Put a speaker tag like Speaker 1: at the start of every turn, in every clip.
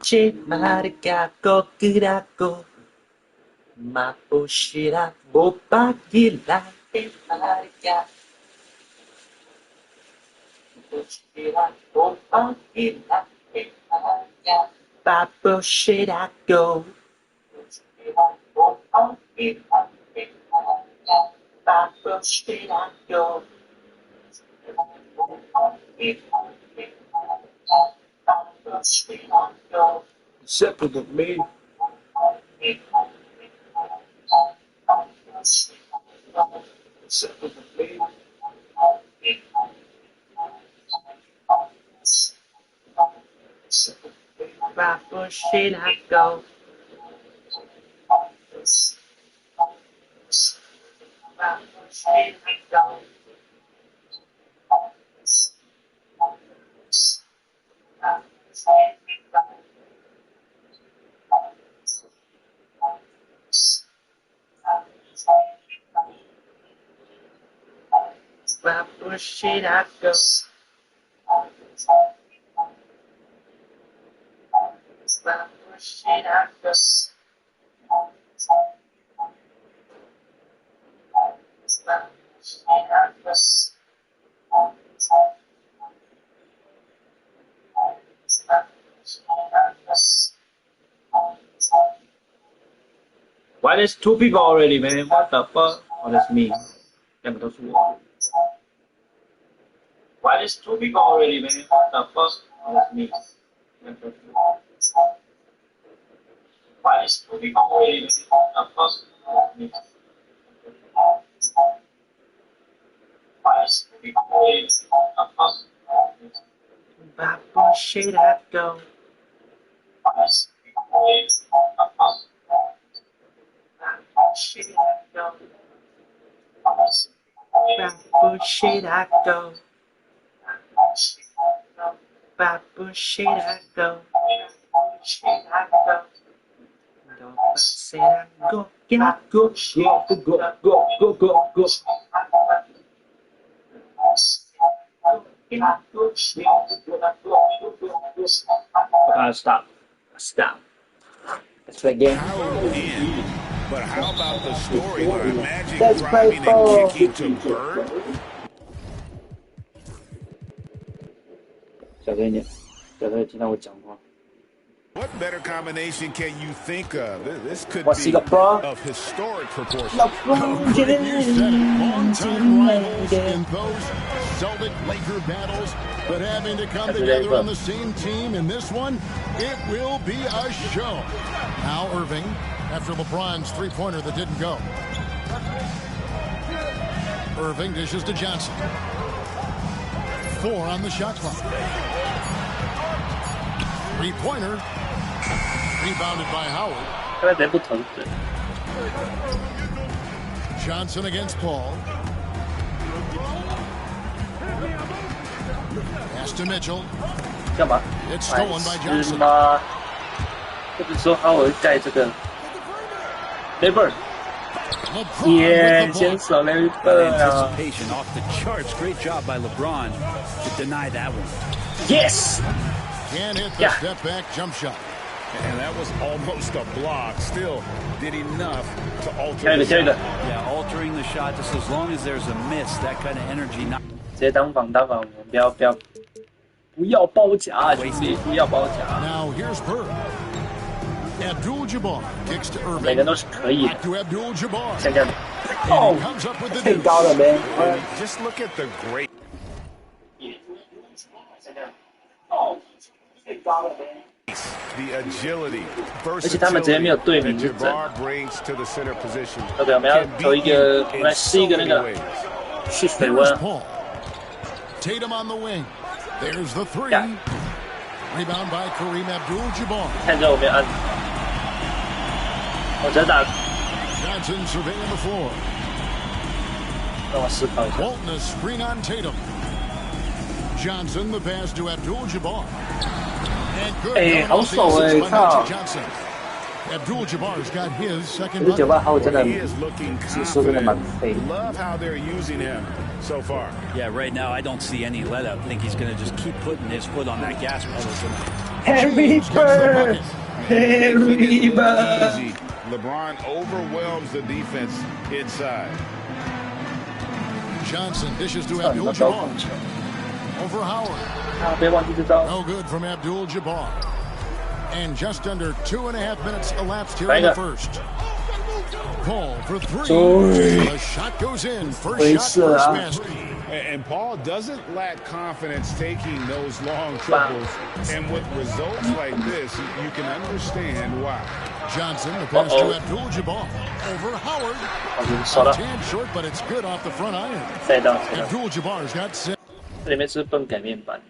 Speaker 1: 제 말을 깎고 끄라고 맛보시라 못 받기라 제 말을 깎보시라 못 받기라 제 말을 맛보시라고 못 받기라 제 말을 맛보시라고 Separate of me. Separate of me. Why should I go? Why should I go? Why should I go? Why should I go? Why there's two people already, man? What the fuck? Oh, that's me. Why there's two people already, man? What the fuck? Oh, that's me. Why there's two people already, man? What the fuck? Oh, that's me. Why there's two people already, man? What the fuck? Why should I go? Why there's two people already, man? What the fuck? Why should I go? Why should I go? Why should I go? Should I go? Don't say I go, yeah, go, go. Stop. Let's play again.
Speaker 2: But how about the storyline? Magic driving and kicking to Bird.
Speaker 1: 小声一点，小声听到我讲话。
Speaker 2: What better combination can you think of? This could
Speaker 1: What's
Speaker 2: be
Speaker 1: LeBron?
Speaker 2: of historic proportions.
Speaker 3: LeBron James. Long-time rivals in those Celtic Laker battles, but having to come together on the same team in this one, it will be a show. Now Irving, after LeBron's three-pointer that didn't go. Irving dishes to Johnson. 4 on the shot clock. Three-pointer. Rebounded by Howard. Johnson against Paul. Pass to Mitchell.
Speaker 1: 干嘛？
Speaker 3: It's stolen by Johnson.
Speaker 1: 是吗？或者说哈维盖这个 Lever， 先手 Lever 啊
Speaker 4: Anticipation off the charts. Great job by LeBron to deny that one.！Yes，
Speaker 3: Can't hit the step back jump shot.
Speaker 2: And that was almost a block. Still did enough to alter
Speaker 1: 下一个，
Speaker 2: the
Speaker 1: 下一个，
Speaker 2: shot.
Speaker 4: Yeah, altering the shot just as long as there's a miss, that kind of energy. Not
Speaker 1: 直接当防，我们不要包夹，兄弟，不要包夹，
Speaker 3: Now here's Bird. Abdul-Jabbar kicks to
Speaker 1: 每
Speaker 3: Irving.
Speaker 1: 个都是可以的，
Speaker 3: To Abdul-Jabbar.
Speaker 1: 像这样，
Speaker 3: And he comes up with the
Speaker 1: 太
Speaker 3: deuce.
Speaker 1: 高了呗，
Speaker 2: Just look at the great
Speaker 1: 像这样，哦，太高了呗。
Speaker 2: the agility,
Speaker 1: 而且他们直接没有队名
Speaker 2: that
Speaker 1: 是整。
Speaker 2: Jabbar brings to the center position.
Speaker 1: OK， 我们要
Speaker 2: can
Speaker 1: 投一
Speaker 2: beat
Speaker 1: 个，
Speaker 2: you
Speaker 1: 我们
Speaker 2: in
Speaker 1: 来试
Speaker 2: so
Speaker 1: 一个那
Speaker 2: many
Speaker 1: 个
Speaker 2: ways.
Speaker 1: 去水
Speaker 3: Here's
Speaker 1: 温。
Speaker 3: Paul. Tatum on the wing. There's the three.
Speaker 1: Yeah.
Speaker 3: Rebound by Kareem Abdul-Jabbar.
Speaker 1: 看着我没有按，我直接打，
Speaker 3: Johnson surveying the floor.
Speaker 1: 让我思考一下。
Speaker 3: Walton a screen on Tatum. Johnson the pass to Abdul-Jabbar. And good.
Speaker 1: 哎，好手哎，
Speaker 3: by
Speaker 1: 靠！
Speaker 3: Magic Johnson. Abdul-Jabbar's got his second
Speaker 1: 这酒
Speaker 3: bucket.
Speaker 1: 吧好真的
Speaker 2: He is looking
Speaker 1: 是说真的蛮
Speaker 2: confident.
Speaker 1: 废。
Speaker 2: Love how they're using him so far.
Speaker 4: Yeah, right now I don't see any let up. I think he's going to just keep putting his foot on that gas pedal tonight.
Speaker 3: James gets the bucket.
Speaker 2: Easy. LeBron overwhelms the defense inside.
Speaker 3: Johnson dishes to Abdul-Jabbar. Over Howard.
Speaker 1: 别忘记这招。
Speaker 3: No good from Abdul-Jabbar. And just under 2.5 minutes elapsed here in the first. Paul for three. The shot goes in. First shot, first basket.
Speaker 2: And Paul doesn't lack confidence taking those long triples. And with results like this, you can understand why.
Speaker 3: Johnson, the pass to Abdul-Jabbar. Over Howard. A tad short, but it's good off the front iron. Abdul-Jabbar's got 6.
Speaker 1: 这里面是笨改面板。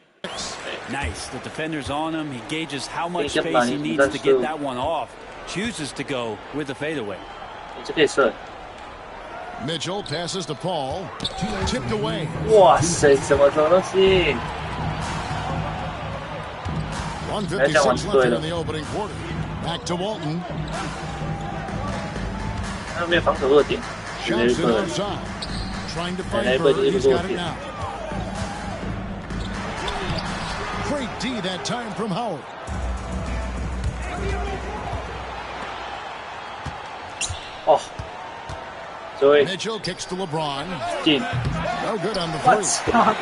Speaker 4: Nice. The defender's on him. He gauges how much space he needs to get that one off. Chooses to go with the fadeaway.
Speaker 1: 这可以射。
Speaker 3: Mitchell passes to Paul. Tipped away.
Speaker 1: 哇塞，什么东西？
Speaker 3: 1:56 left in the opening quarter. Back to Walton.
Speaker 1: 他没有防守弱点。
Speaker 3: Johnson outside. Trying to find Bird. He's got it now. Great D that time from Howard.
Speaker 1: Oh.
Speaker 3: Mitchell kicks to LeBron. No good on the three.
Speaker 2: Not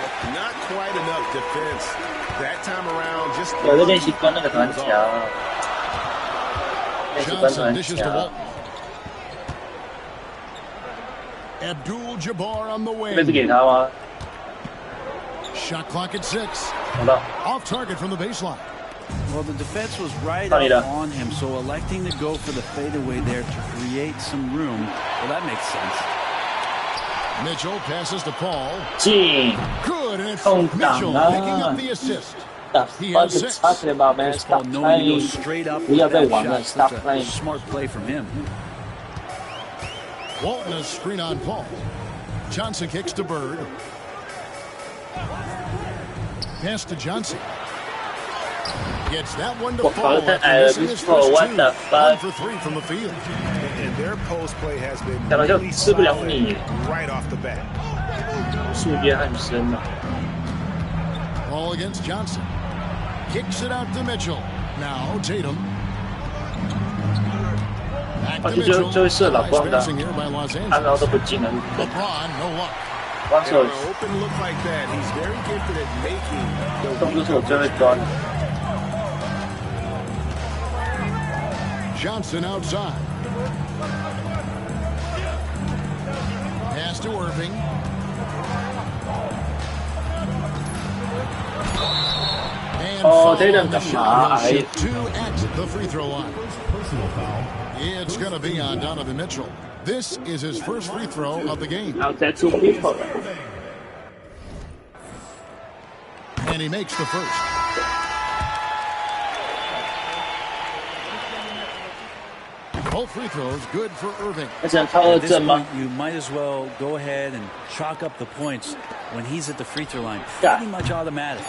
Speaker 2: quite enough defense. That time around, just...
Speaker 3: Johnson dishes to Walton. Abdul-Jabbar on the wing. Shot clock at 6. Off target from the baseline.
Speaker 4: Well, the defense was right up on him, so electing to go for the fadeaway there to create some room, well, that makes sense.
Speaker 3: Mitchell passes to Paul. Good, and it's Mitchell picking up the assist. He has 6.
Speaker 4: Chris Paul knowing to go straight up with that shot. Such a smart play from him.
Speaker 3: Walton a screen on Paul. Johnson kicks to Bird. Pass to Johnson. Gets that one to Paul after missing his first 2. 1 for 3 from the field.
Speaker 2: And their post play has been really right off the bat.
Speaker 3: Ball against Johnson. Kicks it out to Mitchell. Now Tatum. Back to Mitchell. Nice passing here by Los Angeles. LeBron, no luck.
Speaker 2: In an open look like that, he's very gifted at making the weak
Speaker 3: Johnson outside. Pass to Irving. And
Speaker 1: Tatum
Speaker 3: 2 at the free throw line. It's going to be on Donovan Mitchell. This is his first free throw of the game.
Speaker 1: That's 2 people.
Speaker 3: And he makes the first. Both free throws good for Irving.
Speaker 4: At this point, you might as well go ahead and chalk up the points when he's at the free throw line. Pretty much automatic.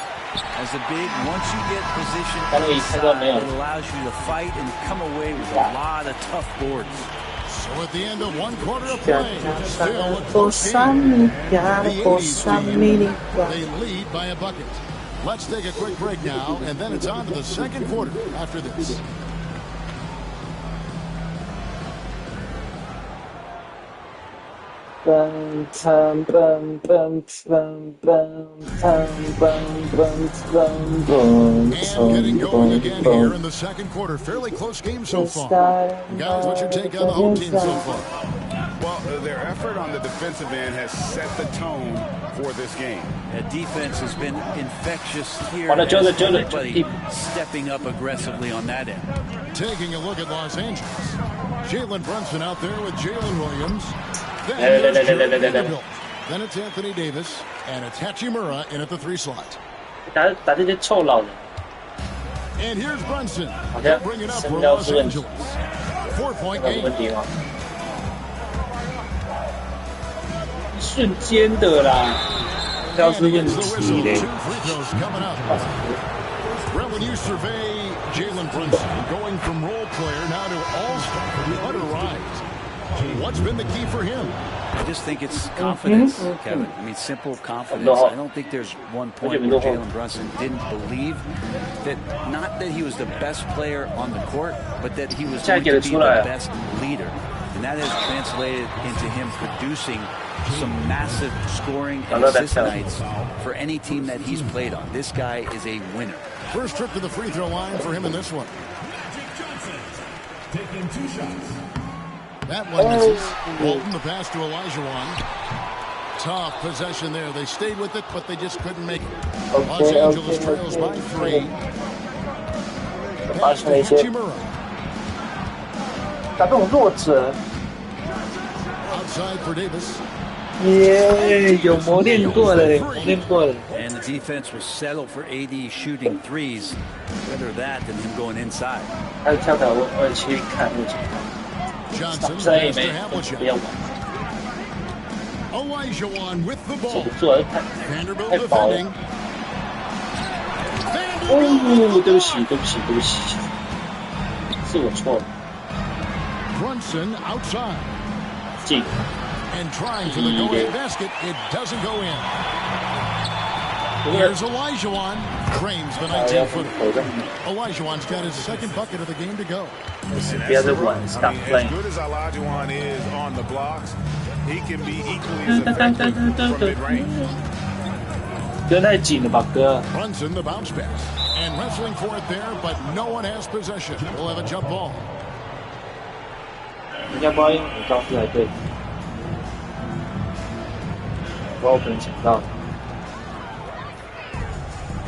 Speaker 4: As a big, once you get positioned inside, it allows you to fight and come away with a lot of tough boards.
Speaker 3: So at the end of 1 quarter of play, still a close game. They lead by a bucket. Let's take a quick break now, and then it's on to the second quarter after this.
Speaker 1: And getting
Speaker 3: going again here in the second quarter. Fairly close game so far. Guys, what's your take on the home team so far?
Speaker 2: Well, their effort on the defensive end has set the tone for this game.
Speaker 4: The defense has been infectious here. Everybody stepping up aggressively on that end.
Speaker 3: Taking a look at Los Angeles. Jalen Brunson out there with Jalen Williams. Then it's Anthony Davis, and it's Hachimura in at the 3 slot. And here's Brunson. He'll bring it up for Los Angeles. 4-point game.
Speaker 1: 瞬间的啦，要是问题嘞。
Speaker 3: Well, when you survey Jalen Brunson going from role player now to all-star, what a rise. What's been the key for him?
Speaker 4: I just think it's confidence, Kevin. I mean, simple confidence. I don't think there's one point where Jalen Brunson didn't believe that, not that he was the best player on the court, but that he was going to be the best leader. And that has translated into him producing some massive scoring and assist nights for any team that he's played on. This guy is a winner.
Speaker 3: First trip to the free throw line for him in this one.
Speaker 5: Taking 2 shots.
Speaker 3: That one misses. Walton the pass to Olajuwon. Tough possession there. They stayed with it, but they just couldn't make it. Los Angeles trails by 3. Pass to Hachimura. Outside for Davis.
Speaker 1: And
Speaker 4: the defense was settled for AD shooting threes. Better that than him going inside.
Speaker 3: Johnson pass to Havlicek. Olajuwon with the ball. Vanderbilt defending. Brunson outside. And trying for the go-ahead basket. It doesn't go in. Here's Olajuwon. Frames the 19-footer. Olajuwon's got his second bucket of the game to go.
Speaker 2: The other one, stop playing. As good as Olajuwon is on the blocks, he can be equally as effective from mid-range.
Speaker 3: Brunson the bounce pass. And wrestling for it there, but no one has possession. We'll have a jump ball.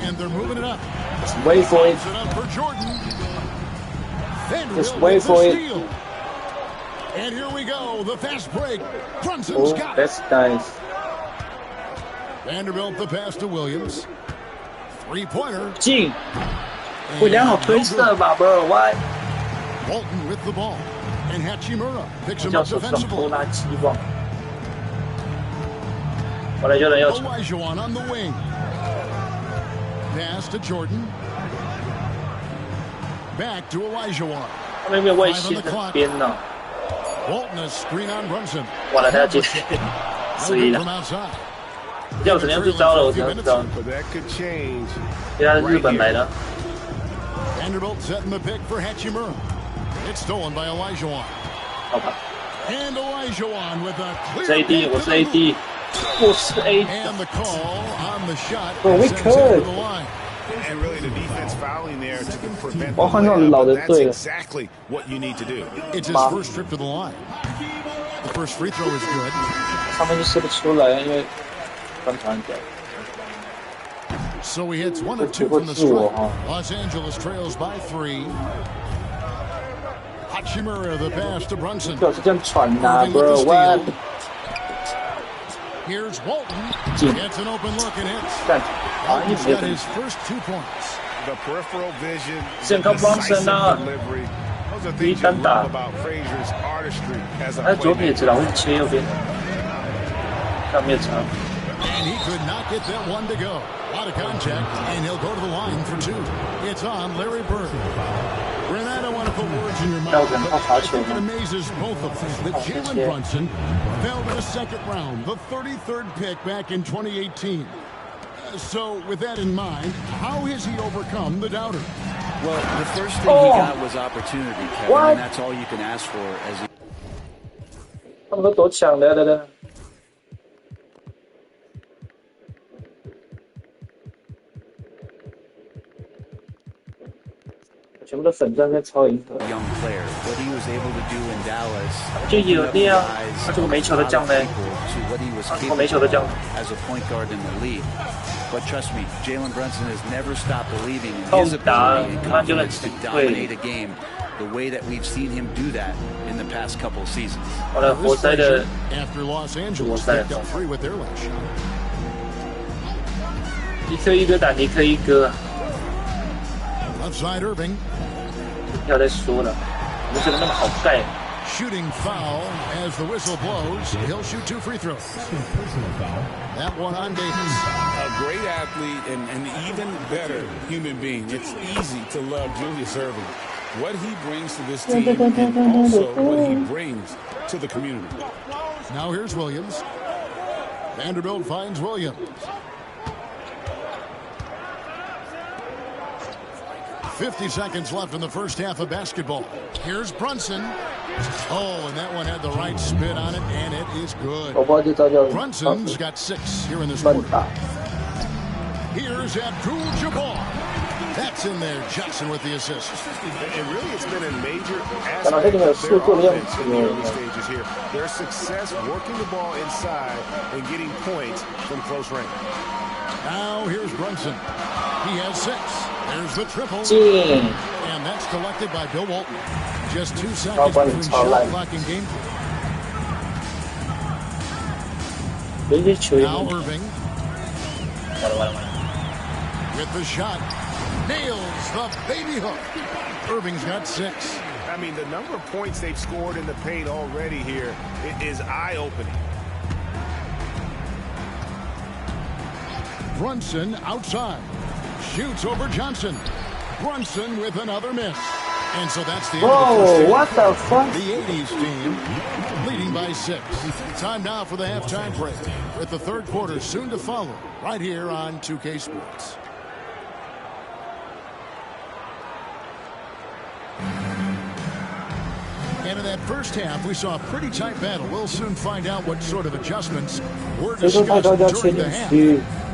Speaker 3: And they're moving it up.
Speaker 1: Just wait for it.
Speaker 3: For Jordan.
Speaker 1: Just wait for it.
Speaker 3: And here we go. The fast break. Brunson's got it.
Speaker 1: That's nice.
Speaker 3: Vanderbilt the pass to Williams. 3-pointer.
Speaker 1: 进。会良好推射吧 ，bro？ Why？
Speaker 3: Walton with the ball. And Hachimura picks him up defensively. Olajuwon on the wing. Pass to Jordan. Back to Olajuwon.
Speaker 1: 他们有没有外线的边呢？
Speaker 3: Walton a screen on Brunson.
Speaker 1: 完了，他要进，所以了。这样肯定要最糟了，我才知道。因为他是日本来的。
Speaker 3: Vanderbilt setting the pick for Hachimura. It's stolen by Olajuwon.
Speaker 1: 好吧。
Speaker 3: And Olajuwon with a clear.
Speaker 1: 是 AD， 我是 AD， 我是 AD。
Speaker 3: And the call on the shot.
Speaker 1: Oh, we could.
Speaker 2: And really the defense fouling there to prevent
Speaker 1: the layup. That's
Speaker 2: exactly what you need to do.
Speaker 3: It's his first trip to the line. The first free throw is good.
Speaker 1: 他们就射不出来，因为刚传掉。
Speaker 3: So he hits 1 of 2 from the stripe. Los Angeles trails by 3. Hachimura the pass to Brunson.
Speaker 1: 就是这样传呐 ，bro。What？
Speaker 3: Here's Walton. Gets an open look and hits. He's got his first 2 points.
Speaker 2: The peripheral vision,
Speaker 1: the decisive
Speaker 2: delivery. Those are things you love about Frazier's artistry as a playmaker.
Speaker 3: And he could not get that one to go. A lot of contact, and he'll go to the line for 2. It's on Larry Bird. Renat, I want to put words in your mouth, but it amazes both of us that Jalen Brunson fell to the second round, the 33rd pick back in 2018. So, with that in mind, how has he overcome the doubter?
Speaker 4: Well, the first thing he got was opportunity, Kevin, and that's all you can ask for as he...
Speaker 1: 他们都多强的，全部都粉钻在超银河。
Speaker 4: Young player, what he was able to do in Dallas.
Speaker 1: 就有的呀，他这个没球的将嘞，他没球的将。
Speaker 4: As a point guard in the league. But trust me, Jalen Brunson has never stopped believing in his ability and confidence to dominate a game the way that we've seen him do that in the past couple of seasons.
Speaker 3: After Los Angeles picked up 3 with their last shot.
Speaker 1: 一颗一个打，一颗一个。
Speaker 3: Outside Irving.
Speaker 1: 不要再说了，不是那么好盖。
Speaker 3: Shooting foul as the whistle blows. He'll shoot 2 free throws. That one on Davis.
Speaker 2: A great athlete and an even better human being. It's easy to love Julius Irving. What he brings to this team and also what he brings to the community.
Speaker 3: Now here's Williams. Vanderbilt finds Williams. 50 seconds left in the first half of basketball. Here's Brunson. Oh, and that one had the right spin on it, and it is good. Brunson's got 6 here in this quarter. Here's Abdul-Jabbar. That's in there. Johnson with the assist.
Speaker 2: And really, it's been a major aspect of their offense in the early stages here. Their success working the ball inside and getting points from close range.
Speaker 3: Now here's Brunson. He has 6. There's the triple. And that's collected by Bill Walton. Just 2 seconds between shot clock and game clock. Now Irving. With the shot. Nails the baby hook. Irving's got 6.
Speaker 2: I mean, the number of points they've scored in the paint already here is eye-opening.
Speaker 3: Brunson outside. Shoots over Johnson. Brunson with another miss. And so that's the end of the first.
Speaker 1: What the fuck?
Speaker 3: The 80s team leading by 6. Time now for the halftime break, with the third quarter soon to follow right here on 2K Sports. And in that first half, we saw a pretty tight battle. We'll soon find out what sort of adjustments were discussed during the half.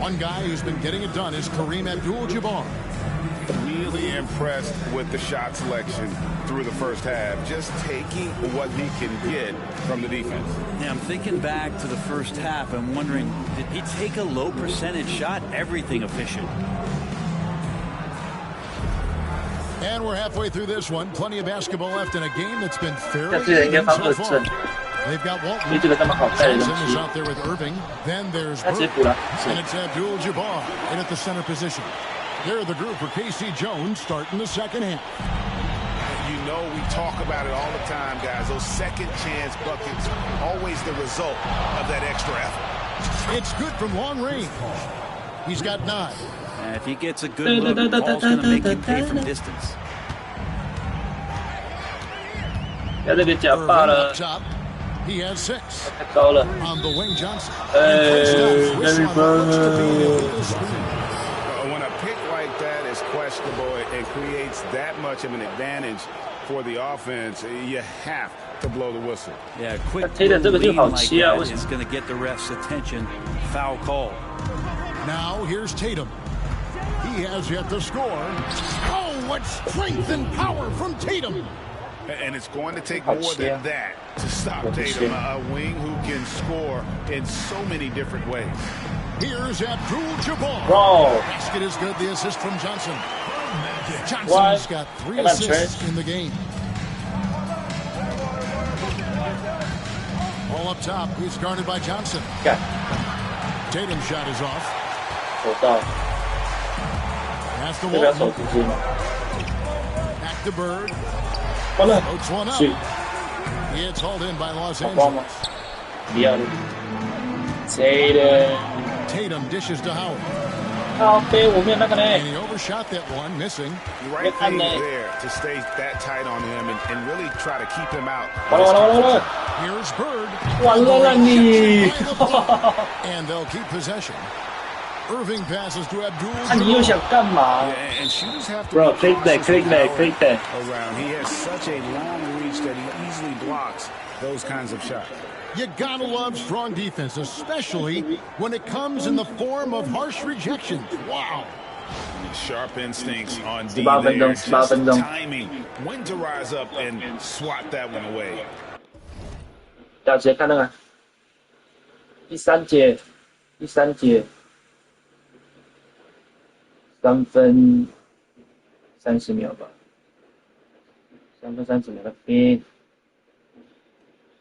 Speaker 3: One guy who's been getting it done is Kareem Abdul-Jabbar.
Speaker 2: Really impressed with the shot selection through the first half, just taking what he can get from the defense.
Speaker 4: Yeah, I'm thinking back to the first half. I'm wondering, did he take a low percentage shot? Everything efficient.
Speaker 3: And we're halfway through this one. Plenty of basketball left in a game that's been fairly even so far. They've got Walton. Johnson is out there with Irving. Then there's Burke. And it's Abdul-Jabbar in at the center position. They're the group for K.C. Jones starting the second half.
Speaker 2: You know, we talk about it all the time, guys. Those second chance buckets, always the result of that extra effort.
Speaker 3: It's good from long range. He's got 9.
Speaker 4: And if he gets a good look, Paul's going to make him pay from distance.
Speaker 3: Irving up top. He has 6. On the wing, Johnson.
Speaker 2: When a pick like that is questionable, it creates that much of an advantage for the offense. You have to blow the whistle.
Speaker 4: Yeah, quick lean like that is going to get the ref's attention. Foul call.
Speaker 3: Now here's Tatum. He has yet to score. Oh, what strength and power from Tatum.
Speaker 2: And it's going to take more than that to stop Tatum, a wing who can score in so many different ways.
Speaker 3: Here's Abdul-Jabbar. Basket is good. The assist from Johnson. Johnson's got 3 assists in the game. Ball up top. He's guarded by Johnson. Tatum's shot is off. Pass to Walton. Back to Bird. Floats one up. It's hauled in by Los Angeles. Tatum dishes to Howard. And he overshot that one, missing.
Speaker 2: The right thing there to stay that tight on him and really try to keep him out.
Speaker 3: Here's Bird. And they'll keep possession. Irving passes to Abdul-Jabbar.
Speaker 2: And shooters have to click back. Around. He has such a long reach that he easily blocks those kinds of shots.
Speaker 3: You gotta love strong defense, especially when it comes in the form of harsh rejections. Wow.
Speaker 2: Sharp instincts on D there. Just timing. When to rise up and swat that one away.
Speaker 1: 要直接看那个第三节3分30秒吧，3分30秒的拼，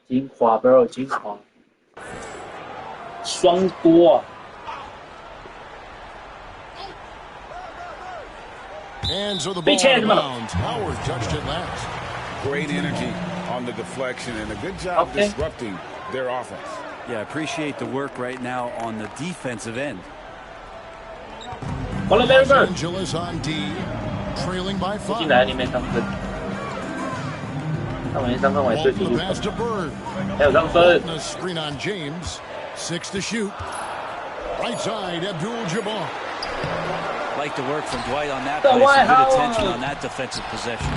Speaker 1: 精华 bro， 精华，双多啊！
Speaker 3: And so the ball out of bounds. Howard touched it last.
Speaker 2: Great energy on the deflection and a good job disrupting their offense.
Speaker 4: Yeah, appreciate the work right now on the defensive end.
Speaker 3: Los Angeles on D, trailing by 5. the pass to Bird.
Speaker 1: 还有3分。
Speaker 3: A screen on James. 6 to shoot. Right side, Abdul-Jabbar.
Speaker 4: Like the work from Dwight on that play. Some good attention on that defensive possession.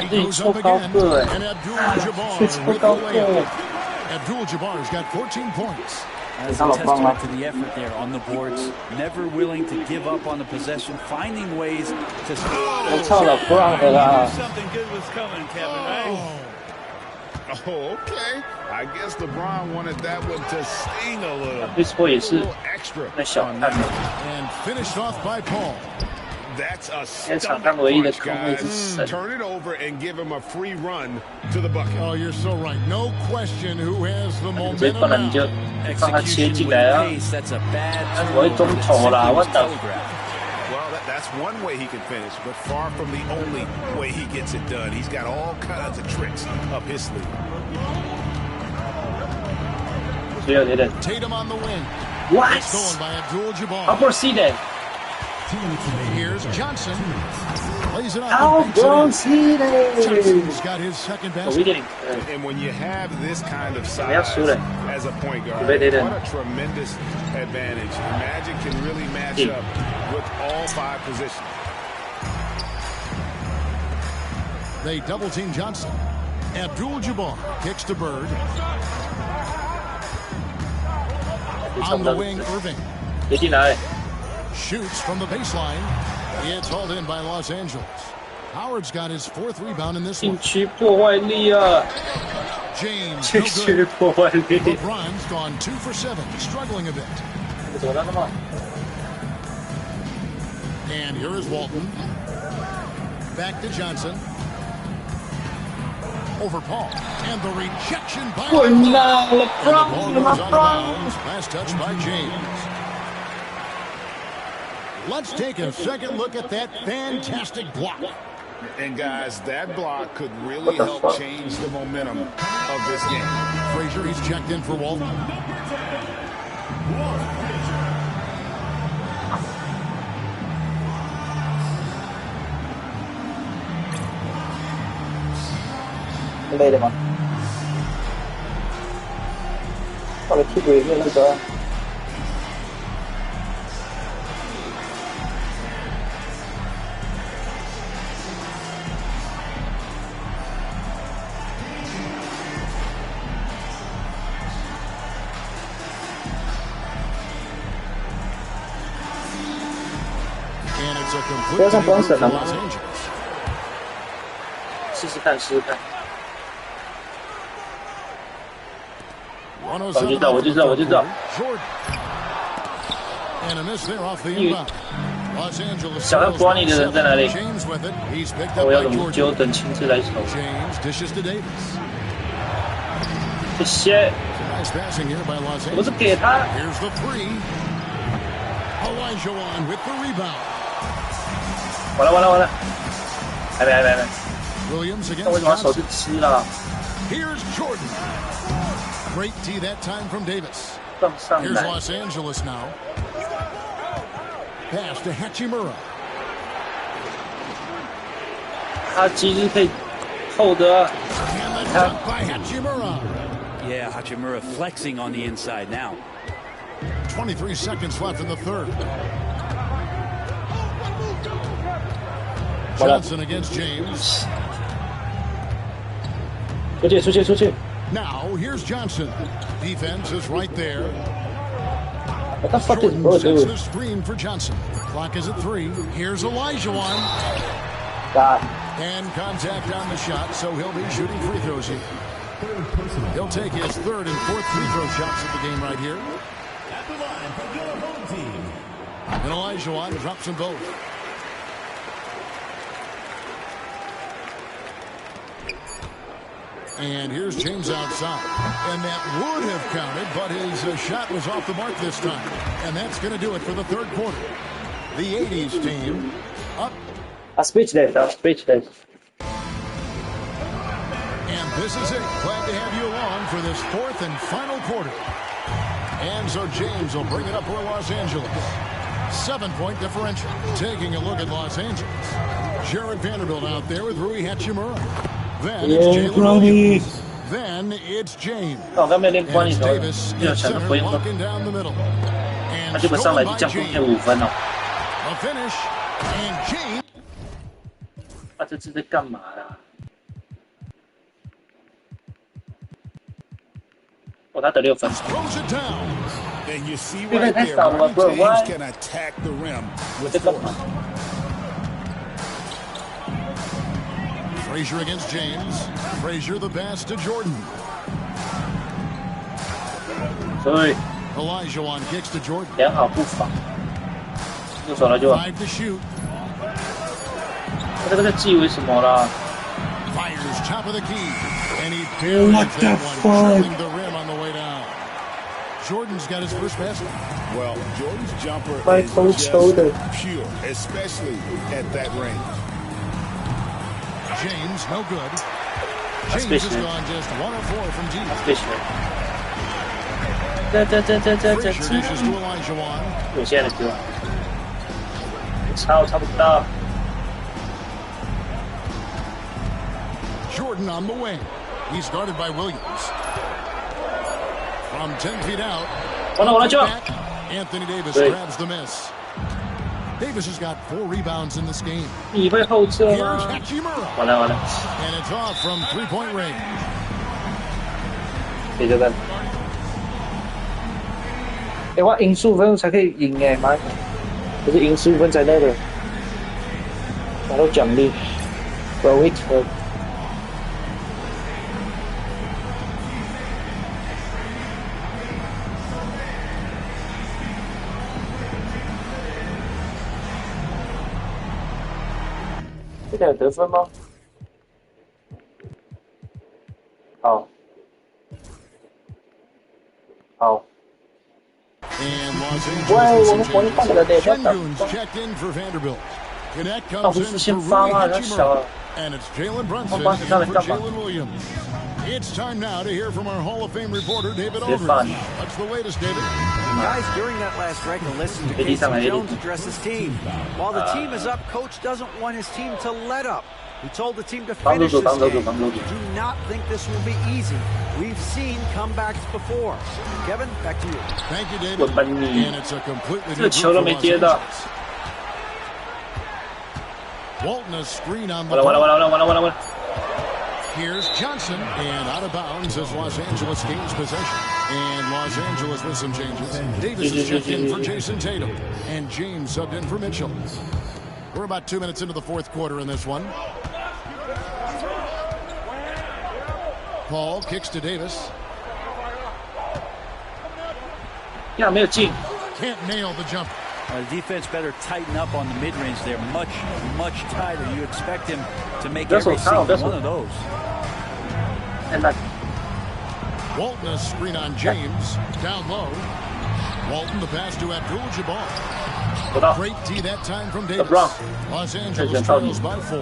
Speaker 3: He goes up again, and Abdul-Jabbar with the layup. Abdul-Jabbar's got 14 points.
Speaker 4: As a testament to the effort there on the boards, never willing to give up on the possession, finding ways to score. Something good was coming, Kevin, right?
Speaker 2: Oh, okay. I guess LeBron wanted that one to sting a little. Extra on that.
Speaker 3: And finished off by Paul.
Speaker 2: That's a stomach punch, guys. Turn it over and give him a free run to the bucket.
Speaker 3: Oh, you're so right. No question who has the momentum now.
Speaker 4: Execution with pace, that's a bad telegraph.
Speaker 2: Well, that's one way he can finish, but far from the only way he gets it done. He's got all kinds of tricks up his sleeve.
Speaker 3: Tatum on the wing.
Speaker 1: What?
Speaker 3: Stolen by Abdul-Jabbar.
Speaker 1: How proceeded?
Speaker 3: Here's Johnson. Plays it
Speaker 1: How
Speaker 3: off. Johnson's got his second basket.
Speaker 2: And when you have this kind of size as a point guard, what a tremendous advantage. Magic can really match up with all 5 positions.
Speaker 3: They double team Johnson. Abdul-Jabbar kicks to Bird. On the wing, Irving. Shoots from the baseline. It's hauled in by Los Angeles. Howard's got his 4th rebound in this one. James, no good. LeBron's gone 2 for 7, struggling a bit. And here is Walton. Back to Johnson. Over Paul. And the rejection by LeBron. Last touch by James. Let's take a second look at that fantastic block.
Speaker 2: And guys, that block could really help change the momentum of this game.
Speaker 3: Frazier, he's checked in for Walton.不要上光神了吗？试试看，试试看。我就知道，我就知道，我就知道。想要抓你的人在哪里？我要怎么救？等亲自来守。谢谢。我是给他。完了完了完了！还没。那为什么手是吃了 ？Here's Jordan. Great tee that time from Davis. Here's Los Angeles now. Pass to Hachimura.
Speaker 1: 他其实可以扣的。
Speaker 3: By Hachimura.
Speaker 4: Yeah, Hachimura flexing on the inside now.
Speaker 3: 23 seconds left in the third. Johnson against James. 出去。Now here's Johnson. Defense is right there.
Speaker 1: What the fuck is bro
Speaker 3: doing?
Speaker 1: doing?
Speaker 3: The screen for Johnson. Clock is at 3. Here's Olajuwon.
Speaker 1: God.
Speaker 3: And contact on the shot, so he'll be shooting free throws here. He'll take his 3rd and 4th free throw shots of the game right here.
Speaker 5: At the line for your home team.
Speaker 3: And Olajuwon drops them both. And here's James outside. And that would have counted, but his shot was off the mark this time. And that's going to do it for the third quarter. The 80s team up.
Speaker 1: I'm speechless.
Speaker 3: And this is it. Glad to have you along for this 4th and final quarter. And so James will bring it up for Los Angeles. 7-point differential. Taking a look at Los Angeles. Jared Vanderbilt out there with Rui Hachimura. Then it's Jalen Williams. Then it's James. And it's Davis in center, walking down the middle. And stolen by James. A finish, and James.
Speaker 1: 他这是在干嘛啦？哦，他得6分。
Speaker 2: And you see right there, James can attack the rim with force.
Speaker 3: Frazier against James. Frazier the pass to Jordan. Olajuwon kicks to Jordan.
Speaker 1: 良好步伐，右手了就。
Speaker 3: 5 to shoot.
Speaker 1: 他这个记为什么啦？
Speaker 3: Fires top of the key, and he buries that one, trailing the rim on the way down. Jordan's got his first basket.
Speaker 2: Well, Jordan's jumper is just pure, especially at that range.
Speaker 3: James, no good. James has gone just 1 of 4 from deep. Frazier dishes to Olajuwon.
Speaker 1: 有限的球，差不到。
Speaker 3: Jordan on the wing. He's guarded by Williams. From 10 feet out. Back. Anthony Davis grabs the miss. Davis has got 4 rebounds in this game.
Speaker 1: 你会后撤
Speaker 3: Here's
Speaker 1: 吗？
Speaker 3: Hachimura.
Speaker 1: 完了，
Speaker 3: And it's off from 3-point range.
Speaker 1: 别这个。我赢15分才可以赢妈！可是赢15分才那个拿到奖励，我会扯。 这个有得分吗？好，好。
Speaker 3: And Los Angeles Senguns checked in for Vanderbilt. Connect comes in for Rui Hachimura. And it's Jalen Brunson in for Jalen Williams. It's time now to hear from our Hall of Fame reporter, David Aldridge. What's the latest, David?
Speaker 6: Guys, during that last break, I listened to Casey Jones address his team. While the team is up, Coach doesn't want his team to let up. He told the team to finish this game. Do not think this will be easy. We've seen comebacks before. Kevin, back to you.
Speaker 3: Thank you, David. And it's a completely new group for Los Angeles. Walton a screen on the Here's Johnson, and out of bounds as Los Angeles gains possession. And Los Angeles with some changes. Davis is checked in for Jason Tatum, and James subbed in for Mitchell. We're about 2 minutes into the fourth quarter in this one. Paul kicks to Davis.
Speaker 1: Yeah, 没有进。
Speaker 3: Can't nail the jumper.
Speaker 4: The defense better tighten up on the mid-range there. Much tighter. You expect him to make every single one of those.
Speaker 1: And that.
Speaker 3: Walton a screen on James. Down low. Walton the pass to Abdul-Jabbar. Great D that time from Davis. Los Angeles trails by 4.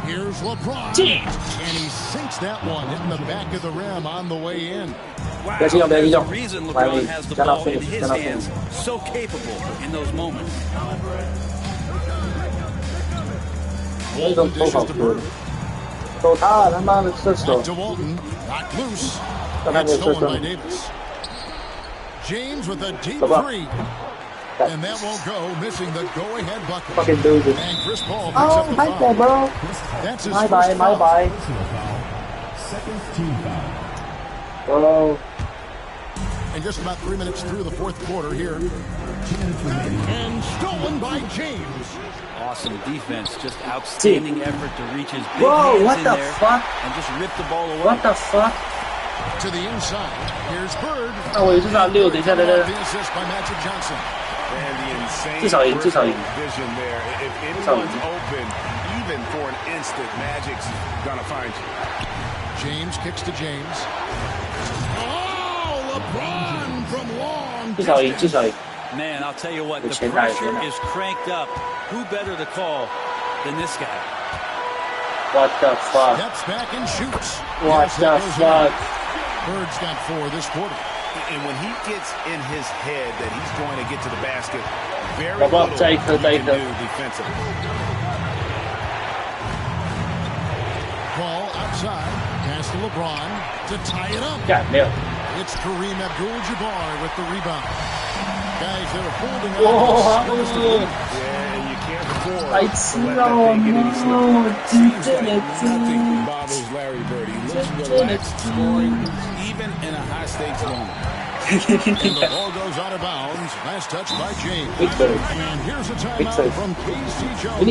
Speaker 3: Here's LeBron. And he sinks that one, hitting the back of the rim on the way in.
Speaker 4: Wow, there's a reason LeBron has the ball in his hands. So capable in those moments.
Speaker 3: Walton dishes to Bird. Back to Walton. Knocked loose. And stolen by Davis. James with a deep 3. And that won't go, missing the go-ahead bucket.
Speaker 1: Fucking dude.
Speaker 3: And Chris Paul picks up the foul.
Speaker 1: Bro.
Speaker 3: That's his
Speaker 1: my
Speaker 3: first foul.
Speaker 1: bye.
Speaker 5: Second team foul.
Speaker 1: Bro.
Speaker 3: And just about 3 minutes through the fourth quarter here. And stolen by James.
Speaker 4: Awesome defense, just outstanding effort to reach his big
Speaker 1: Whoa,
Speaker 4: hands
Speaker 1: what
Speaker 4: in
Speaker 1: the
Speaker 4: there
Speaker 1: fuck?
Speaker 4: and just rip the ball away.
Speaker 1: What the fuck?
Speaker 3: To the inside. Here's Bird.
Speaker 1: 那我也是让6，等一下，
Speaker 3: The assist by Magic Johnson.
Speaker 2: And the insane
Speaker 1: 至少赢，至少赢。
Speaker 2: vision there. If anyone's open, even for an instant, Magic's gonna find you.
Speaker 3: James kicks to James. Oh, LeBron from long
Speaker 1: 至少赢，至
Speaker 3: distance.
Speaker 1: 少赢。
Speaker 4: Man, I'll tell you what, the pressure is cranked up. Who better to call than this guy?
Speaker 1: What the fuck?
Speaker 3: Steps back and shoots.
Speaker 1: What the fuck?
Speaker 3: Bird's got 4 this quarter.
Speaker 2: And when he gets in his head that he's going to get to the basket, very
Speaker 1: Baba,
Speaker 2: little
Speaker 1: take her,
Speaker 2: he
Speaker 1: take
Speaker 2: can
Speaker 1: her.
Speaker 2: do defensively.
Speaker 3: ball outside. Pass to LeBron to tie it up. It's Kareem Abdul-Jabbar with the rebound. Guys, they're holding on.
Speaker 2: Yeah, and you can't afford to let that thing get any slower. Seems like nothing bothers Larry Bird. He looks relaxed, scoring, even in a high-stakes moment.
Speaker 3: And the ball goes out of bounds. Last touch by James. And here's a timeout from K.C. Jones.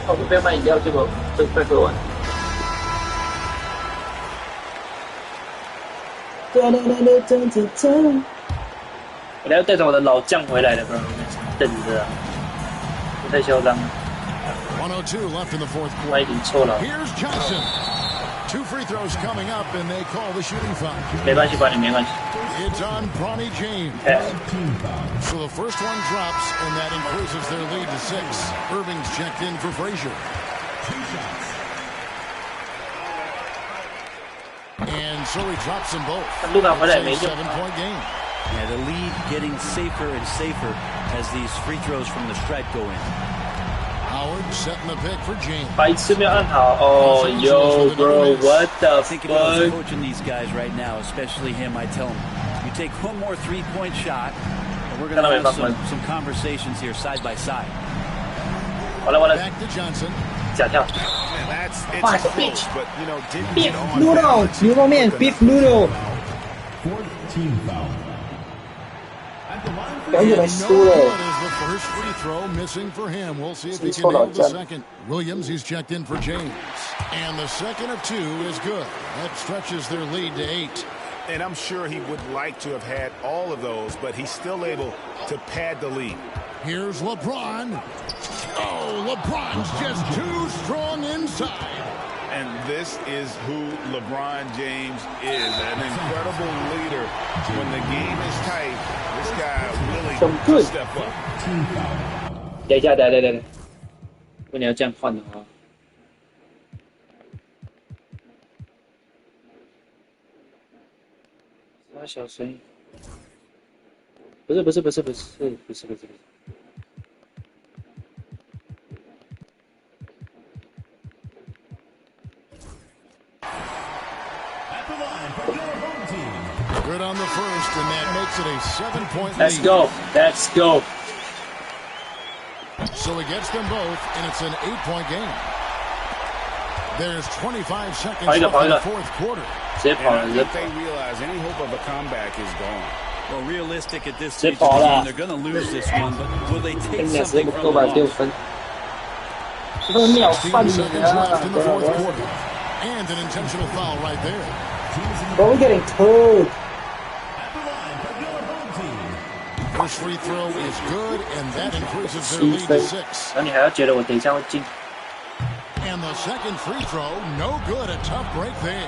Speaker 1: 我不要买饮料，结果快喝完。我要带着我的老将回来了，不然等着啊，不太嚣张。
Speaker 3: 102 left in the fourth
Speaker 1: 我
Speaker 3: quarter.
Speaker 1: 已经错了，
Speaker 3: Here's Johnson. 2 free throws coming up, and they call the shooting foul.
Speaker 1: 没关系，管你没关系。
Speaker 3: It's on Bronny James. So the first one drops, and that increases their lead to 6. Irving's checked in for Frazier. And so he drops them both. It's a 7-point game.
Speaker 4: Yeah, the lead getting safer and safer as these free throws from the stripe go in.
Speaker 3: Howard setting the pick for James.
Speaker 1: 白痴没有按好哦 ，Yo bro, what the
Speaker 4: Thinking about
Speaker 1: fuck？
Speaker 4: coaching these guys right now, especially him. I tell him, you take one more three-point shot, and we're going to have some conversations here side by side.
Speaker 1: 完了完了，
Speaker 3: Back to Johnson.
Speaker 1: 假跳。
Speaker 2: It's close, but, you know, didn't
Speaker 7: Beef
Speaker 2: get on
Speaker 7: noodle，
Speaker 2: balance
Speaker 7: 牛肉面
Speaker 2: quick
Speaker 7: ，beef
Speaker 2: enough.
Speaker 7: noodle。
Speaker 5: Fourth team foul. At the line for
Speaker 7: 赶紧来
Speaker 3: No
Speaker 7: 输
Speaker 3: good
Speaker 7: 了。
Speaker 3: is the first free throw missing for him. We'll see if he can nail the second. Williams, he's checked in for James. And the second of 2 is good. That stretches their lead to 8.
Speaker 2: And I'm sure he would like to have had all of those, but he's still able to pad the lead.
Speaker 3: Here's LeBron. Oh, LeBron's just too strong inside.
Speaker 2: And this is who LeBron James is, an incredible leader. When the game is tight, this guy willing to step up.
Speaker 1: 等一下，等，如果你要这样换的话，啥小声音？不是。
Speaker 3: Good on the first, and that makes it a 7-point lead.
Speaker 1: Let's go.
Speaker 3: So he gets them both, and it's an 8-point game. There's 25 seconds left in the fourth quarter.
Speaker 2: And I think they realize any hope of a comeback is gone.
Speaker 4: Well, realistic at this stage of the game, they're going to lose this one, but will they take something from the loss?
Speaker 7: 这都秒犯
Speaker 3: 15
Speaker 7: 你
Speaker 3: seconds
Speaker 7: 啊
Speaker 3: left in the fourth quarter. And an intentional foul right there.
Speaker 7: Bro, we're getting told.
Speaker 3: First free throw is good, and that increases their lead to 6.
Speaker 1: 然后你还要觉得我等一下会进。
Speaker 3: And the second free throw, no good. A tough break there.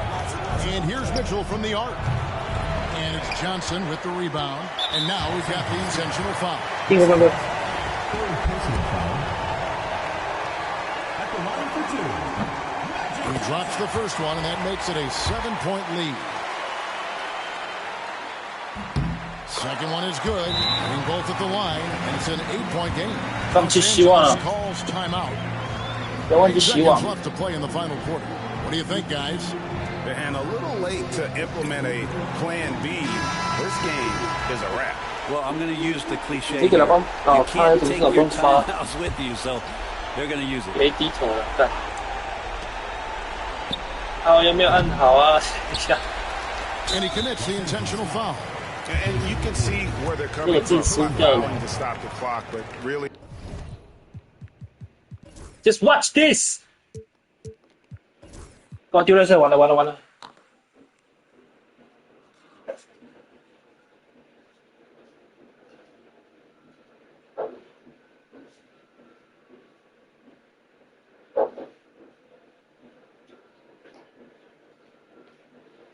Speaker 3: And here's Mitchell from the arc. And it's Johnson with the rebound. And now we've got the intentional foul.
Speaker 7: 进攻犯规。
Speaker 5: At the line for 2.
Speaker 3: He drops the first one, and that makes it a 7-point lead. Second one is good. Hitting both at the line, and it's an 8-point game.
Speaker 1: 放弃希望了，
Speaker 3: Calls timeout.
Speaker 1: 不要忘记希望
Speaker 3: Seconds。left to play in the final quarter. What do you think, guys?
Speaker 2: And a little late to implement a plan B. This game is a wrap.
Speaker 4: Well, I'm going to use the cliche
Speaker 1: 你给
Speaker 4: here.
Speaker 1: 老帮
Speaker 4: You
Speaker 1: 哦，他
Speaker 4: can't
Speaker 1: 怎么
Speaker 4: take
Speaker 1: 老
Speaker 4: your
Speaker 1: 帮发？
Speaker 4: timeouts with you, so they're going to use it.
Speaker 1: 别低头了，看。好，有没有按好啊？等一下。
Speaker 3: And he commits the intentional foul.
Speaker 2: And you can see where they're coming from. Not allowing to stop the clock, but really.
Speaker 1: Just watch this。刚丢了色，完了。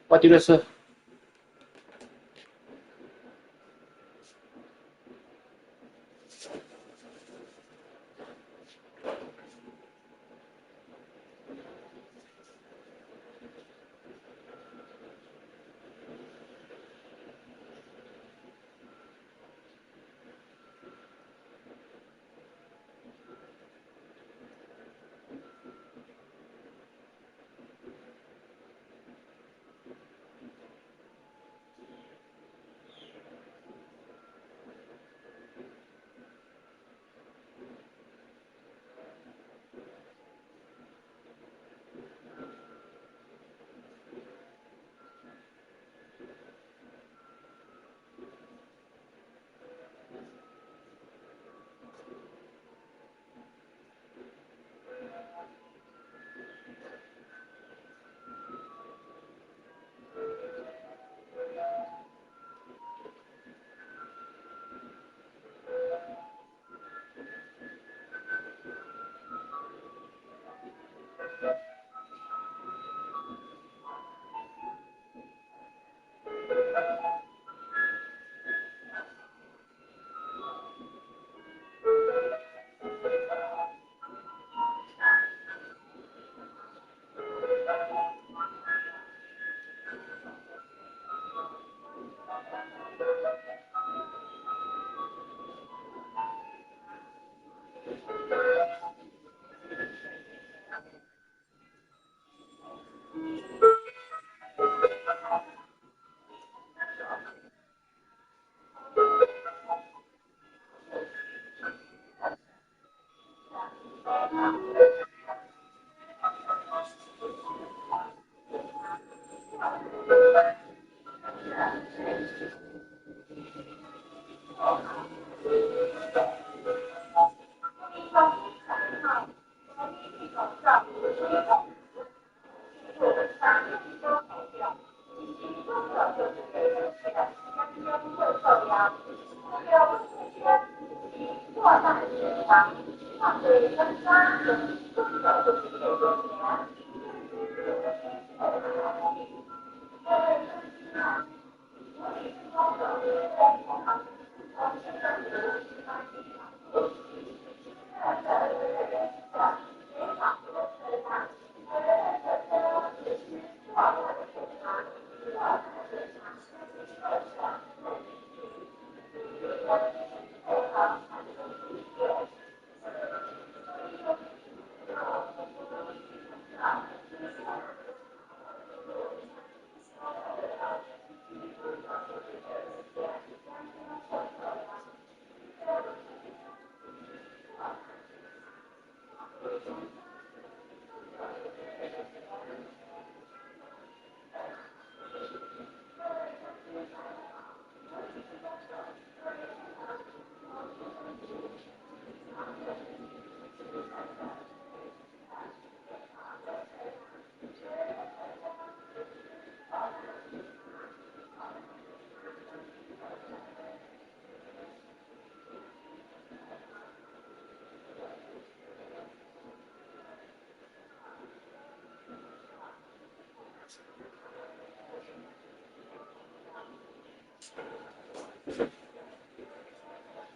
Speaker 1: 我丢了色。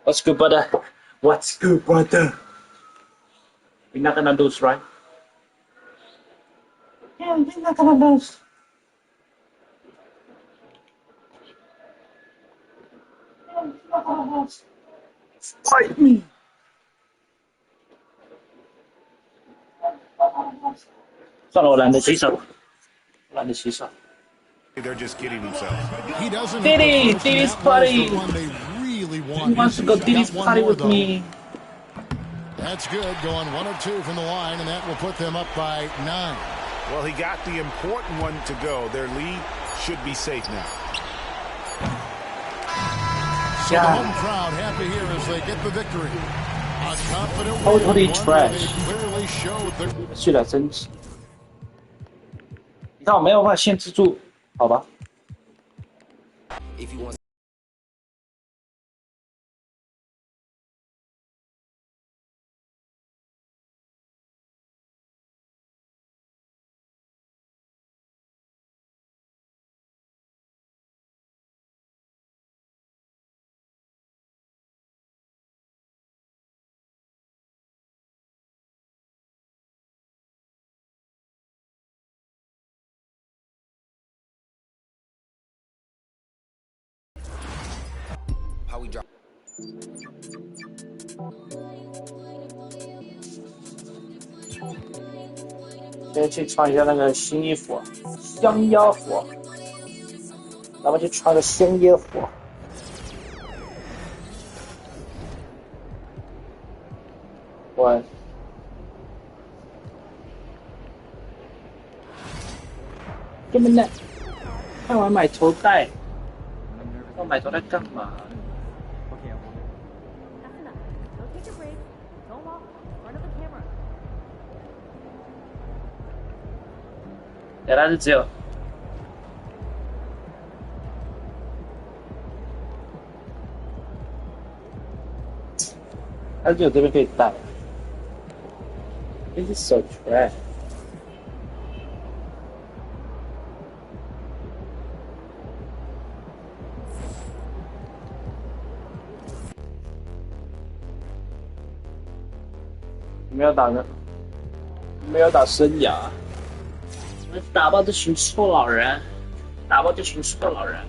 Speaker 1: What's good, brother? What's good, brother? We're not gonna lose, right? Yeah, we're not gonna lose. Yeah, we're not gonna lose. Fight me!算了，我懒得洗手，懒得洗手。
Speaker 2: They're just kidding themselves.
Speaker 3: He doesn't.
Speaker 1: Diddy's party.
Speaker 3: Really
Speaker 1: He wants to go Diddy's party with me.
Speaker 3: That's good. Going 1 of 2 from the line, and that will put them up by 9.
Speaker 2: Well, he got the important one to go. Their lead should be safe now.
Speaker 3: So the home crowd happy here as they get the victory. A confident
Speaker 1: Totally trash.
Speaker 3: Clearly showed their...
Speaker 1: 去了升级。你看我没有办法限制住，好吧？If you want how we drop. 先去穿一下那个新衣服，香烟服，咱们就穿个香烟服。我根本呢，看完买头带，要买头带干嘛？原来是只有，它只有这边可以带。This is so trash. 没有打人，没有打生涯。打爆这群臭老人，打爆这群臭老人。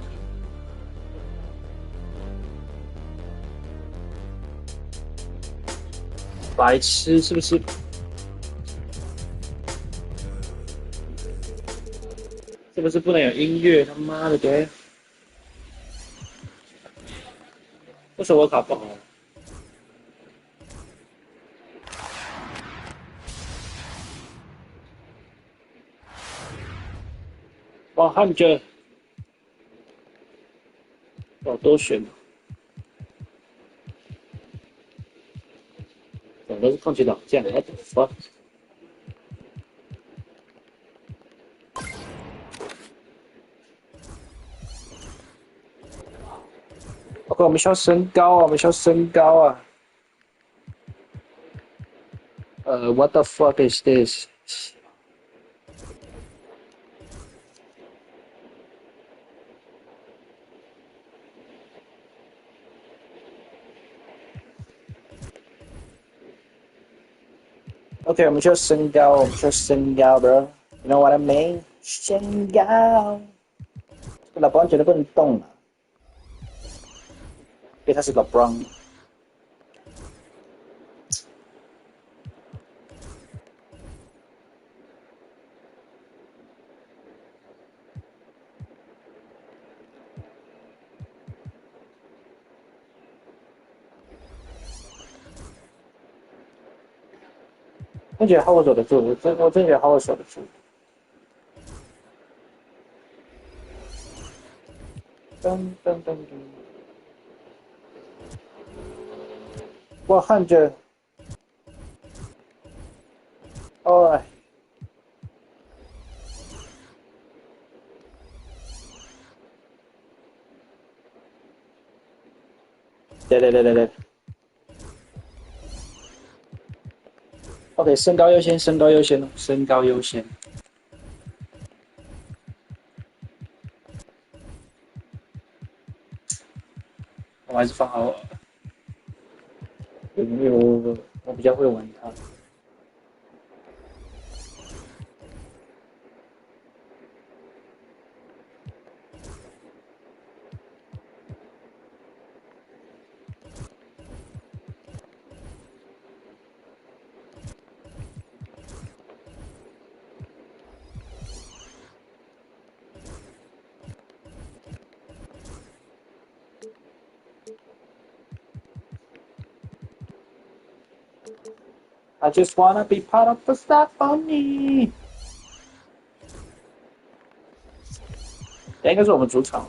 Speaker 1: 白痴是不是？是不是不能有音乐？他妈的给！为什么我卡不好？100，我都选了，我都是空气导这样来的fuck。OK， 我们需要升高啊，我们需要升高啊。
Speaker 7: What the fuck is this? OK， 我们需要身高，我们需要身高 ，bro。You know what I mean？ 身高，这个老布朗绝对不能动啊，因为他是老布朗。我觉得好我守得住，我真觉得好我守得住。噔噔噔噔，我看着，哦，对。OK， 身高优先，身高优先，身高优先。我还是放好，因为我比较会玩它。I just wanna be part of the symphony。应该是我们主场了。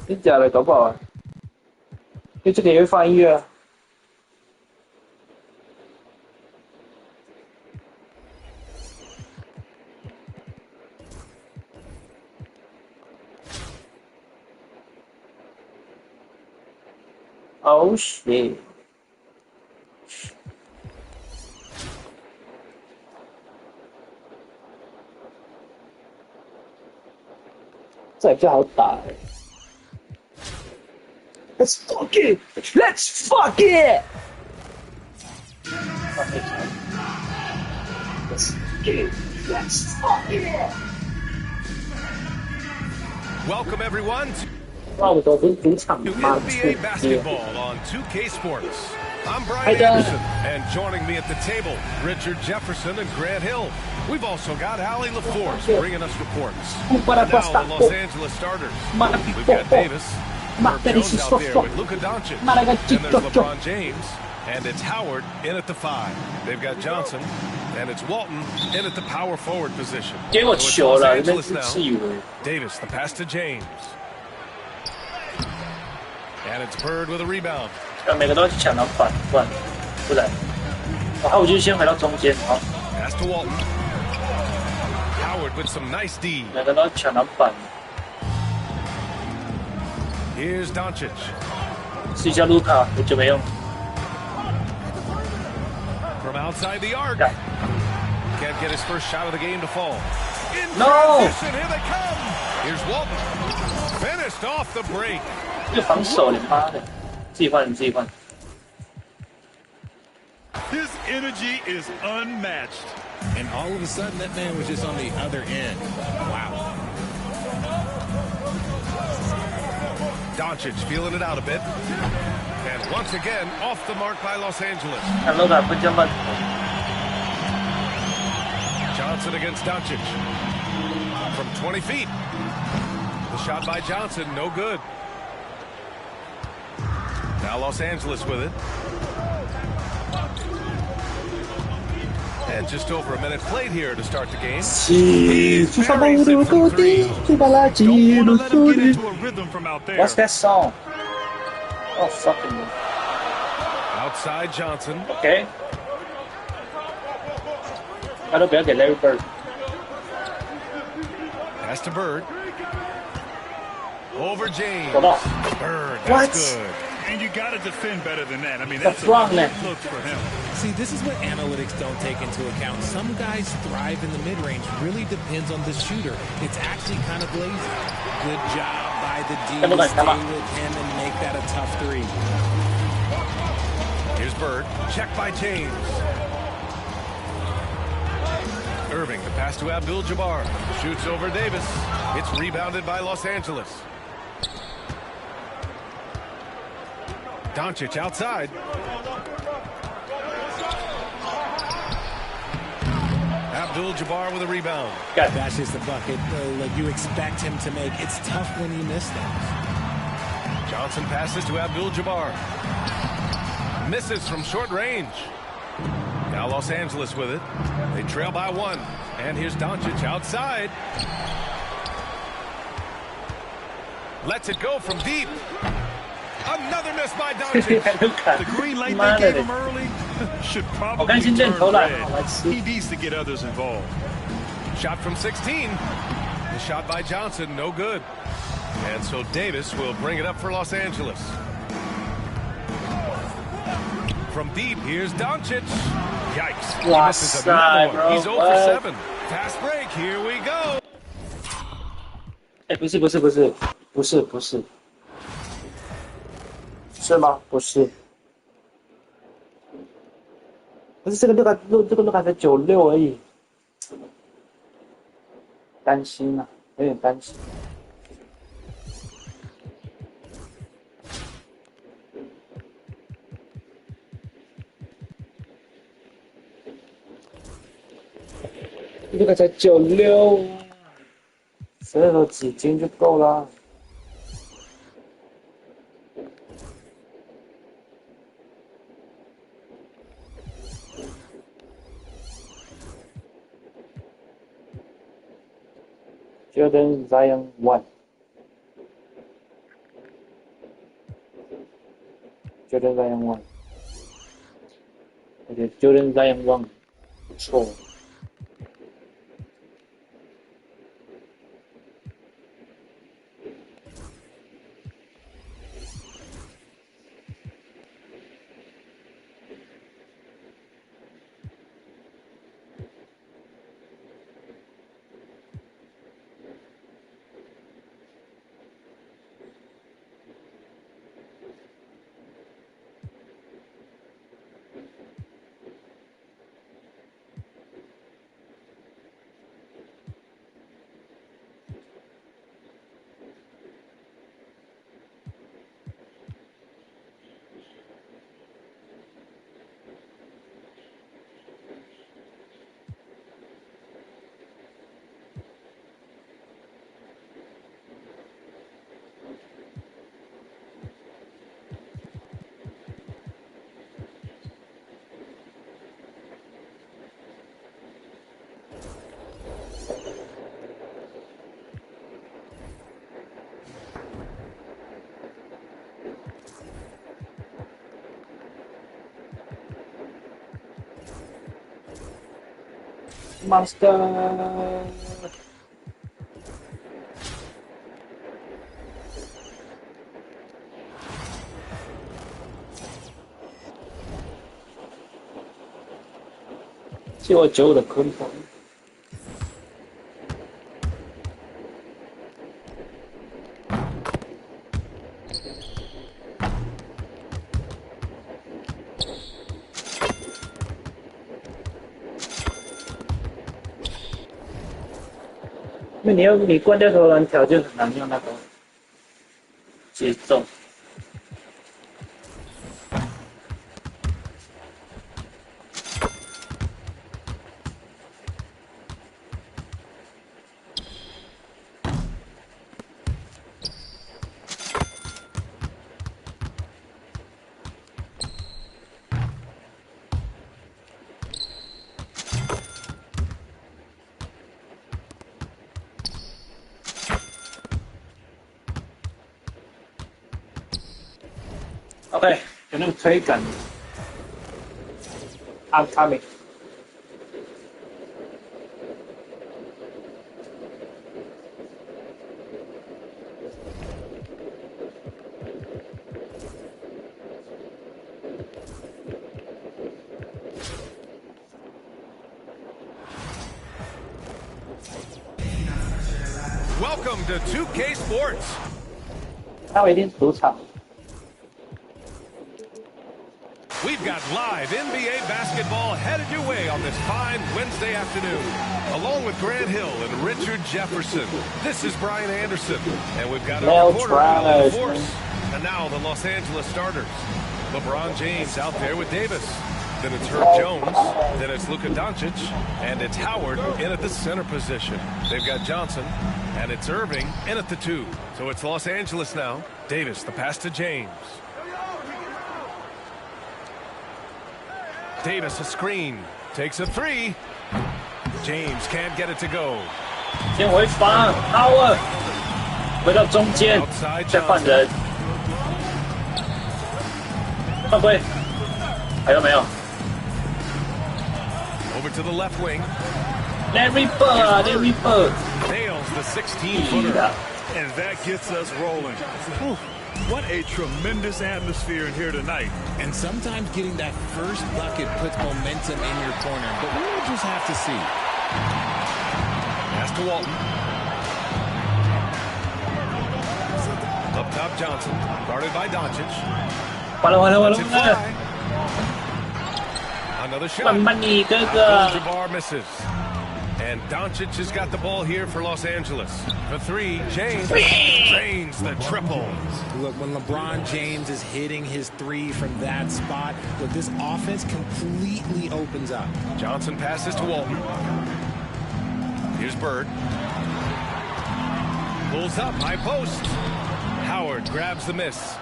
Speaker 7: 真假的，搞不好啊。因为这里也会放音乐啊。Oh shit！ 这比较好打欸。Let's fuck it! Let's fuck it! Let's fuck it! Let's fuck it!
Speaker 8: Welcome everyone to
Speaker 7: NBA
Speaker 8: basketball on 2K Sports. I'm Brian Anderson, and joining me at the table, Richard Jefferson and Grant Hill. We've also got Allie LaForce bringing us reports. And now the Los Angeles starters. We've got Davis, Herb Jones out there with Luka Doncic, and there's LeBron James, and it's Howard in at the 5. They've got Johnson, and it's Walton in at the power forward position. So it's Los Angeles now. Davis, the pass to James. And it's Bird with a rebound.
Speaker 7: 每个都要去抢篮板，不然，好，我就先回到中间，好。
Speaker 8: Pass to Walton. Howard with some nice D.
Speaker 7: 每个都要抢篮板。
Speaker 8: Here's Doncic.
Speaker 7: 试一下卢卡，我就没用。
Speaker 8: From outside the arc. Can't get his first shot of the game to fall. In
Speaker 7: No.
Speaker 8: transition, here they come. Here's Walton. Finished off the break.
Speaker 7: 这防守，你妈的！自己换，你自己换。
Speaker 5: His energy is unmatched.
Speaker 2: And all of a sudden, that man was just on the other end. Wow.
Speaker 8: Doncic feeling it out a bit. And once again, off the mark by Los Angeles. Johnson against Doncic. From 20 feet. The shot by Johnson, no good. Now Los Angeles with it. And just over a minute played here to start the game.
Speaker 7: What's that song? Oh, fucking.
Speaker 8: Outside Johnson.
Speaker 7: Okay. 他都不要给 Larry Bird.
Speaker 8: Pass to Bird. Over James. Bird, that's good.
Speaker 2: And you got to defend better than that. I mean, that's a look for him.
Speaker 9: See, this is what analytics don't take into account. Some guys thrive in the mid-range. Really depends on the shooter. It's actually kind of lazy. Good job by the D to stay with him and make that a tough three.
Speaker 8: Here's Bird. Check by James. Irving, the pass to Abdul-Jabbar. Shoots over Davis. It's rebounded by Los Angeles. Doncic outside. Abdul-Jabbar with a rebound.
Speaker 9: That's just the bucket like you expect him to make. It's tough when you miss that.
Speaker 8: Johnson passes to Abdul-Jabbar. Misses from short range. Now Los Angeles with it. They trail by 1. And here's Doncic outside. Lets it go from deep. Another miss by Doncic.
Speaker 2: The green light they gave him early should probably turn red. He needs to get others involved.
Speaker 8: Shot from 16. The shot by Johnson, no good. And so Davis will bring it up for Los Angeles. From deep, here's Doncic. Yikes. He misses another one. He's 0 for 7. Fast break, here we go.
Speaker 7: 是吗？不是，可是这个六才96而已，担心啊，有点担心。这个才96，这个几斤就够了。Jordan Zion 1. Jordan Zion 1. Okay, Jordan Zion 1. 不错。Monster. See what Joe the cool for.因为你关掉投篮条就很难用那个节奏。OK， 有那个推感。I'm coming。
Speaker 8: Welcome to 2K Sports.
Speaker 7: 他一定主场。
Speaker 8: We've got live NBA basketball headed your way on this fine Wednesday afternoon. Along with Grant Hill and Richard Jefferson, this is Brian Anderson. And we've got our reporter, Alan Force. And now the Los Angeles starters. LeBron James out there with Davis. Then it's Herb Jones. Then it's Luka Doncic. And it's Howard in at the center position. They've got Johnson. And it's Irving in at the 2. So it's Los Angeles now. Davis, the pass to James. Davis a screen. Takes a 3. James can't get it to go.
Speaker 7: 先回防 Howard 回到中间，再换人。犯规，还有没有
Speaker 8: ？Over to the left wing.
Speaker 7: Larry Bird.
Speaker 8: Nails the 16-footer.
Speaker 2: And that gets us rolling. What a tremendous atmosphere in here tonight.
Speaker 9: And sometimes getting that first bucket puts momentum in your corner, but we'll just have to see.
Speaker 8: Pass to Walton. Up top, Johnson. Guarded by Doncic. Another shot. Abdul-Jabbar misses. And Doncic has got the ball here for Los Angeles. For 3, James drains the triple.
Speaker 9: Look, when LeBron James is hitting his 3 from that spot, look, this offense completely opens up.
Speaker 8: Johnson passes to Walton. Here's Bird. Pulls up, high post. Howard grabs the miss.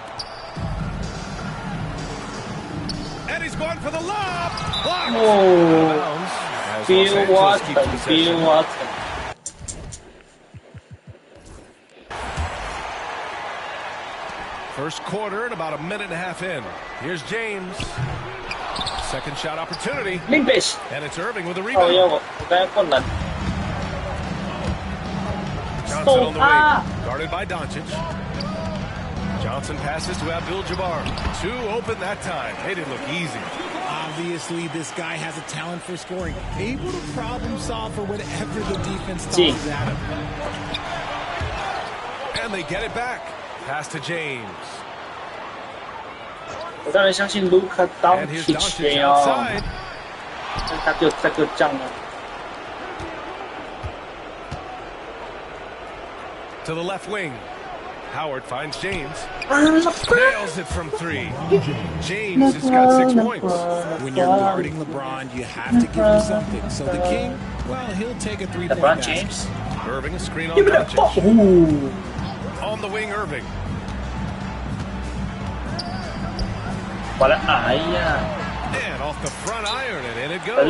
Speaker 8: And he's going for the lob. Blocked.
Speaker 7: Oh, Bill Watson.
Speaker 8: First quarter and about a minute and a half in. Here's James. Second shot opportunity. And it's Irving with a rebound. Johnson on the wing. Guarded by Doncic. Johnson passes to Abdul-Jabbar. 2 open that time. They didn't look easy.
Speaker 9: Obviously, this guy has a talent for scoring. Able to problem solve for whatever the defense throws at him.
Speaker 8: And they get it back. Pass to James.
Speaker 7: 我当然相信卢卡当体球哦，但他就这个账了。
Speaker 8: To the left wing. Howard finds James. Nails it from 3. James has got 6 points.
Speaker 9: When you're guarding LeBron, you have to give him something. So the King, well, he'll take a 3-point
Speaker 7: LeBron James.
Speaker 8: Irving a screen on Doncic. On the wing, Irving. And off the front iron, and in it goes.
Speaker 2: And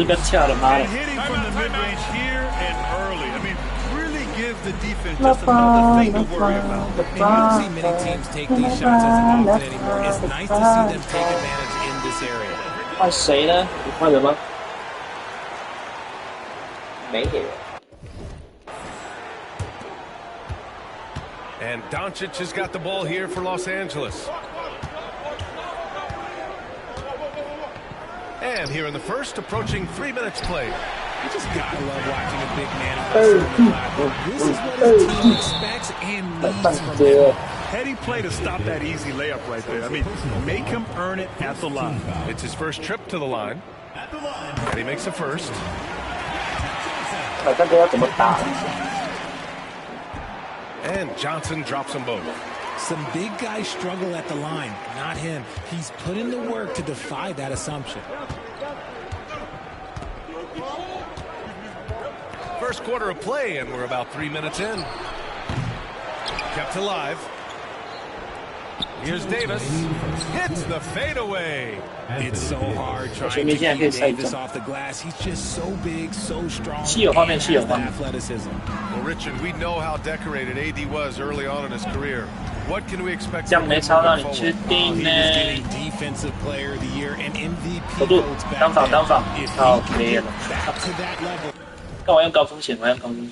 Speaker 2: hitting from the mid-range here and early. I mean, really gives the defense just another thing to worry about.
Speaker 9: And you don't see many teams take these shots as often anymore. It's nice to see them take advantage in this area.
Speaker 7: 换谁呢？你换人吗？没给人。
Speaker 8: And Doncic has got the ball here for Los Angeles. And here in the first, approaching 3 minutes played.
Speaker 9: You just gotta love watching a big man. This is what his team expects and needs from him.
Speaker 2: Heady play to stop that easy layup right there. I mean, make him earn it at the line.
Speaker 8: It's his first trip to the line. And he makes a first. And Johnson drops them both.
Speaker 9: Some big guys struggle at the line, not him. He's put in the work to defy that assumption.
Speaker 8: First quarter of play, and we're about 3 minutes in. Kept alive. Here's Davis. Hits the fadeaway.
Speaker 9: It's so hard trying to keep Davis off the glass. He's just so big, so strong, and has the athleticism.
Speaker 8: Well, Richard, we know how decorated AD was early on in his career. What can we expect from him moving forward?
Speaker 9: He was getting Defensive Player of the Year and MVP votes back then. If he can get back to that level.
Speaker 7: 干嘛用高风险？我要高风险。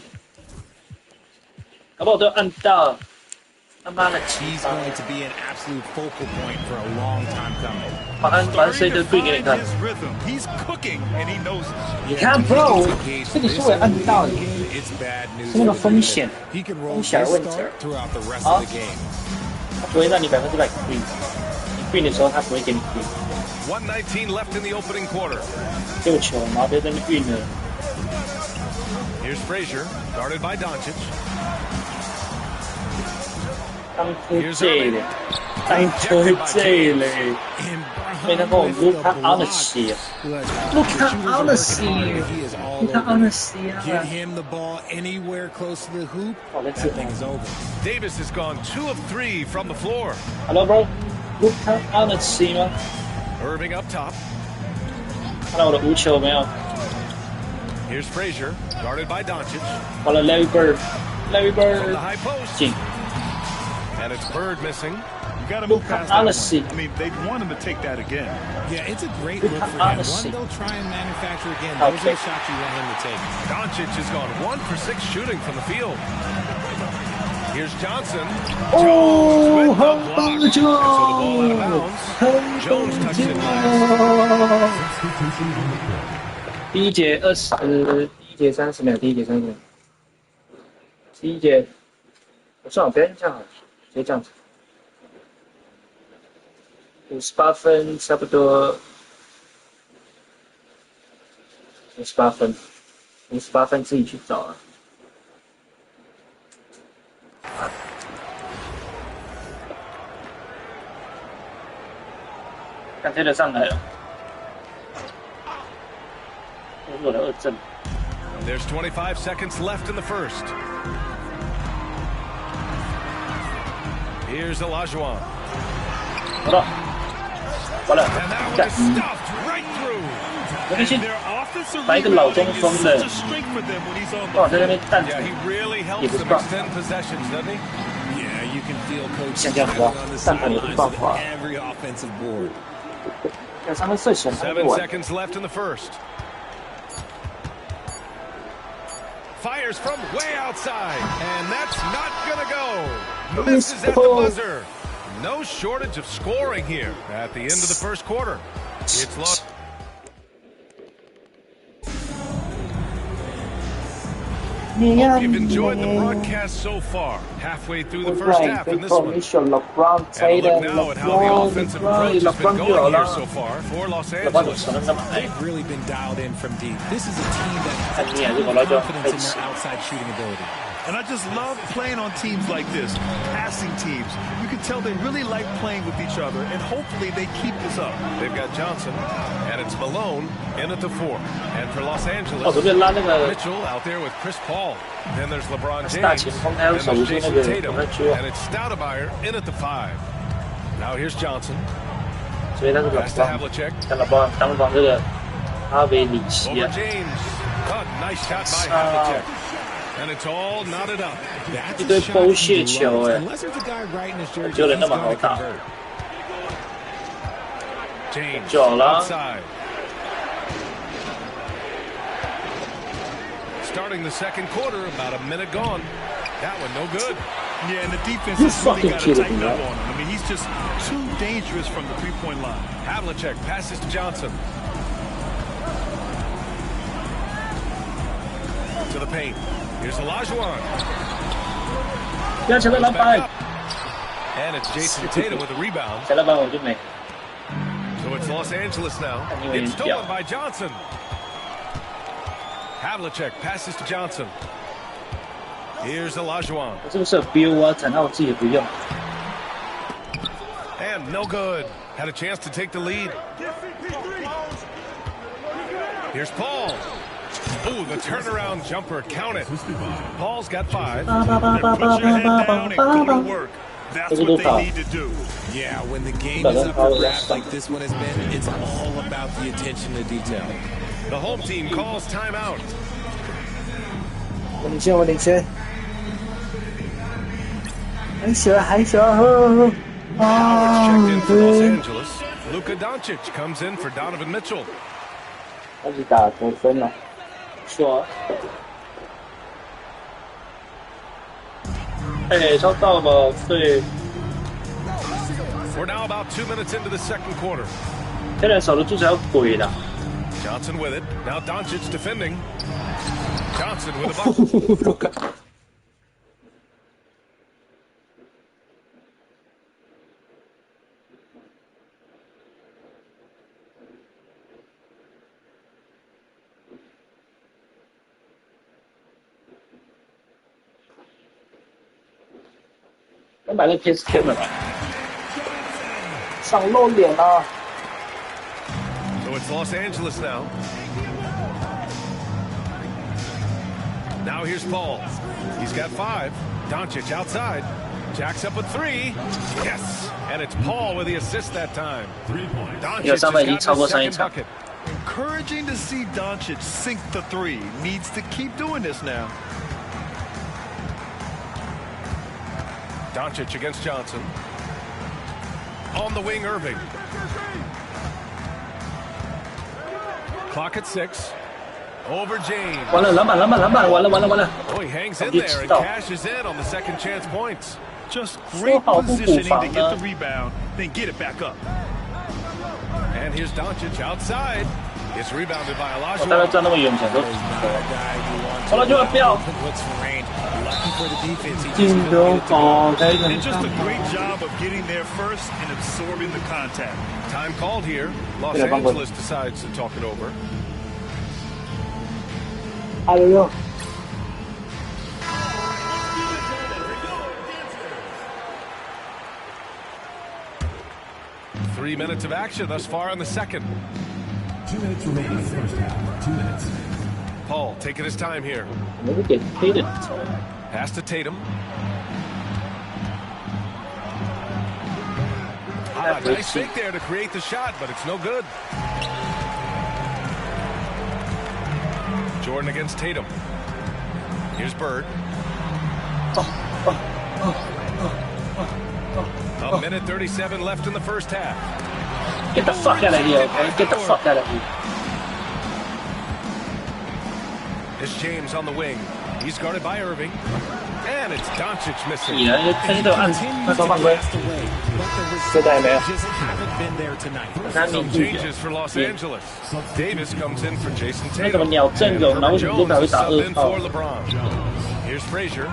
Speaker 7: 搞不好都按到
Speaker 9: He's going to be an absolute focal point for a long time coming. He's cooking and he knows it.
Speaker 7: 你看 bro， 这个是我按不到的，是那个风险的问题啊。他不会让你100% green， 你 green 的时候他不会给你 green。
Speaker 8: 1:19 left in the opening quarter.
Speaker 7: 救球，然后就在那边 green 了。
Speaker 8: Here's Frazier, guarded by Doncic.
Speaker 7: 当初这嘞，当初这嘞，被那个 Luka Honestly
Speaker 9: Get him the ball anywhere close to the hoop. That thing's over.
Speaker 8: Davis has gone 2 of 3 from the floor.
Speaker 7: Hello, bro. Luka Honestly 吗
Speaker 8: Irving up top.
Speaker 7: 看到我的无球没有？
Speaker 8: Here's Frazier, guarded by Doncic.
Speaker 7: 完了 Larry Bird
Speaker 8: From the high post.
Speaker 7: 进。
Speaker 8: And it's Bird missing.
Speaker 5: You got to move past that one. I mean, they'd want him to take that again.
Speaker 9: Yeah, it's a great look for him. One they'll try and manufacture again. Those are the shots you want him to take.
Speaker 8: Doncic has gone 1 for 6 shooting from the field. Here's Johnson.
Speaker 7: Oh,
Speaker 8: Jones with the block. And so the ball out of bounds. Jones touched it last.
Speaker 7: 第一节30，第一节30秒，第一节30秒。第一节，我算了，不要这样好了，直接这样子。58分，差不多。58分，58分自己去找啊。看这个上来了。
Speaker 8: There's 25 seconds left in the first. Here's Olajuwon. And that one is stuffed right through.
Speaker 5: Their offensive
Speaker 7: rebounding
Speaker 5: is such a strength for them when he's on the floor.
Speaker 8: Yeah, he really helps them extend possessions, doesn't he?
Speaker 9: Yeah, you can feel coach on the sidelines of every offensive board.
Speaker 8: 7 seconds left in the first. Fires from way outside, and that's not gonna go. Misses at the buzzer. No shortage of scoring here at the end of the first quarter. It's lost. Hope you've enjoyed the broadcast so far. Halfway through the first half in this one. And look now at how the offensive approach has been going here so far for Los Angeles.
Speaker 9: They've really been dialed in from deep. This is a team that has a ton of confidence in their outside shooting ability.
Speaker 5: And I just love playing on teams like this, passing teams. You can tell they really like playing with each other, and hopefully they keep this up.
Speaker 8: They've got Johnson, and it's Malone in at the 4. And for Los Angeles, Mitchell out there with Chris Paul. Then there's LeBron James, and there's Jason Tatum, and it's Stoudemire in at the 5. Now here's Johnson. Pass to Havlicek. Over James. Oh, nice shot by Havlicek. And it's all knotted up.
Speaker 9: That's a shot unless there's a guy right in his jersey, he's going to convert.
Speaker 8: James outside. Starting the second quarter, about a minute gone. That one no good.
Speaker 5: Yeah, and the defense has really got to tighten up on him. I mean, he's just too dangerous from the three-point line.
Speaker 8: Havlicek passes to Johnson. To the paint. Here's Olajuwon. And it's Jason Tatum with the rebound. So it's Los Angeles now. It's stolen by Johnson. Havlicek passes to Johnson. Here's Olajuwon. And no good. Had a chance to take the lead. Here's Paul. Ooh, the turnaround jumper, count it. Paul's got 5.
Speaker 5: Put your head down and go to work. That's what they need to do.
Speaker 9: Yeah, when the game is up for grabs like this one has been, it's all about the attention to detail.
Speaker 8: The home team calls timeout.
Speaker 7: 我领先，我领先。还小。
Speaker 8: Now it's checked in for Los Angeles. Luka Doncic comes in for Donovan Mitchell.
Speaker 7: 开始打得分了，说。哎，超到了，对。
Speaker 8: We're now about 2 minutes into the second quarter.
Speaker 7: 这人守得住才有鬼的。
Speaker 8: Johnson with it. Now Doncic defending. Johnson with a bucket.
Speaker 7: 我买个 PS10 了吧？上露脸了。
Speaker 8: So it's Los Angeles now. Now here's Paul. He's got 5. Doncic outside. Jacks up a 3. Yes. And it's Paul with the assist that time. 3 points. Doncic bucket.
Speaker 5: Encouraging to see Doncic sink the 3. Needs to keep doing this now.
Speaker 8: Doncic against Johnson. On the wing, Irving. Clock at 6. Over James.
Speaker 7: 完了，篮板，完了。
Speaker 8: Oh, he hangs in there and cashes in on the second chance points.
Speaker 5: Just great positioning to get the rebound, then get it back up.
Speaker 8: And here's Doncic outside. It's rebounded by Elijah.
Speaker 7: 大概站那么远，想说，好了就要不要。
Speaker 5: And just a great job of getting there first and absorbing the contact.
Speaker 8: Time called here. Los Angeles decides to talk it over.
Speaker 7: 哎呦！
Speaker 8: 3 minutes of action thus far in the second.
Speaker 2: 2 minutes remaining in the first half. 2 minutes.
Speaker 8: Paul taking his time here. Pass to Tatum. Nice fake there to create the shot, but it's no good. Jordan against Tatum. Here's Bird. A minute 37 left in the first half.
Speaker 7: Get the fuck out of here, okay? Get the fuck out of here.
Speaker 8: It's James on the wing. He's guarded by Irving. And it's Doncic missing. Some changes for Los Angeles. Davis comes in for Jason Tatum. And Herbert Jones is subbed in for LeBron. Here's Frazier.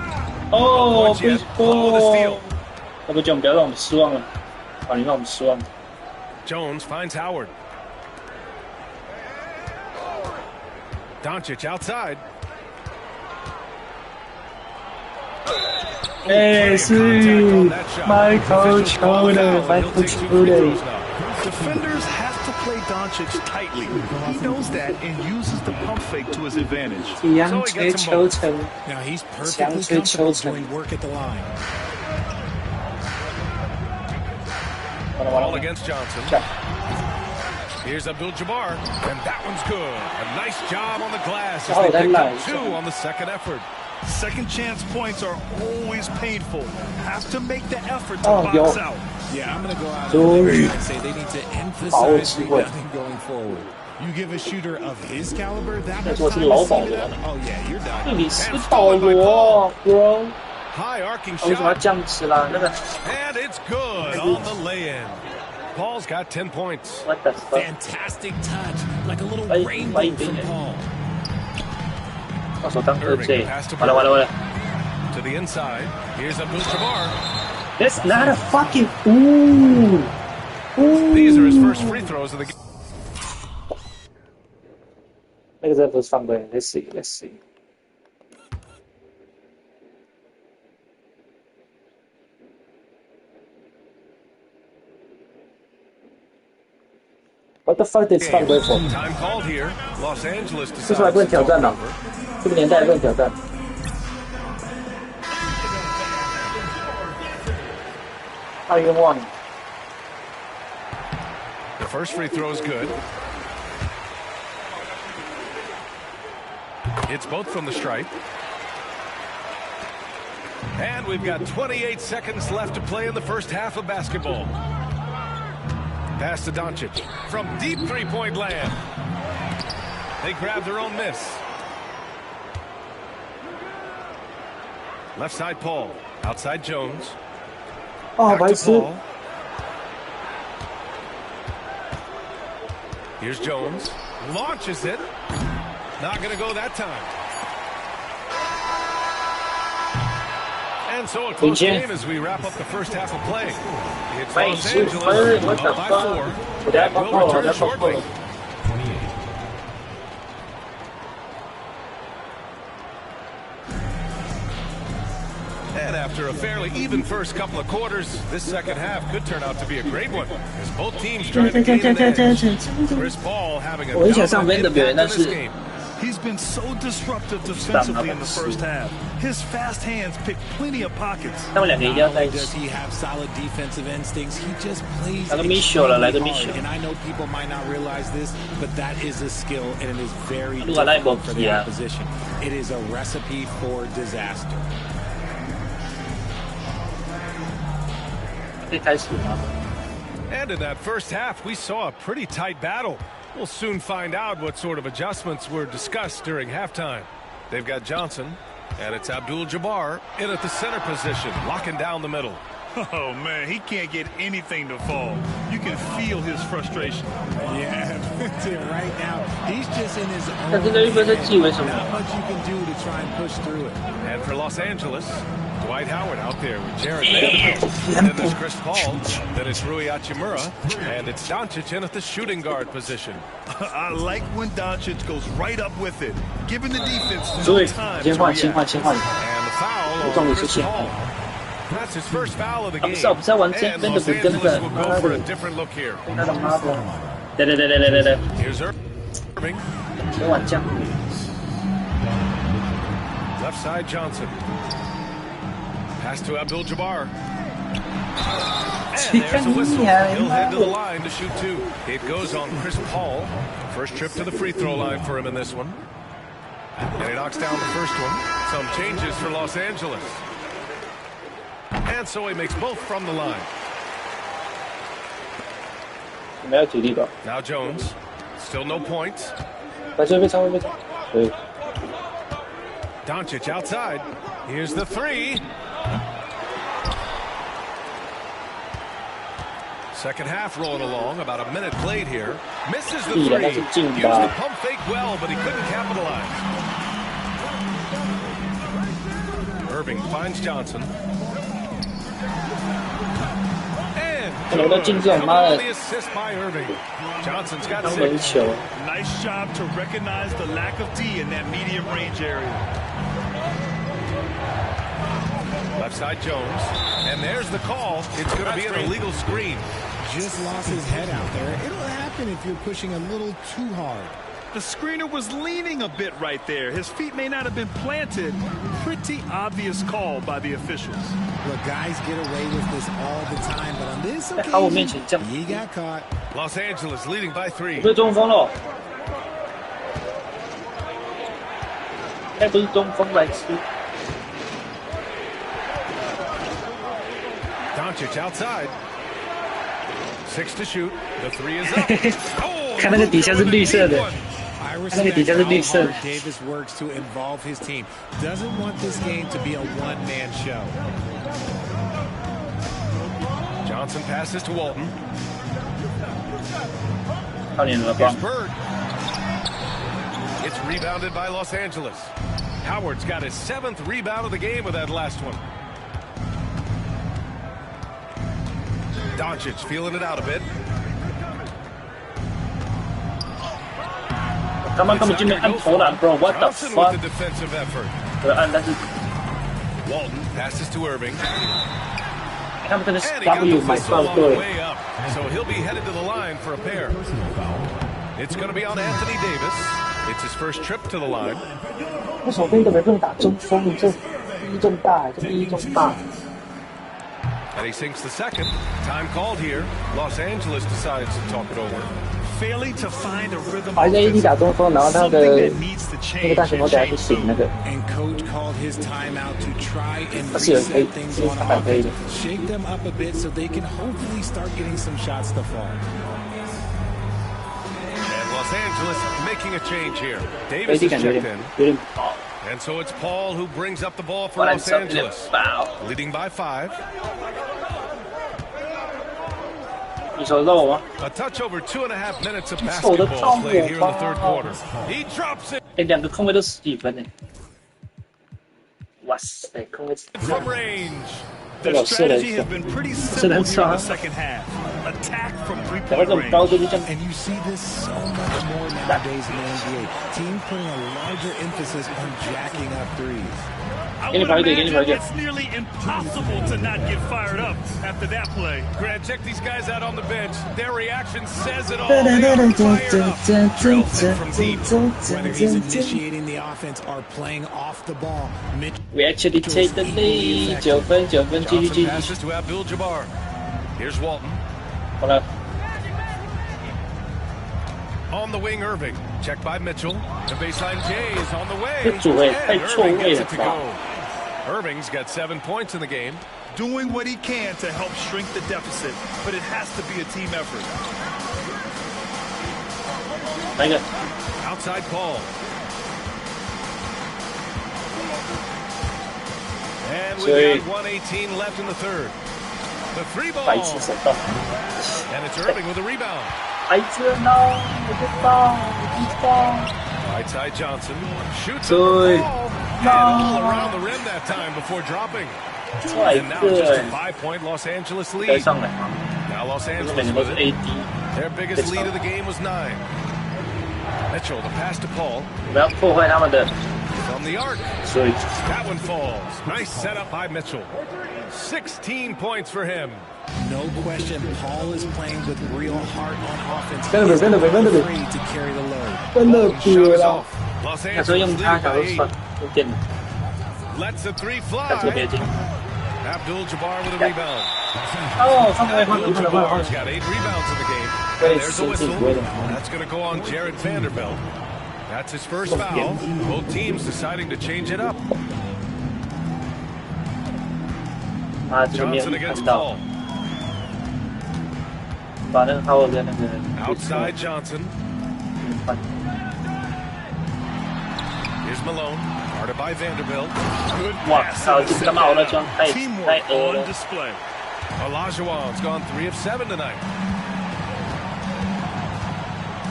Speaker 7: Oh,
Speaker 8: Follow the steal.
Speaker 7: 要不就不要让我们失望了，啊，你让我们失望。
Speaker 8: Jones finds Howard. Doncic outside.
Speaker 7: 哎，是 Michael Jordan。
Speaker 5: Defenders have to play Doncic tightly. He knows that and uses the pump fake to his advantage.
Speaker 7: 强吹球城。
Speaker 9: Now he's perfectly comfortable doing work at the line.
Speaker 8: Ball against Johnson. Here's Abdul-Jabbar, and that one's good. A nice job on the glass as they picked up 2 on the second effort.
Speaker 5: Second chance points are always painful. Have to make the effort to box out.
Speaker 9: Yeah, I'm going to go out and say they need to emphasize rebounding going forward. You give a shooter of his caliber that much time to see it up, oh yeah, you're done.
Speaker 7: 你是保罗 ，bro。
Speaker 8: High arcing
Speaker 7: 为什么要
Speaker 8: shot.
Speaker 7: 这样子啦？那个
Speaker 8: And it's good on the lay-in. Paul's got 10 points.
Speaker 7: What the fuck？
Speaker 9: Fantastic touch, like a little rainbow from Paul.
Speaker 7: 到时候当个这，完了。
Speaker 8: To the inside. Here's Abdul-Jabbar.
Speaker 7: That's not a fucking ooh.
Speaker 8: These are his first free throws of the game.
Speaker 7: 那个真不是犯规 ，Let's see. What the fuck did 犯规 for？
Speaker 8: Time called here. Los Angeles
Speaker 7: 为什么还不能
Speaker 8: decides
Speaker 7: 挑
Speaker 8: to
Speaker 7: 战呢
Speaker 8: over.？
Speaker 7: 这个年代还不能挑战。二冤枉。
Speaker 8: The first free throw is good. It's both from the stripe. And we've got 28 seconds left to play in the first half of basketball. Pass to Doncic from deep three-point land. They grab their own miss. Left side, Paul. Outside Jones.
Speaker 7: Oh,
Speaker 8: Back to Paul. Here's Jones. Launches it. Not going to go that time. And so a close game as we wrap up the first half of play. It's Los Angeles up by 4. That will return shortly. And after a fairly even first couple of quarters, this second half could turn out to be a great one, as both teams trying to gain an edge. Chris Paul having a dominant impact in this game.
Speaker 5: He's been so disruptive defensively in the first half. His fast hands pick plenty of pockets.
Speaker 9: Not only does he have solid defensive instincts, he just plays extremely hard. And I know people might not realize this, but that is a skill, and it is very difficult for the opposition. It is a recipe for disaster.
Speaker 8: And in that first half, we saw a pretty tight battle. We'll soon find out what sort of adjustments were discussed during halftime. They've got Johnson, and it's Abdul-Jabbar in at the center position, locking down the middle.
Speaker 5: Oh, man, he can't get anything to fall. You can feel his frustration.
Speaker 9: Yeah, that's it right now. He's just in his own head. Not much you can do to try and push through it.
Speaker 8: And for Los Angeles, Dwight Howard out there with Jared Vanderbilt. Then there's Chris Paul. Then it's Rui Hachimura. And it's Doncic in at the shooting guard position.
Speaker 5: I like when Doncic goes right up with it, giving the defense no time to react.
Speaker 8: And the foul on Chris Paul. That's his first foul of the game. And Los Angeles will go for a different look here. Here's Irving. Left side Johnson. Pass to Abdul-Jabbar. And there's a whistle. He'll head to the line to shoot 2. It goes on Chris Paul. First trip to the free throw line for him in this one. And he knocks down the first one. Some changes for Los Angeles. And so he makes both from the line. Now Jones. Still no points. Doncic outside. Here's the 3. Second half rolling along. About a minute played here. Misses the 3. Used the pump fake well, but he couldn't capitalize. Irving finds Johnson. The assist by Irving. Johnson's got 6.
Speaker 5: Nice job to recognize the lack of D in that medium range area.
Speaker 8: Left side Jones. And there's the call. It's going to be an illegal screen.
Speaker 9: Just lost his head out there. It'll happen if you're pushing a little too hard.
Speaker 5: The screener was leaning a bit right there. His feet may not have been planted. Pretty obvious call by the officials.
Speaker 9: Look, guys get away with this all the time, but on this occasion, he got caught.
Speaker 8: Los Angeles leading by 3. Doncic outside. 6 to shoot. The 3 is up. Oh,
Speaker 7: 看那个底下是绿色的。
Speaker 9: I respect how hard Davis works to involve his team. Doesn't want this game to be a one-man show.
Speaker 8: Johnson passes to Walton.
Speaker 7: Here's
Speaker 8: Bird. It's rebounded by Los Angeles. Howard's got his 7th rebound of the game with that last one. Doncic feeling it out a bit.
Speaker 7: Bro, what the fuck?
Speaker 8: With the defensive effort. Walton passes to Irving.
Speaker 7: And he got the whistle on the way up,
Speaker 8: so he'll be headed to the line for a pair. It's going to be on Anthony Davis. It's his first trip to the line. And he sinks the second. Time called here. Los Angeles decides to talk it over.
Speaker 5: Failing to find a rhythm.
Speaker 7: AD 打中锋，然后他的那个大前锋等下去醒那个。
Speaker 9: And coach called his timeout to try and reset things on offense, shake them up a bit so they can hopefully start getting some shots to fall.
Speaker 8: And Los Angeles making a change here. Davis is checked in. And so it's Paul who brings up the ball for Los Angeles, leading by 5. A touch over 2.5 minutes of basketball played here in the third quarter. He drops it.
Speaker 7: 2个空位都10几分呢。哇塞，空位
Speaker 8: from range.
Speaker 5: Their strategy has been pretty simple here in the second half. Attack from three-point range.
Speaker 9: And you see this so much more nowadays in the NBA. Teams putting a larger emphasis on jacking up threes.
Speaker 5: I would imagine it's nearly impossible to not get fired up after that play.
Speaker 8: Grant, check these guys out on the bench. Their reaction says it all. They are fired up. Drills it from deep.
Speaker 9: Whether he's initiating the offense or playing off the ball.
Speaker 7: We actually take the lead. 9分，9分，继续。
Speaker 8: Passes to Abdul-Jabbar. Here's Walton.
Speaker 7: 好了。
Speaker 8: On the wing, Irving. Checked by Mitchell. The baseline Jay is on the way.
Speaker 7: 这组位太错位了吧？
Speaker 8: Irving's got 7 points in the game.
Speaker 5: Doing what he can to help shrink the deficit, but it has to be a team effort.
Speaker 7: 来一个
Speaker 8: Outside Paul. And we've got 1:18 left in the third. The free ball.
Speaker 7: 白痴手到。
Speaker 8: And it's Irving with a rebound.
Speaker 7: 白痴呢，我知道，我知道。
Speaker 8: Right-side Johnson shoots the ball. And all around the rim that time before dropping. And now just a 5-point Los Angeles lead. Now Los Angeles with it. Their biggest lead of the game was 9. Mitchell, the pass to Paul.
Speaker 7: 不要破坏他们的。
Speaker 8: From the arc.
Speaker 7: 所以
Speaker 8: That one falls. Nice setup by Mitchell. 16 points for him.
Speaker 9: No question, Paul is playing with real heart on offense. He's not afraid to carry the load.
Speaker 7: 真的不了。
Speaker 8: Los
Speaker 7: 那时候用
Speaker 8: Angeles
Speaker 7: 他
Speaker 8: lead
Speaker 7: 想
Speaker 8: by
Speaker 7: 说
Speaker 8: 8.
Speaker 7: 算，有点。
Speaker 8: Lets the 3 fly.
Speaker 7: 但这边进。
Speaker 8: Abdul-Jabbar with a rebound.
Speaker 7: 哦，上来换
Speaker 8: Abdul-Jabbar's got 8 rebounds in the game. And there's a whistle. That's going to go on Jared Vanderbilt. That's his first foul. Both teams deciding to change it up. Johnson against Paul.
Speaker 7: 把那个哈沃跟那个
Speaker 8: Outside Johnson. Here's Malone. Guarded by Vanderbilt. Good
Speaker 7: 哇
Speaker 8: pass.
Speaker 7: 操，这他妈我那双太
Speaker 5: Teamwork
Speaker 7: 恶
Speaker 5: on
Speaker 7: 了。
Speaker 5: display.
Speaker 8: Olajuwon's gone 3 of 7 tonight.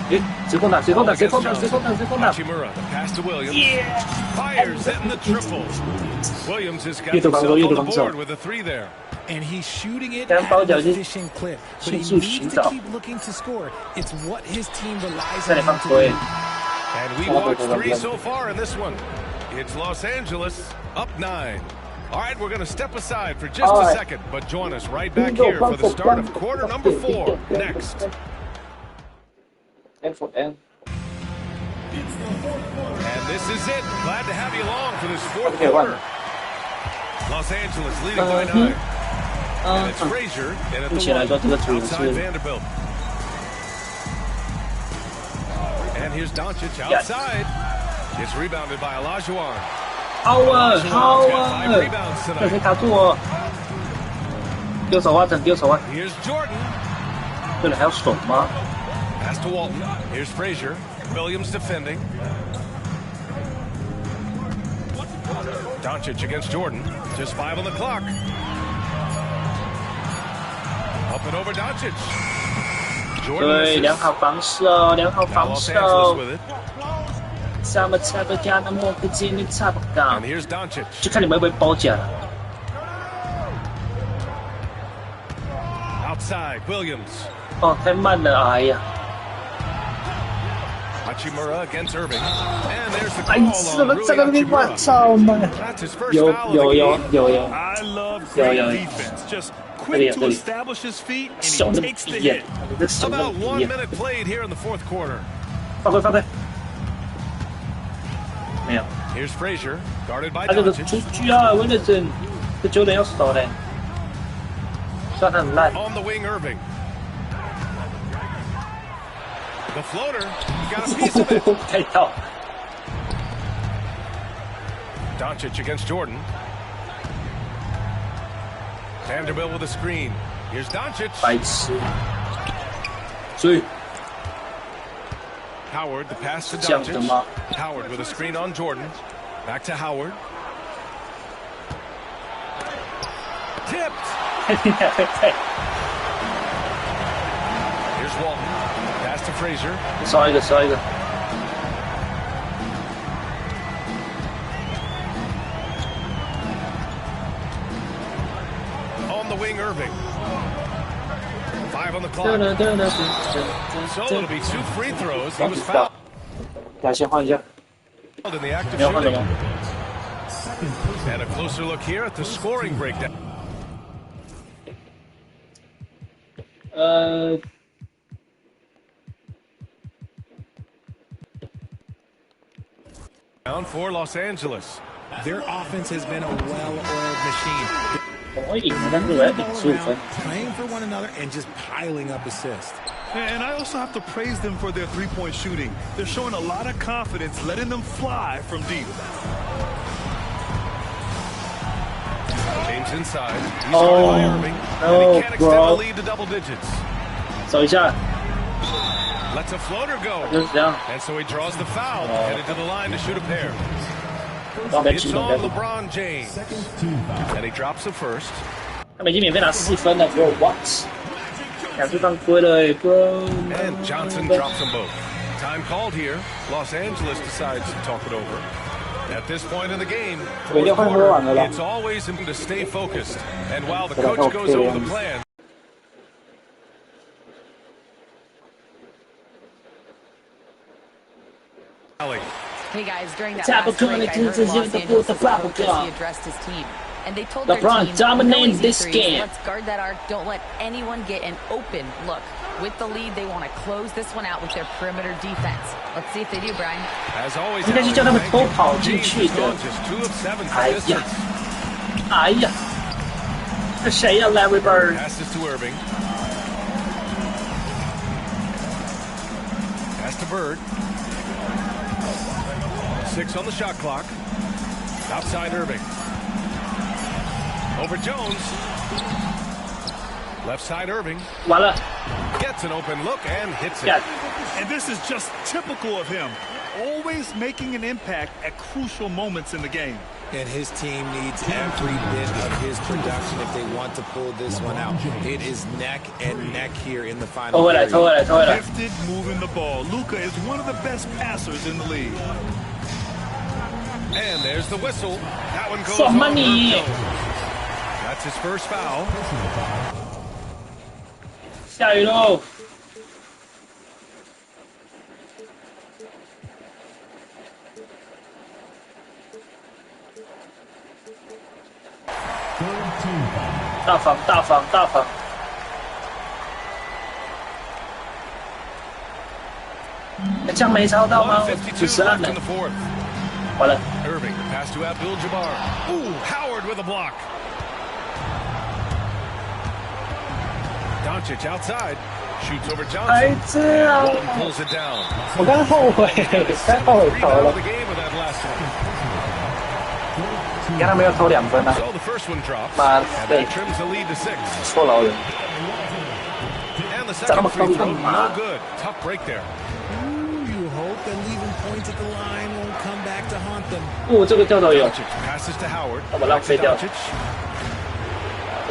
Speaker 7: 诶，谁空档？谁空档？谁空档？谁空档？谁空档？
Speaker 8: Hachimura, the pass to Williams. Fires it in the triple. Williams has got himself on the board with a 3 there.
Speaker 9: And he's shooting it at an efficient clip. But he needs to keep looking to score. It's what his team relies on him to do.
Speaker 8: And we watched 3 so far in this one. It's Los Angeles up 9. All right, we're going to step aside for just a second, but join us right back here for the start of quarter number 4 next.
Speaker 7: N for N.
Speaker 8: And this is it. Glad to have you along for this 4th quarter. Los Angeles leading by 9. And it's Frazier in at the 1. Outside Vanderbilt. And here's Doncic outside. It's rebounded by Olajuwon.
Speaker 7: Howard,
Speaker 8: Howard.
Speaker 7: 这谁卡住我？丢手啊，整丢手啊！
Speaker 8: Here's Jordan.
Speaker 7: 对了，还有手吗？
Speaker 8: Pass to Walton. Here's Frazier. Williams defending. Doncic against Jordan. Just 5 on the clock. Up and over Doncic.
Speaker 7: 对，良好防守，良好防守。什么差不多那么不近，你差不多。
Speaker 8: And here's Doncic.
Speaker 7: 就看你们会不会包夹了。
Speaker 8: Outside Williams.
Speaker 7: 哦，太慢了，哎呀！
Speaker 8: Hachimura against Irving. And there's the
Speaker 7: 白
Speaker 8: call
Speaker 7: 痴
Speaker 8: on
Speaker 7: 了，这个
Speaker 8: Rui
Speaker 7: 我
Speaker 8: Hachimura.
Speaker 7: 操妈！
Speaker 8: That's his first foul of the game.
Speaker 5: I love great defense. Just quick to establish his feet, and he takes the hit.
Speaker 8: About 1 minute played here in the 4th quarter.
Speaker 7: 发挥发挥。没有。
Speaker 8: Here's Frazier, guarded by
Speaker 7: 他这个
Speaker 8: Doncic.
Speaker 7: 出局啊，温德森，这9点要守嘞。虽然他很烂。
Speaker 8: On the wing, Irving. The floater, he got a piece of it.
Speaker 7: 太套。
Speaker 8: Doncic against Jordan. Vanderbilt with a screen. Here's Doncic.
Speaker 7: 白痴。所以。
Speaker 8: Howard, the pass to Doncic. Howard with a screen on Jordan. Back to Howard. Tipped. Here's Walton. Pass to Frazier.
Speaker 7: 刷一个。
Speaker 8: On the wing, Irving. 5 on the clock. So it'll be 2 free throws. He was fouled.
Speaker 7: 来，先换一下。
Speaker 8: In the act of
Speaker 7: 没有换的
Speaker 8: shooting.
Speaker 7: 吗？
Speaker 8: And a closer look here at the scoring breakdown. Down for Los Angeles.
Speaker 9: Their offense has been a well-oiled machine.
Speaker 7: 我会赢的，但是我要赢15分。
Speaker 9: Playing for one another and just piling up assists.
Speaker 5: And I also have to praise them for their three-point shooting. They're showing a lot of confidence, letting them fly from deep.
Speaker 8: James inside. He's guarded by Irving. And he can't extend the lead to double digits.
Speaker 7: 走一下。
Speaker 8: Lets a floater go.
Speaker 7: 就是这样。
Speaker 8: And so he draws the foul, headed to the line to shoot a pair.
Speaker 7: 刚才
Speaker 8: It's
Speaker 7: 启动
Speaker 8: on LeBron James. And he drops the first.
Speaker 7: 他们已经免费拿4分了 ，bro what？ 2次犯规了 ，bro。
Speaker 8: And Johnson drops them both. Time called here. Los Angeles decides to talk it over. At this point in the game, fourth quarter, it's always important to stay focused. And while the coach goes over the plan.
Speaker 10: Hey guys, during that last break, I heard Los Angeles' he addressed his team. And they told their team,
Speaker 7: dominating this game.
Speaker 10: Let's guard that arc. Don't let anyone get an open look. With the lead, they want to close this one out with their perimeter defense. Let's see if they do, Brian.
Speaker 8: As always,
Speaker 7: 应该是叫他们偷跑进去的。 哎呀，哎呀，这谁呀 ，Larry Bird？
Speaker 8: Passes to Irving. Pass to Bird. 6 on the shot clock. Outside Irving. Over Jones. Left side Irving.
Speaker 7: 完了。
Speaker 8: Gets an open look and hits it.
Speaker 5: And this is just typical of him. Always making an impact at crucial moments in the game.
Speaker 9: And his team needs every bit of his production if they want to pull this one out. It is neck and neck here in the final.
Speaker 5: Gifted moving the ball. Luka is one of the best passers in the league.
Speaker 8: And there's the whistle. That one goes on. That's his first foul.
Speaker 7: 下雨喽！大防！这样没抄到吗？只是按了。完了。
Speaker 8: Irving pass to Abdul-Jabbar. Ooh, Howard with a block. Doncic outside. Shoots over Johnson. Walton pulls it down.
Speaker 7: 我刚后悔，太后悔投了。你看他没有投2分啊！妈的，错了人。长那么高干嘛
Speaker 8: ？Tough break there.
Speaker 9: You hope that leaving points at the line won't come back to haunt them.
Speaker 7: 哦，这个教导有。
Speaker 8: Passes to Howard.
Speaker 7: 把我浪费掉。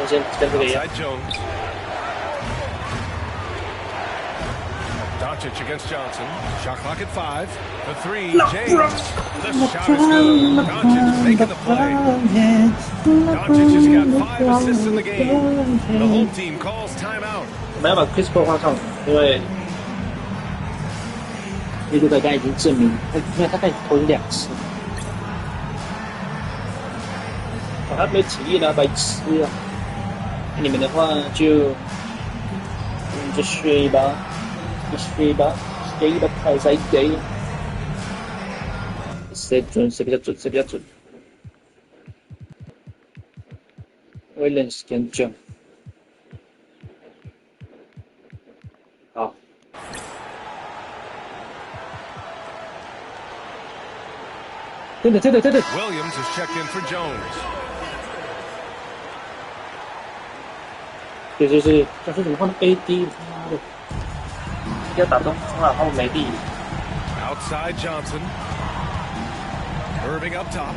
Speaker 7: 先跟这个一样。
Speaker 8: Doncic against Johnson. Shot clock at 5. The 3, James. The shot is good. Doncic making the play. Doncic has got 5 assists in the game. The home team calls timeout.
Speaker 7: 我们要把 Chris Paul 换上，因为卢卡刚已经证明，因为他刚投2次，他没有体力了，白痴啊！你们的话就睡吧。 睡吧，开赛给。谁准？谁比较准？谁比较准 ？Williams 跟 John。好。对的。
Speaker 8: Williams is checked in for Jones.
Speaker 7: 就是想说怎么换到 AD？ 妈的！ 要打中锋了，后没力。
Speaker 8: Outside Johnson. Irving up top.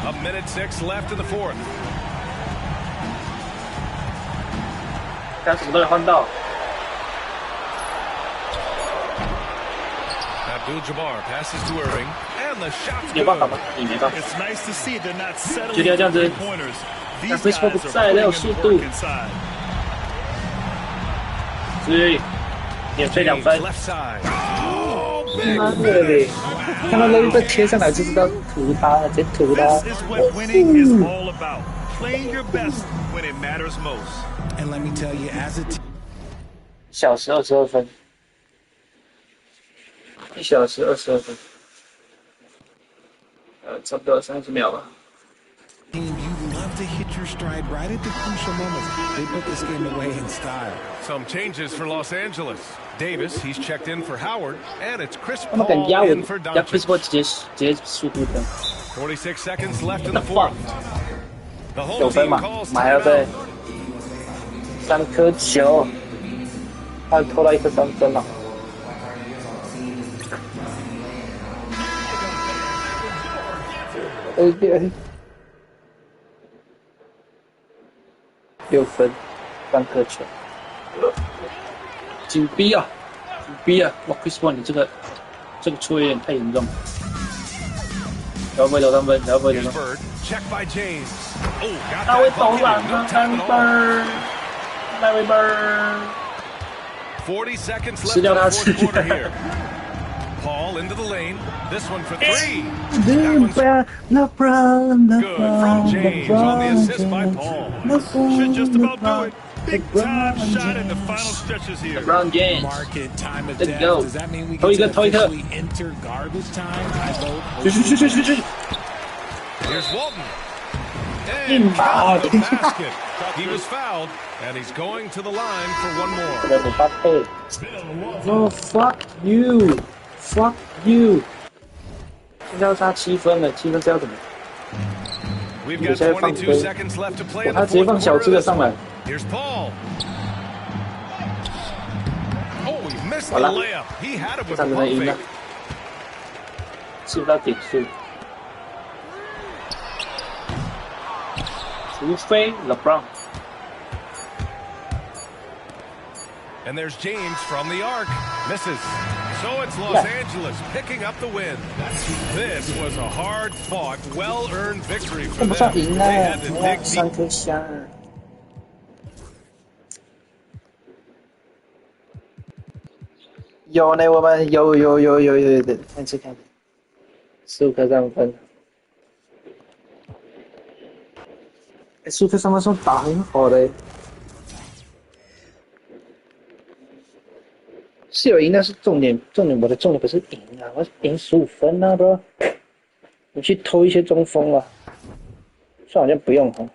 Speaker 8: A minute 6 left in the fourth.
Speaker 7: 看什么都能换到。
Speaker 8: Abdul-Jabbar passes to Irving, and the shot's
Speaker 7: 你有办法吗？你没办法。
Speaker 5: It's nice to see they're not settling
Speaker 7: 就要这样子。但 Chris Paul 不在，要有速度。对，免费2分。妈的嘞！看到那一个贴上来就知道涂他，直接涂他。
Speaker 9: And let me tell you, as a team.
Speaker 7: 小时22分，1小时22分，差不多30秒吧。
Speaker 9: You love to hit your stride right at the crucial moments. They put this game away in style.
Speaker 8: Some changes for Los Angeles. Davis, he's checked in for Howard, and it's Chris
Speaker 7: 他们敢
Speaker 8: Paul
Speaker 7: 压我
Speaker 8: in for
Speaker 7: 压
Speaker 8: Doncic.
Speaker 7: Chris Paul 直接速度的。
Speaker 8: 46 seconds left in the fourth. The
Speaker 7: 9
Speaker 8: home
Speaker 7: 分
Speaker 8: team
Speaker 7: 嘛，
Speaker 8: calls
Speaker 7: 马还要再
Speaker 8: timeout.
Speaker 7: 3颗球，他投到1颗3分了。6分，3颗球，紧逼啊，紧逼啊！哇 ，Chris Paul 你这个错有点太严重了。要不会投3分，要不会投3分。
Speaker 8: Check by James. Oh, got
Speaker 7: 他会
Speaker 8: that
Speaker 7: 投
Speaker 8: bucket.
Speaker 7: 3
Speaker 8: No
Speaker 7: 分
Speaker 8: time at
Speaker 7: ，3
Speaker 8: all.
Speaker 7: 分，Larry Bird。
Speaker 8: 40 seconds left in the fourth quarter here. Paul into the lane. This one for 3.
Speaker 7: LeBron,
Speaker 8: Good from James on the assist by Paul.
Speaker 5: Should just about do it. Big time shot in the final stretches here.
Speaker 7: LeBron James.
Speaker 9: Market time of
Speaker 7: Let's
Speaker 9: death.
Speaker 7: go.
Speaker 9: Does that mean we
Speaker 7: 投一
Speaker 9: get
Speaker 7: 个，
Speaker 9: to
Speaker 7: 投一个。
Speaker 9: officially enter garbage time? I vote.
Speaker 7: 去。
Speaker 8: Here's Walton. And got the basket. He was fouled, and he's going to the line for one more.
Speaker 7: No, fuck you, fuck you. 现在要差7分了，7分这要怎么？
Speaker 8: We've got 22 seconds left to play in
Speaker 7: 他
Speaker 8: the
Speaker 7: 直接
Speaker 8: fourth
Speaker 7: 放小
Speaker 8: quarter
Speaker 7: 只
Speaker 8: of
Speaker 7: 的
Speaker 8: this
Speaker 7: 上来
Speaker 8: one.。Here's Paul. Oh, he missed the layup. He had it with
Speaker 7: 这
Speaker 8: the
Speaker 7: 场子能
Speaker 8: pump
Speaker 7: 赢了
Speaker 8: fake.，
Speaker 7: 吃不到点数，除非 LeBron。
Speaker 8: And there's James from the arc. Misses. So it's Los Angeles picking up the win. This was a hard-fought, well-earned victory for
Speaker 7: 看不
Speaker 8: them.
Speaker 7: 上赢
Speaker 8: They
Speaker 7: 啊
Speaker 8: had to
Speaker 7: ，3
Speaker 8: dig deep.
Speaker 7: 颗虾。有呢，我们有，看这看，15颗3分。15颗3分是打很好的。 是有赢，但是重点我的重点不是赢啊，我是赢15分啊，bro。你去偷一些中锋啊，算好像不用哈。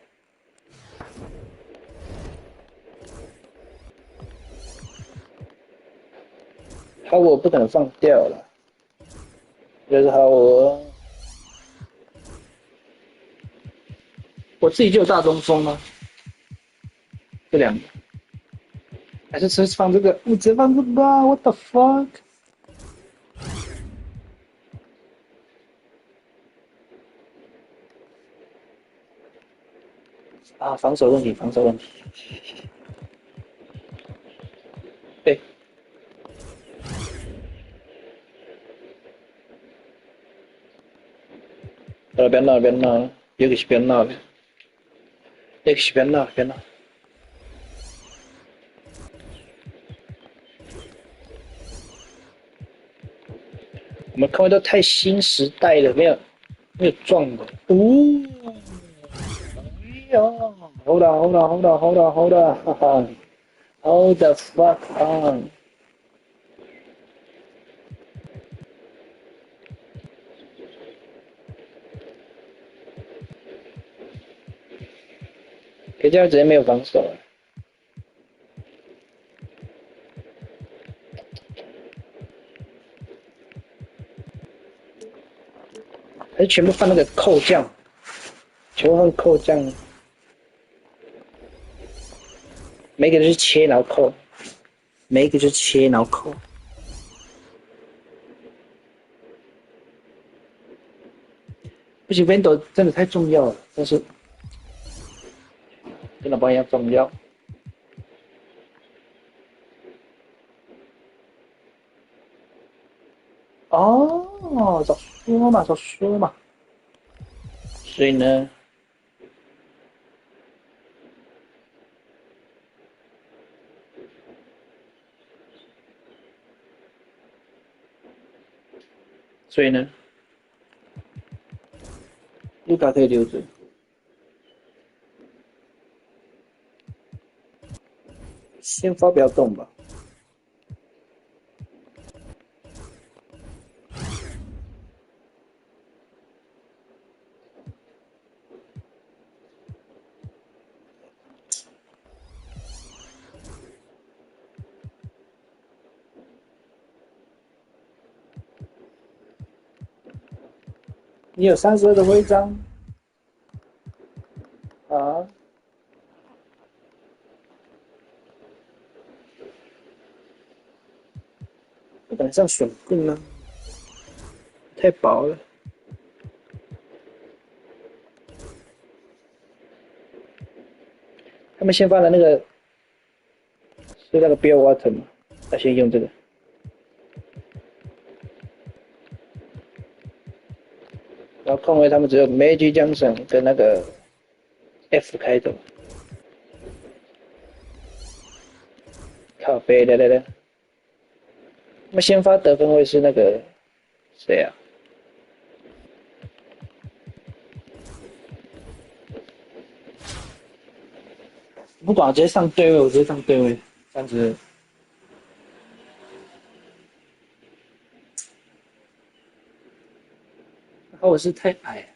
Speaker 7: 好，我不可能放掉了，就是好我自己就有大中锋啊，这2个。 还是直接放这个，我直接放这个吧 ，What the fuck？ 啊，防守问题。对。别闹了，别闹了。我们看的都太新时代了，没有撞的。哎呀 ，Hold on，Hold the fuck on。可这样直接没有防守了。 还是全部放那个扣将，全部放扣将，每个就是切然后扣，每一个就是切然后扣。不行 ，Vando 真的太重要了，但是跟老板一样重要。哦，早说嘛，早说嘛。所以呢，卢卡可以留着。先发不要动吧。你有32的徽章啊？不敢上选棍啊，太薄了。他们先发的那个是那个 Bill Walton 嘛，他先用这个。然后控卫他们只有 Magic Johnson 跟那个 F 开头。靠背，来，他们先发得分位是那个谁啊？不管，我直接上对位，我直接上对位，这样子。然后我是太矮了，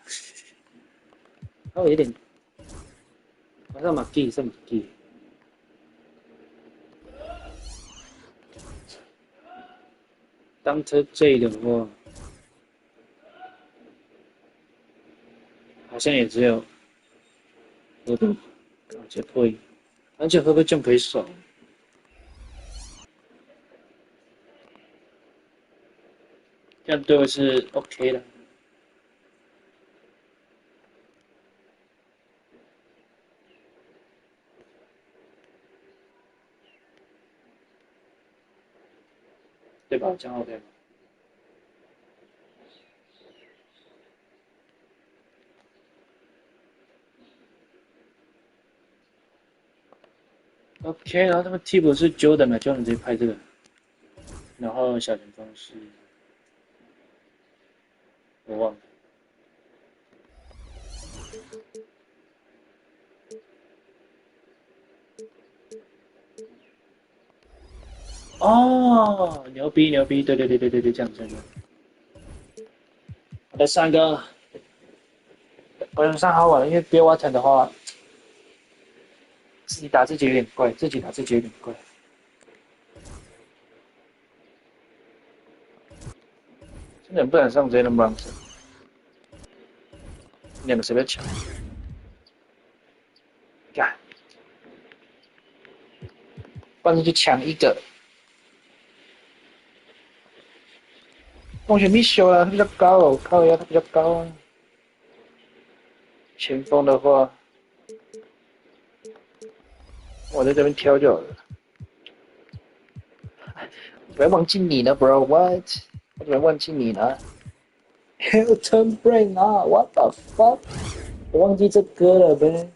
Speaker 7: 然后我有点，我上马基，上马基。当车 J 的话，好像也只有河北感觉破音，而且河北真可以爽。这样对我是 OK 的。对吧？这样 OK 吗？OK， 然后他们替补是 Jordan 嘛 ，Jordan 直接拍这个，然后小前锋是，我忘了。哦，牛逼，对，这样。我再上一个，我上好晚了，因为 Bill Walton 的话，自己打自己有点怪，真的不敢上 Jalen Brunson， 两个谁比较强？干，不然就抢一个。风险 Mitchell 啊，他比较高哦，靠腰他比较高啊。前锋的话，我在这边挑就好了。不要忘记你了 ，bro，what？ 我怎么忘记你了 ？Hilton Brain 啊 ，what the fuck？ 我忘记这歌了呗。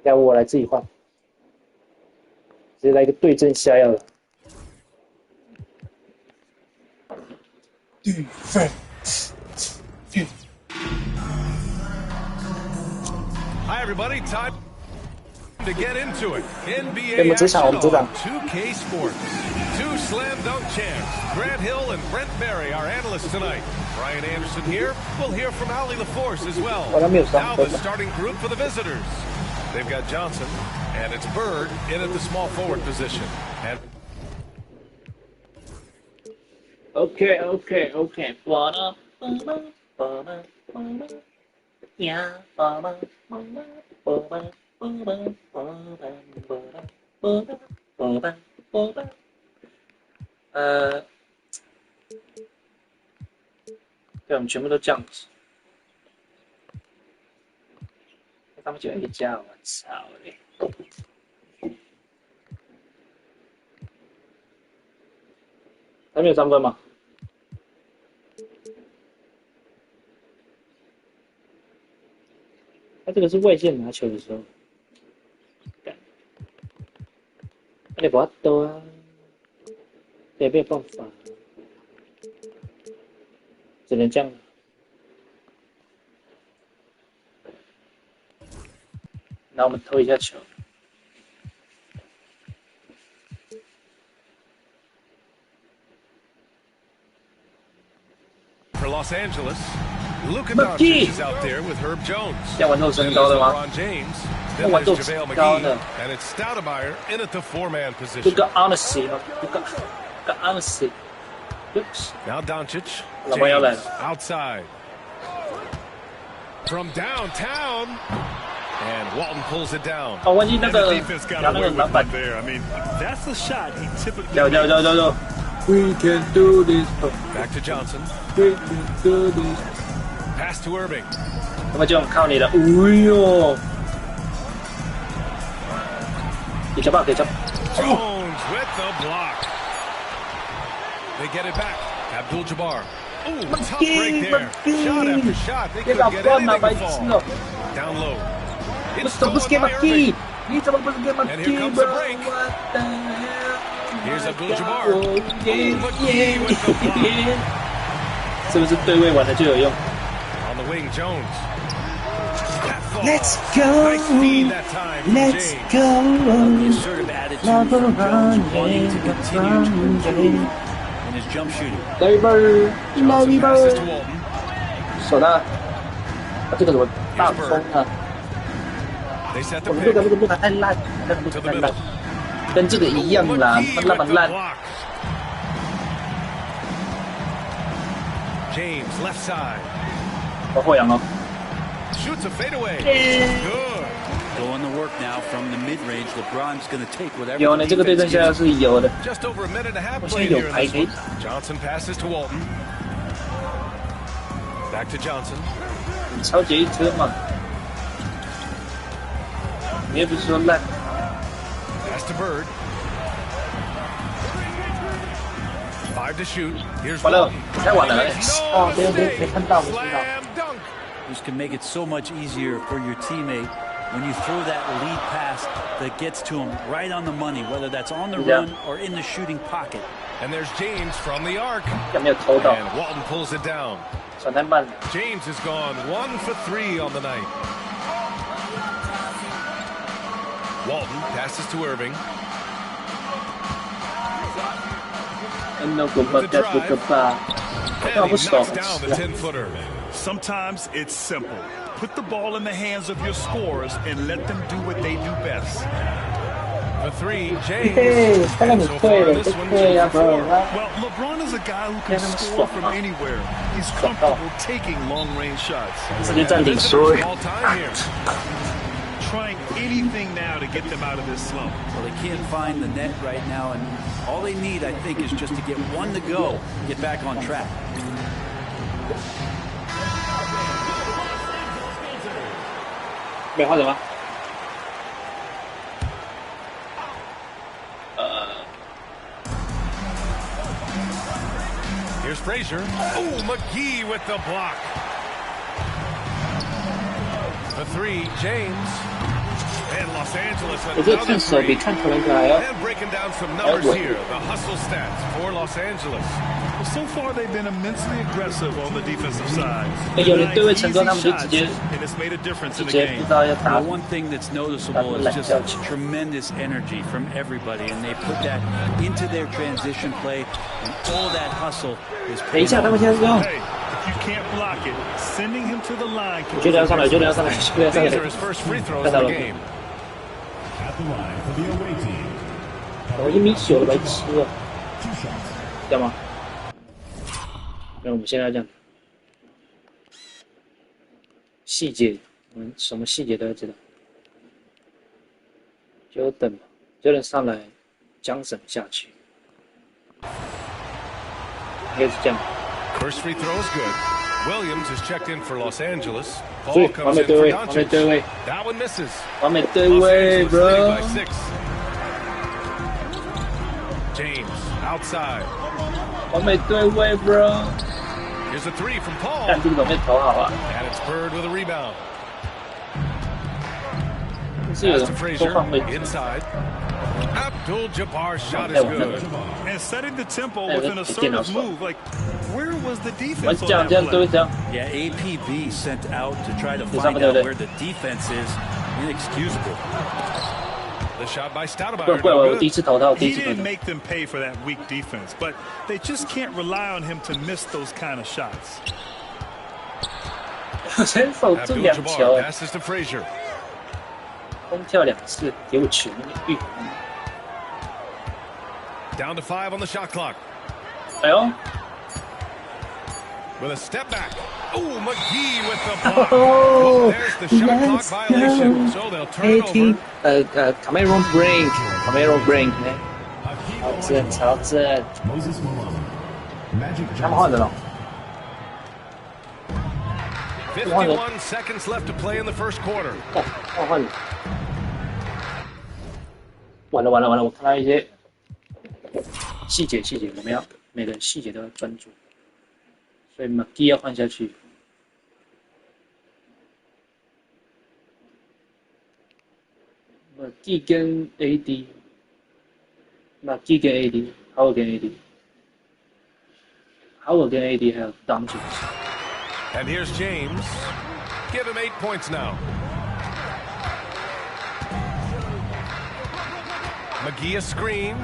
Speaker 7: 要不我来自己换，直接来一个对症下药的。
Speaker 8: Hi everybody, time to get into it. NBA action on 2K Sports. Two slam dunk champs, Grant Hill and Brent Barry, our analysts tonight. Brian Anderson here. We'll hear from Allie LaForce as well. Now the starting group for the visitors. They've got Johnson, and it's Bird in at the small forward position. And
Speaker 7: Okay. 对，我们全部都这样子。他们就一家，我操嘞！还没有3分吗？他这个是外线拿球的时候，那你不要抖啊，也没有办法，只能这样。然后我们偷一下球。
Speaker 8: For Los Angeles, Luka Doncic is out there with Herb Jones.
Speaker 7: 要玩这种身高的吗？要玩这种身高的。
Speaker 8: And it's Stoudemire in at the 4-man position.
Speaker 7: Luka Doncic, Luka Doncic. Oops.
Speaker 8: Now Doncic.
Speaker 7: James
Speaker 8: outside. From downtown. And Walton pulls it down.
Speaker 7: 哦，忘记那个
Speaker 5: 拿
Speaker 7: 那个篮板。
Speaker 5: I mean, that's the shot he typically.
Speaker 7: 走。We can do this.
Speaker 8: Back to Johnson.
Speaker 7: We can do this.
Speaker 8: Pass to Irving.
Speaker 7: 那么就靠你了。哎呦！给球吧，给球。
Speaker 8: Jones with the block. They get it back. Abdul-Jabbar. Ooh, tough break there. Shot after shot. They couldn't get anything to fall. Down low.
Speaker 7: 你怎么不是给马基？你怎么不是给马基
Speaker 8: ？Here's Abdul-Jabbar. Oh,
Speaker 7: 是不是对位玩的就有用
Speaker 8: ？On the wing, Jones.
Speaker 7: Let's go. Let's go.
Speaker 4: The assertive attitude from Jones wanting to continue to improve in his jump shooting.
Speaker 7: Larry Bird. 手呢？这个怎么大风啊？我们这个路太烂，那个路太烂，跟这个一样啦，那么烂。
Speaker 8: James left side.
Speaker 7: 我后仰哦。
Speaker 8: Shoots a fadeaway. Good.
Speaker 4: Doing the work now from the mid range. LeBron's going to take whatever.
Speaker 7: 有呢，这个对阵现在是有的。
Speaker 8: Just over a minute and a half
Speaker 7: 我现在有牌可以。
Speaker 8: Johnson passes to Walton. Back to Johnson.
Speaker 7: 你超级一车嘛？你也不是说烂。
Speaker 8: Pass to Bird. 5 to shoot. Here's
Speaker 7: 完了，太晚了。哦，没看到，没看到。
Speaker 4: This can make it so much easier for your teammate when you throw that lead pass that gets to him right on the money, whether that's on the run or in the shooting pocket.
Speaker 8: And there's James from the arc.
Speaker 7: 有没有偷到？
Speaker 8: And Walton pulls it down.
Speaker 7: 传太慢。
Speaker 8: James has gone 1 for 3 on the night. Walton passes to Irving.
Speaker 7: No good, but that's the good bar.
Speaker 8: And he knocks down the 10-footer.
Speaker 5: Sometimes it's simple. Put the ball in the hands of your scorers and let them do what they do best.
Speaker 8: For 3, James. And so far, this one 2 for 4.
Speaker 5: Well, LeBron is a guy who can score from anywhere. He's comfortable taking long-range shots.
Speaker 8: All-time here.
Speaker 5: Trying anything now to get them out of this slump.
Speaker 4: Well, they can't find the net right now, and all they need, I think, is just to get one to go, get back on track.
Speaker 7: 没换什么
Speaker 8: ？Here's Frazier. Oh, McGee with the block. The 3, James. And Los Angeles another 3. And breaking down some numbers here. The hustle stats for Los Angeles.
Speaker 5: Well, so far they've been immensely aggressive on the defensive side.
Speaker 7: 有人对位成功，他们就直接
Speaker 4: Well, one thing that's noticeable is just tremendous energy from everybody, and they put that into their transition play, and all that hustle is.
Speaker 7: 等一下，他们现在是用。
Speaker 5: You can't block it. Sending him to the line.
Speaker 7: 我觉得要上来，就要上来，就要上来。
Speaker 8: These are his first free throws of the game.
Speaker 7: 我1.9米白痴啊！要吗？那我们现在这样，细节，我们什么细节都要知道。Jordan 上来Johnson 下去，应该是这样。
Speaker 8: First free throw is good. Williams is checked in for Los Angeles.
Speaker 7: 所以
Speaker 8: Ball
Speaker 7: 完
Speaker 8: comes
Speaker 7: 美
Speaker 8: in
Speaker 7: 对
Speaker 8: for
Speaker 7: 位，完美
Speaker 8: Doncic.
Speaker 7: 对位，
Speaker 8: That one misses.
Speaker 7: 完美对
Speaker 8: Los
Speaker 7: 位
Speaker 8: Angeles leading
Speaker 7: ，bro。by
Speaker 8: 6. James outside.
Speaker 7: 完美对位 ，bro。
Speaker 8: Here's a three from Paul.
Speaker 7: 但这个没投好啊。
Speaker 8: And it's Bird with a rebound.
Speaker 7: 是有
Speaker 8: Pass
Speaker 7: 人
Speaker 8: to
Speaker 7: 多
Speaker 8: Frazier
Speaker 7: 放位置。
Speaker 8: inside. Abdul-Jabbar's shot is good.
Speaker 5: And setting the tempo with an assertive move. Like, where was the
Speaker 7: 我
Speaker 5: defense on
Speaker 7: 讲
Speaker 5: that
Speaker 7: 这样都
Speaker 5: play?
Speaker 7: 会这样。
Speaker 4: Yeah, APB sent out to try to
Speaker 7: Is
Speaker 4: find
Speaker 7: that
Speaker 4: out
Speaker 7: what
Speaker 4: where the defense is. Inexcusable.
Speaker 8: The shot by
Speaker 7: 不
Speaker 8: Stoudemire.
Speaker 7: 不，
Speaker 8: No
Speaker 7: 我第一
Speaker 8: good.
Speaker 7: 次投他，我第一
Speaker 5: He
Speaker 7: 次投
Speaker 5: didn't
Speaker 7: 他。
Speaker 5: make them pay for that weak defense, but they just can't rely on him to miss those kind of shots.
Speaker 7: 我先守住2球
Speaker 8: Abdul-Jabbar，passes to Frazier.
Speaker 7: 空跳2次，给我球玉。
Speaker 8: Down to 5 on the shot clock.
Speaker 7: 哎呦，
Speaker 8: With a step back. Oh, McGee with the block. Well, there's the shot clock violation. So they'll turn it over.
Speaker 7: Cameron Brink 呢？超正，他们换人了。
Speaker 8: 51 seconds left to play in the first quarter.
Speaker 7: 换人。完了，我看到一些细节，我们要每个细节都要专注，所以 McGee 要换下去。McGee 跟 AD，McGee 跟 AD，Howard 跟 AD，Howard 跟 AD 还有 Doncic。
Speaker 8: And here's James. Give him 8 points now. McGee a screen.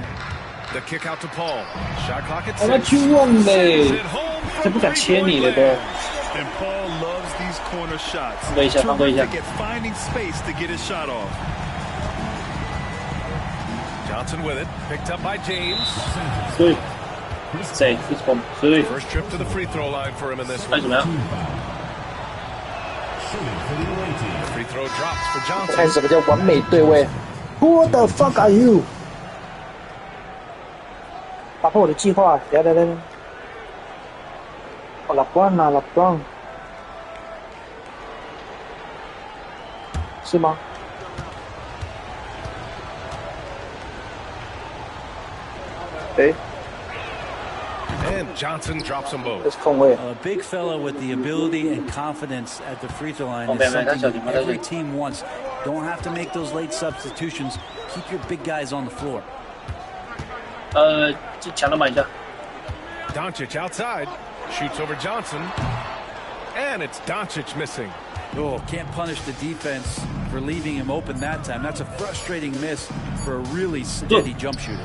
Speaker 8: The kick out to Paul. Shot clock at 6.
Speaker 7: 去忘嘞，
Speaker 8: Sends it home
Speaker 7: 才
Speaker 8: from
Speaker 7: 不敢切你
Speaker 8: three-point
Speaker 7: 了都。
Speaker 8: land.
Speaker 5: And Paul loves these corner shots.
Speaker 7: 放过一下，放过一下。
Speaker 5: Terrific at finding space to get his shot off.
Speaker 8: Johnson with it. Picked up by James.
Speaker 7: 所以，谁？所以
Speaker 8: First trip to the free throw line for him in this
Speaker 7: 看
Speaker 8: one.
Speaker 7: 怎么样？
Speaker 8: The free throw drops for
Speaker 7: 看
Speaker 8: Johnson.
Speaker 7: 什么叫完美对位 ？Who the fuck are you？ 打破我的计划！等。哦，LeBron，是吗？诶，
Speaker 8: And Johnson drops them
Speaker 7: 这
Speaker 8: both.
Speaker 7: 是空位。
Speaker 4: A big fella with the ability and confidence at the free throw line is
Speaker 7: Okay, man,
Speaker 4: something
Speaker 7: that's
Speaker 4: that every team wants. Don't have to make those late substitutions. Keep your big guys on the floor.
Speaker 7: 抢篮板一下。
Speaker 8: Doncic outside. Shoots over Johnson. And it's Doncic missing.
Speaker 4: Oh, can't punish the defense for leaving him open that time. That's a frustrating miss for a really steady jump shooter.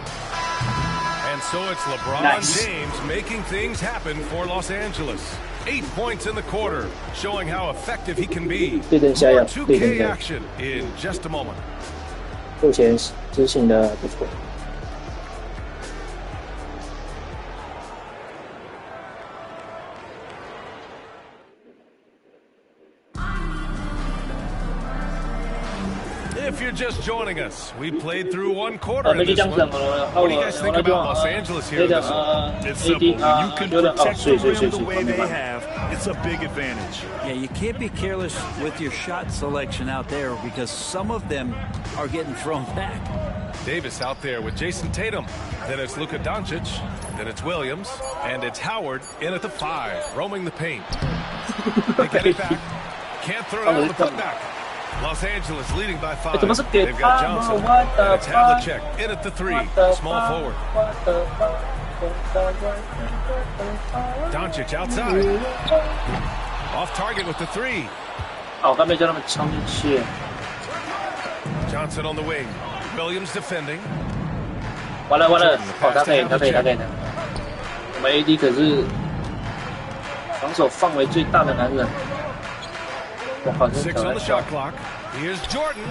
Speaker 8: And so it's LeBron
Speaker 7: Nice.
Speaker 8: James making things happen for Los Angeles. 8 points in the quarter, showing how effective he can be.
Speaker 7: 对症下
Speaker 8: More
Speaker 7: 药，对症
Speaker 8: 2K
Speaker 7: 下药。
Speaker 8: action in just a moment.
Speaker 7: 目前执行的不错。
Speaker 5: If you're just joining us, we played through one quarter in this one. What do you guys think about Los Angeles here in this one? It's simple. When you can protect the rim the way they have, it's a big advantage.
Speaker 4: Yeah, you can't be careless with your shot selection out there because some of them are getting thrown back.
Speaker 8: Davis out there with Jason Tatum. Then it's Luka Doncic. Then it's Williams. And it's Howard in at the 5, roaming the paint. They get it back. Can't throw it out the putback. Los Angeles leading by 5. They've got Johnson. And it's Havlicek in at the 3, small forward. Doncic outside. Off target with the 3.
Speaker 7: 我刚没叫他们冲进去。
Speaker 8: Johnson on the wing. Williams defending.
Speaker 7: 完了，哦，他可以的。我们 AD 可是防守范围最大的男人。我好像
Speaker 8: 6 on the shot clock. Here's Jordan.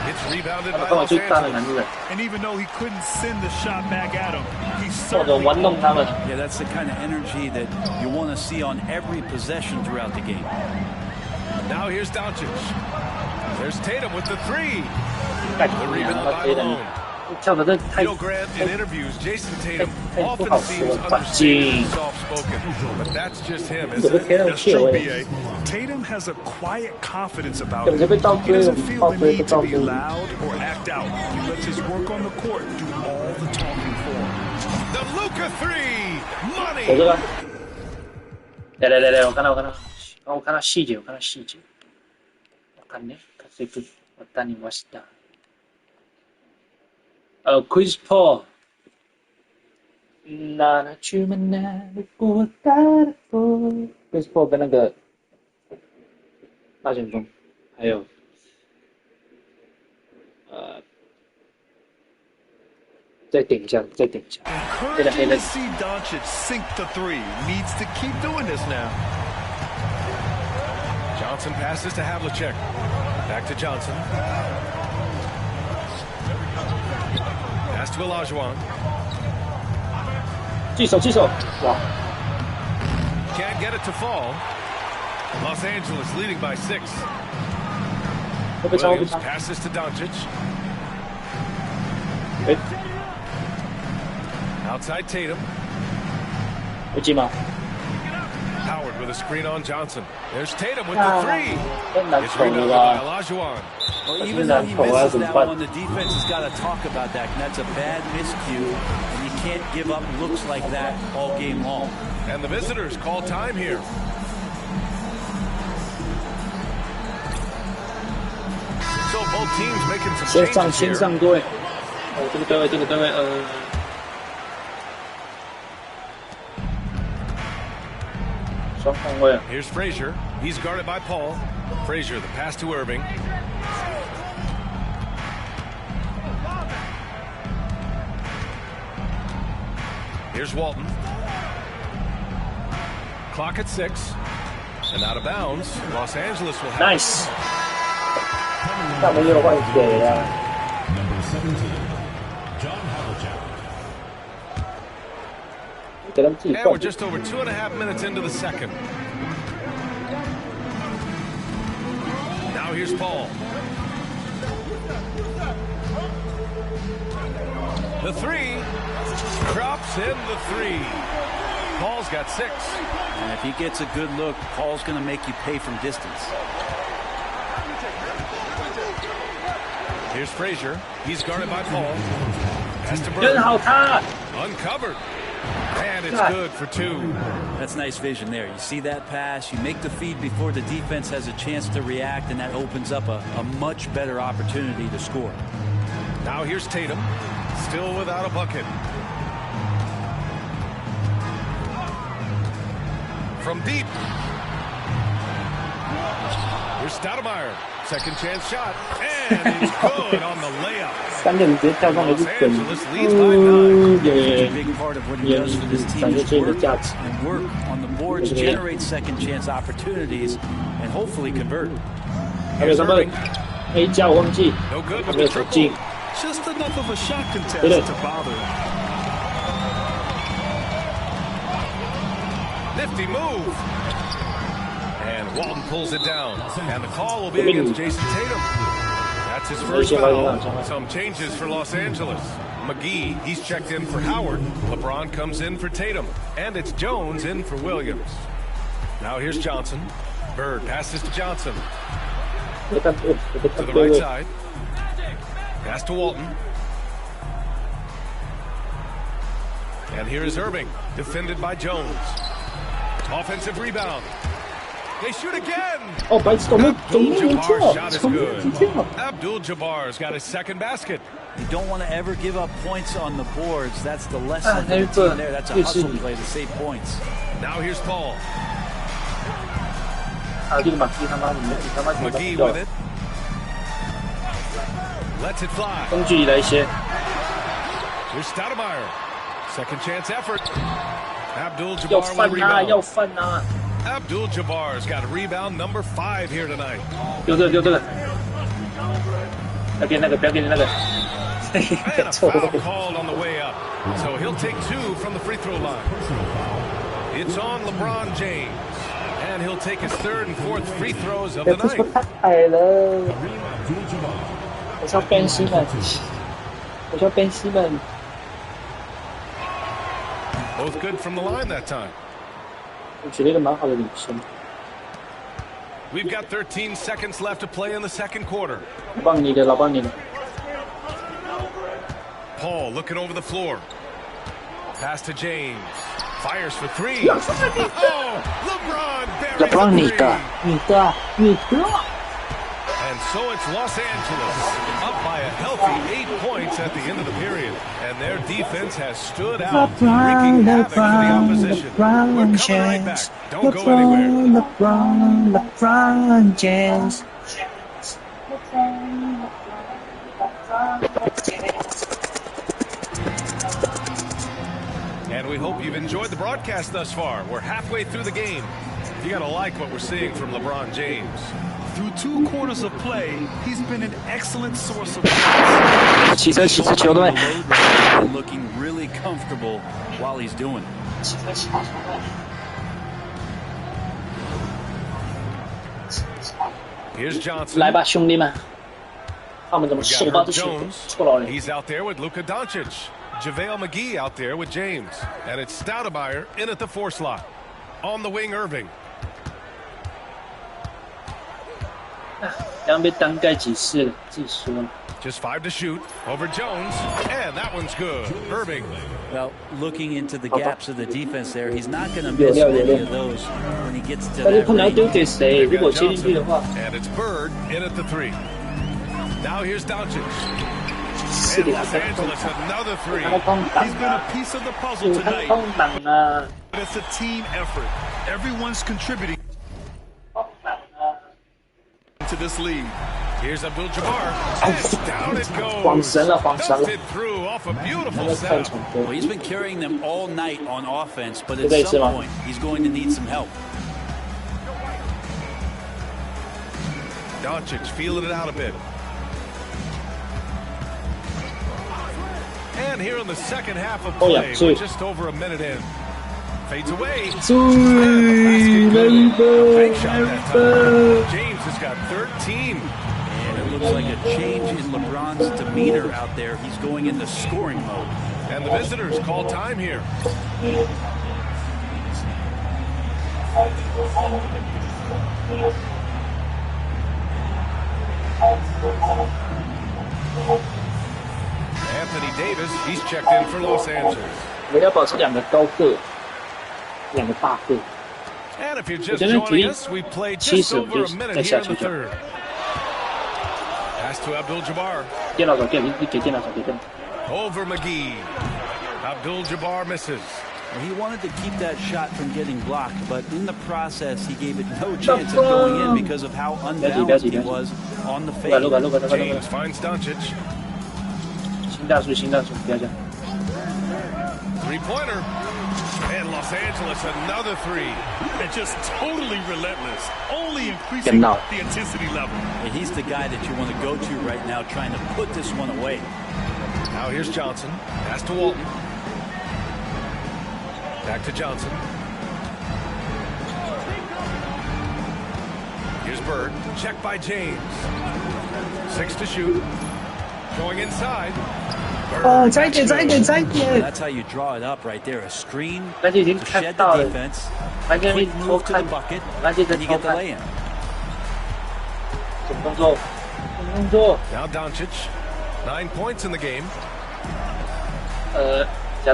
Speaker 8: It's rebounded by
Speaker 7: 范围
Speaker 8: Los
Speaker 7: 最大的男
Speaker 8: Angeles.
Speaker 7: 人。
Speaker 5: And even though he couldn't send the shot back at him, he
Speaker 7: 或者
Speaker 5: certainly
Speaker 7: 玩弄他们。
Speaker 4: Yeah, that's the kind of energy that you want to see on every possession throughout the game.
Speaker 8: Now here's Doncic. There's Tatum with the three. The rebound by Malone. Bill Grant in interviews, Jason Tatum often seems understated and soft-spoken, but that's just him, isn't it?
Speaker 5: That's true, B.A. Tatum has a quiet confidence about him. He doesn't feel the need to be loud or act out. He lets his work on the court do all the talking for him.
Speaker 8: The Luka three, money.
Speaker 7: 来，我看到细节，わかんね。活躍渡りました。Chris Paul。Chris Paul 跟那个大前锋，还有再顶一下。
Speaker 5: Encouraging to see Doncic sink the three. Needs to keep doing this now.
Speaker 8: Johnson passes to Havlicek. Back to Johnson. Pass to Olajuwon.
Speaker 7: 记手，哇
Speaker 8: Can't get it to fall. Los Angeles leading by 6. Williams passes to Doncic. Outside Tatum. Howard with a screen on Johnson. There's Tatum with the three. It's rebounded by Olajuwon.
Speaker 4: Well, even though he misses that one, the defense has got to talk about that. And that's a bad miscue, and you can't give up looks like that all game long.
Speaker 8: And the visitors call time here. So both teams making some changes here.
Speaker 7: 先上各位，这个对位，双控位。
Speaker 8: Here's Frazier. He's guarded by Paul. Frazier, the pass to Irving. Here's Walton. Clock at 6. And out of bounds. Los Angeles will have...
Speaker 7: Nice. 他们又换水了。
Speaker 8: And we're just over 2.5 minutes into the second. Now here's Paul. The three. Drops in the three. Paul's got 6.
Speaker 4: And if he gets a good look, Paul's going to make you pay from distance.
Speaker 8: Here's Frazier. He's guarded by Paul. Has to Bird. Uncovered. And it's good for 2.
Speaker 4: That's nice vision there. You see that pass, you make the feed before the defense has a chance to react, and that opens up a much better opportunity to score.
Speaker 8: Now here's Tatum, still without a bucket. From deep. Here's Stoudemire. Second chance shot. And it's good on the layup. Los Angeles leads by 9.
Speaker 4: A big part of what he does for this team is work on the boards, generate second chance opportunities, and hopefully convert.
Speaker 8: Here's Irving. No good with the triple.
Speaker 5: Just enough of a shot contest to bother him.
Speaker 8: Nifty move. And Walton pulls it down. And the call will be against Jason Tatum. That's his first foul. Some changes for Los Angeles. McGee, he's checked in for Howard. LeBron comes in for Tatum. And it's Jones in for Williams. Now here's Johnson. Bird passes to Johnson. To the right side. Pass to Walton. And here is Irving, defended by Jones. Offensive rebound. They shoot again. Abdul-Jabbar's shot is good. Abdul-Jabbar's got his second basket.
Speaker 4: You don't want to ever give up points on the boards. That's the lesson for the team there. That's a hustle play to save points.
Speaker 8: Now here's Paul. McGee with it. Lets it fly. Here's Stoudemire. Second chance effort. Abdul-Jabbar will rebound. Abdul-Jabbar's got rebound number 5 here tonight. And a foul called on the way up. So he'll take 2 from the free throw line. It's on LeBron James. And he'll take his third and fourth free throws of the night.
Speaker 7: 我想Ben Simmons，我想Ben Simmons。
Speaker 8: Both good from the line that time.
Speaker 7: 我觉得一个蛮好的领先。
Speaker 8: We've got 13 seconds left to play in the second quarter.
Speaker 7: 老棒你的，老棒你的。
Speaker 8: Paul looking over the floor. Pass to James. Fires for three. Oh, LeBron buries the three. And so it's Los Angeles up by a healthy 8 points at the end of the period. And their defense has stood out, wreaking havoc for the opposition. We're coming right back. Don't go anywhere.
Speaker 7: LeBron James.
Speaker 8: And we hope you've enjoyed the broadcast thus far. We're halfway through the game. You got to like what we're seeing from LeBron James.
Speaker 2: Through 2 quarters of play, he's been an excellent source of
Speaker 7: points.
Speaker 4: Looking really comfortable while he's doing it.
Speaker 8: Here's Johnson.
Speaker 7: 来吧，兄弟们，他们怎么手把这球错了嘞
Speaker 8: He's out there with Luka Doncic. JaVale McGee out there with James. And it's Stoudemire in at the 4 slot. On the wing, Irving.
Speaker 7: 刚被单盖几次了，自己说了。
Speaker 8: Just 5 to shoot over Jones, and that one's good. Irving.
Speaker 4: Well, looking into the gaps of the defense there, he's not going to miss many of those when he gets to that range.
Speaker 8: And it's Bird in at the 3. Now here's Doncic. And Los Angeles another 3.
Speaker 2: He's been a piece of the puzzle tonight. But it's a team effort. Everyone's contributing to this lead.
Speaker 8: Here's Abdul-Jabbar. Down it goes. Dusted through off a beautiful setup.
Speaker 4: Well, he's been carrying them all night on offense, but at some point, he's going to need some help.
Speaker 8: Doncic feeling it out a bit. And here in the second half of play, we're just over a minute in. Fades away. James has got 13.
Speaker 4: And it looks like a change in LeBron's demeanor out there. He's going into scoring mode.
Speaker 8: And the visitors call time here. Anthony Davis, he's checked in for Los Angeles.
Speaker 7: 我要保持2个高个，2个大个。
Speaker 8: And if you're just joining us, we played just over a minute here in the third. Pass to Abdul-Jabbar.
Speaker 7: 电脑手电，你给电脑手电。
Speaker 8: Over McGee. Abdul-Jabbar misses.
Speaker 4: He wanted to keep that shot from getting blocked, but in the process, he gave it no chance of going in because of how unbalanced he was on the fade.
Speaker 8: James finds Doncic.
Speaker 7: 新大叔，不要这样。
Speaker 8: 3-pointer. And Los Angeles, another 3.
Speaker 2: And just totally relentless, only increasing the intensity level.
Speaker 4: And he's the guy that you want to go to right now, trying to put this one away.
Speaker 8: Now here's Johnson. Pass to Walton. Back to Johnson. Here's Bird. Checked by James. 6 to shoot. Going inside.
Speaker 7: Oh, 再一点。
Speaker 4: That's how you draw it up right there. A screen to shed the defense. Quick move to the bucket, and you get the lay-in.
Speaker 8: Now Doncic. 9 points in the game.
Speaker 7: 假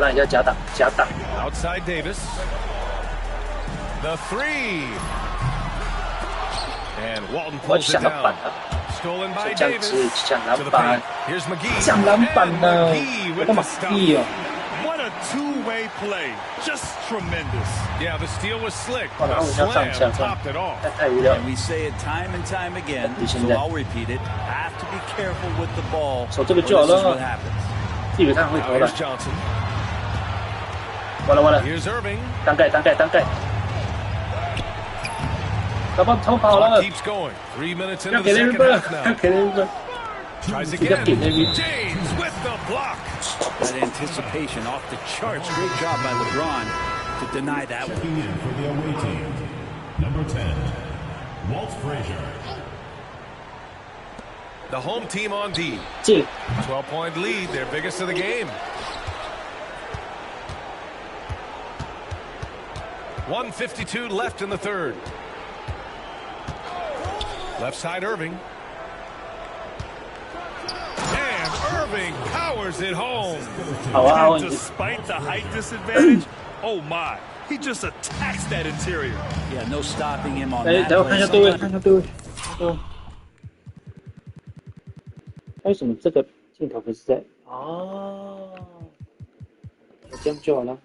Speaker 7: 挡。
Speaker 8: Outside Davis. The 3. And Walton pulls it down. Stolen by Davis. To the paint. Here's McGee. McGee with the stop.
Speaker 2: What a two-way play. Just tremendous.
Speaker 8: Yeah, the steal was slick. The slam topped it off.
Speaker 4: And we say it time and time again, so I'll repeat it. Have to be careful with the ball. This is what happens.
Speaker 8: Now here's Johnson. Here's Irving.
Speaker 7: 单盖。
Speaker 8: Clock keeps going. 3 minutes into the second half now. Tries again. James with the block.
Speaker 4: That anticipation off the charts. Great job by LeBron to deny that one.
Speaker 3: Number 10, Walt Frazier.
Speaker 8: The home team on D. 12-point lead, their biggest of the game. 1:52 left in the third. Left side, Irving. And Irving powers it home.
Speaker 5: And despite the height disadvantage, oh my, he just attacks that interior.
Speaker 4: Yeah, no stopping him on that.
Speaker 7: 为什么这个镜头不是在？哦，这样就好了。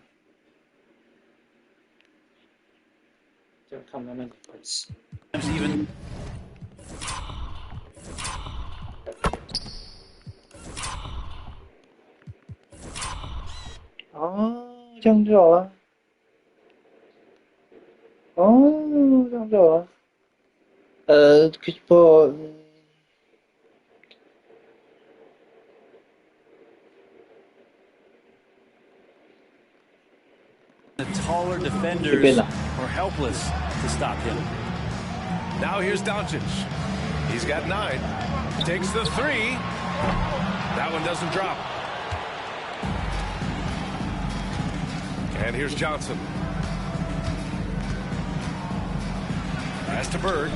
Speaker 7: 这样看他们本事。哦，这样就好了。哦，这样就好了。可以不？
Speaker 4: The taller defenders are helpless to stop him.
Speaker 8: Now here's Doncic. He's got 9. Takes the 3. That one doesn't drop. And here's Johnson. Pass to Bird.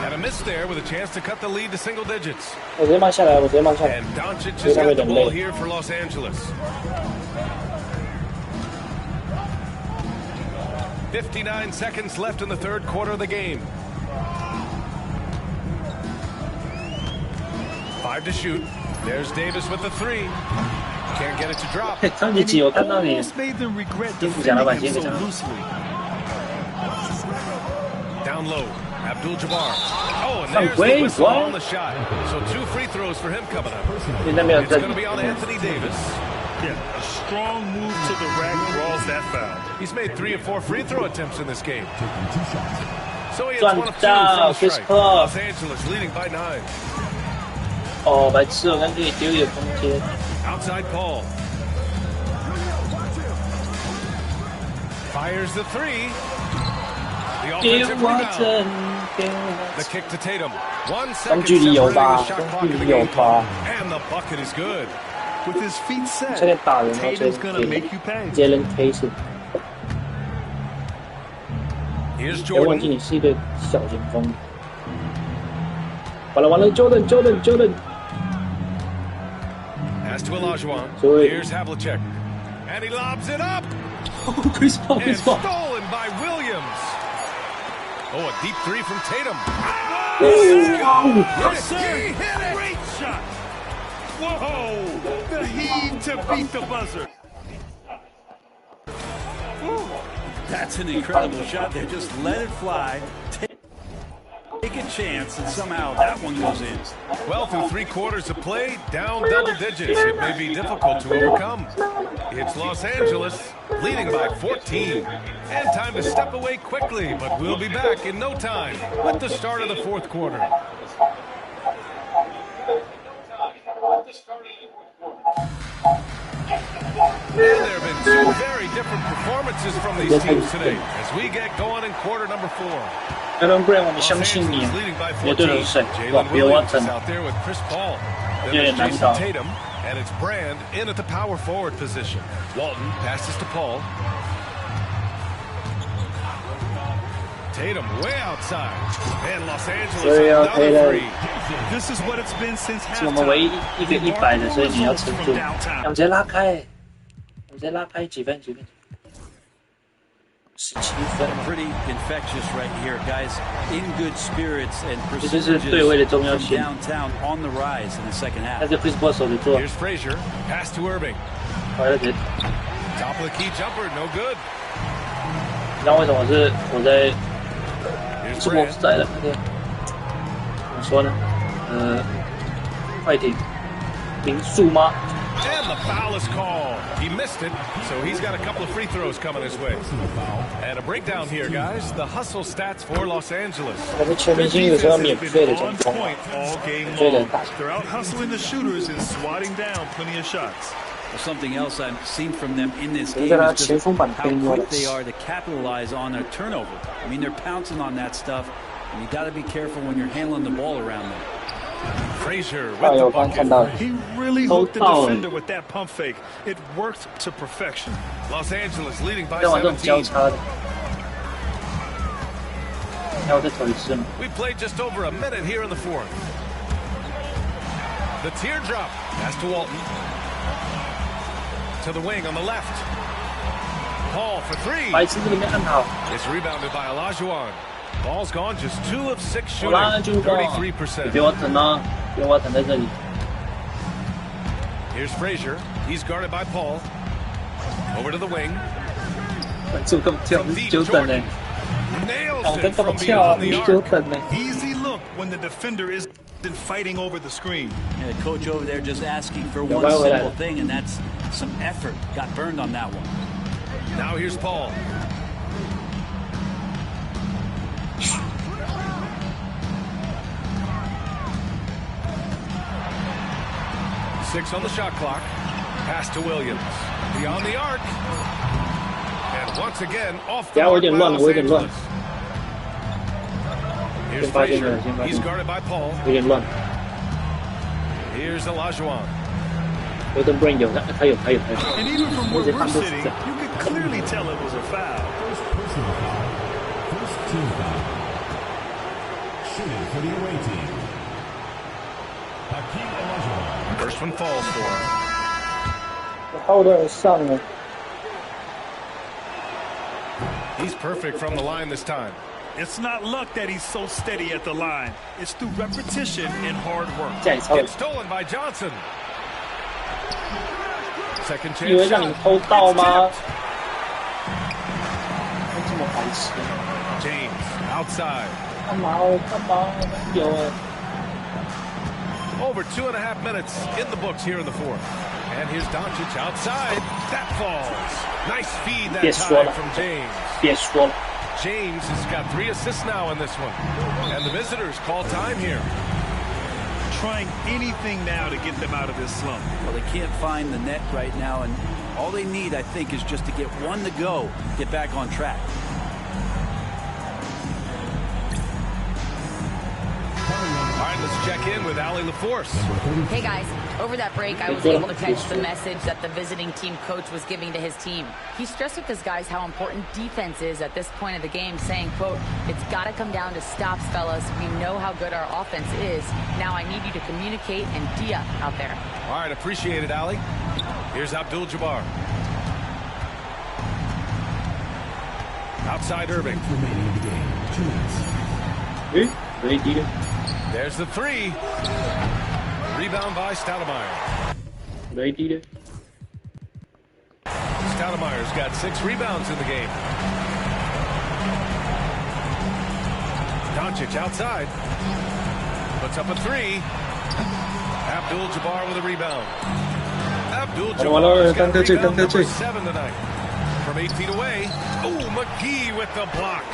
Speaker 8: And a miss there with a chance to cut the lead to single digits. And Doncic has got the ball here for Los Angeles. 59 seconds left in the third quarter of the game. 5 to shoot. There's Davis with the 3. Can't get it to drop.
Speaker 5: Almost made them regret defending him so loosely.
Speaker 8: Down low, Abdul-Jabbar. Oh, and there's the whistle on the shot. So 2 free throws for him coming up. It's going to be on Anthony Davis.
Speaker 5: Yeah, a strong move to the rack draws that foul.
Speaker 8: He's made 3 of 4 free throw attempts in this game. So he has 1 of 2 from the strike. Los Angeles leading by 9.
Speaker 7: Oh, 白痴哦，刚可以丢一个空间。
Speaker 8: Outside Paul. Fires the 3. The offensive rebound. The kick to Tatum. 1 second separating the shot clock in the game. And the bucket is good.
Speaker 5: With his feet set, Tatum's gonna make you pay.
Speaker 8: Here's Jordan.
Speaker 7: 忘记你是一个小前锋。完了 ，Jordan。
Speaker 8: Pass to Olajuwon. Here's Havlicek. And he lobs it up.
Speaker 7: Chris Paul.
Speaker 8: And stolen by Williams. Oh, a deep 3 from Tatum.
Speaker 5: Yes, sir. He hit it. Great shot. Whoa! The heave to beat the buzzer.
Speaker 4: That's an incredible shot there. Just let it fly. Take a chance, and somehow that one goes in.
Speaker 8: Well, through 3 quarters of play, down double digits. It may be difficult to overcome. It's Los Angeles, leading by 14. And time to step away quickly, but we'll be back in no time with the start of the 4th quarter. And there have been 2 very different performances from these teams today as we get going in quarter number 4.
Speaker 7: Aaron Brand， 我们相信你，你的对手是谁？哇，别忘了。有点难搞。
Speaker 8: And it's Brand in at the power forward position. Walton passes to Paul. Tatum way outside. And Los Angeles another 3.
Speaker 5: This is what it's been since halftime.
Speaker 7: 是我们唯一一个100的，所以你要撑住。直接拉开，几分？17分。
Speaker 4: Pretty infectious right here, guys. In good spirits and percentages from downtown on the rise in the second half.
Speaker 8: Here's Frazier. Pass to Irving. Top of the key jumper, no good.
Speaker 7: 你知道为什么我在？ 是我在的那个，怎么说呢？快艇民宿吗？
Speaker 8: And the foul is called. He missed it, so he's got a couple of free throws coming his way. And a breakdown here, guys. The hustle stats for Los Angeles.
Speaker 7: 我们全明星有时候要免费的前锋，
Speaker 5: They're out hustling the shooters and swatting down plenty of shots.
Speaker 4: Well, something else I've seen from them in this game is just how quick they are to capitalize on a turnover. I mean, they're pouncing on that stuff, and you got to be careful when you're handling the ball around them.
Speaker 5: Frazier with the bucket. He really hooked the defender with that pump fake. It worked to perfection. Los Angeles leading by 17. We played just over a minute here in the fourth. The teardrop. Pass to Walton. To the wing on the left. Paul for three. It's rebounded by Olajuwon. Ball's gone, just 2 of 6 shooting, 33%. Here's Frazier. He's guarded by Paul. Over to the wing. From deep, Jordan nails it from beyond the arc. Easy look when the defender isn't fighting over the screen.
Speaker 4: Yeah, the coach over there just asking for one simple thing, and that's some effort. Got burned on that one.
Speaker 5: Now here's Paul. Six on the shot clock. Pass to Williams. Beyond the arc. And once again, off the mark by Los Angeles. Here's Frazier. He's guarded by Paul. Here's Olajuwon.
Speaker 7: And
Speaker 5: even from where we're sitting, you could clearly tell it was a foul.
Speaker 3: First team foul. Shooting for the away team. Hakeem Olajuwon.
Speaker 5: First one falls for him. He's perfect from the line this time. It's not luck that he's so steady at the line. It's through repetition and hard work. It's stolen by Johnson. Second chance shot. James outside. Over 2.5 minutes in the books here in the fourth. And here's Doncic outside. That falls. Nice feed that time from James. James has got 3 assists now in this one. And the visitors call time here. Trying anything now to get them out of this slump.
Speaker 4: Well, they can't find the net right now, and all they need, I think, is just to get one to go, get back on track.
Speaker 5: All right, let's check in with Allie LaForce.
Speaker 10: Hey, guys. Over that break, I was able to catch the message that the visiting team coach was giving to his team. He stressed with his guys how important defense is at this point of the game, saying, quote, "It's got to come down to stops, fellas. We know how good our offense is. Now I need you to communicate and D-up out there."
Speaker 5: All right, appreciate it, Allie. Here's Abdul-Jabbar. Outside Irving.
Speaker 3: Remaining in the game. 2 minutes.
Speaker 5: There's the three. Rebound by Stoudemire. Stoudemire's got 6 rebounds in the game. Doncic outside. Puts up a 3. Abdul-Jabbar with a rebound. Abdul-Jabbar's got rebound number 7 tonight. From 8 feet away. Oh, McGee with the block.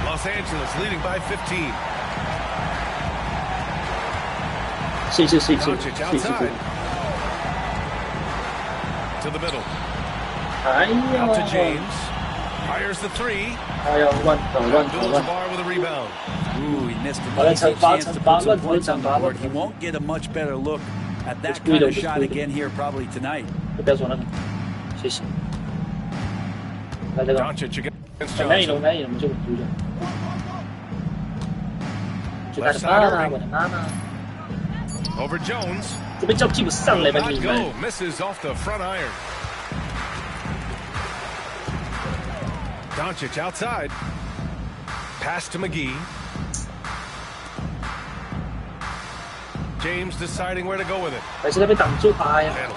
Speaker 5: Los Angeles leading by 15. Doncic outside. To the middle. Out to James. Fires the 3. Abdul-Jabbar with a rebound.
Speaker 4: Ooh, he missed an easy chance to put some points on the board. He won't get a much better look at that kind of shot again here probably tonight.
Speaker 5: Doncic against Johnson. Left side Irving. Over Jones. Not go. Misses off the front iron. Doncic outside. Pass to McGee. James deciding where to go with it. And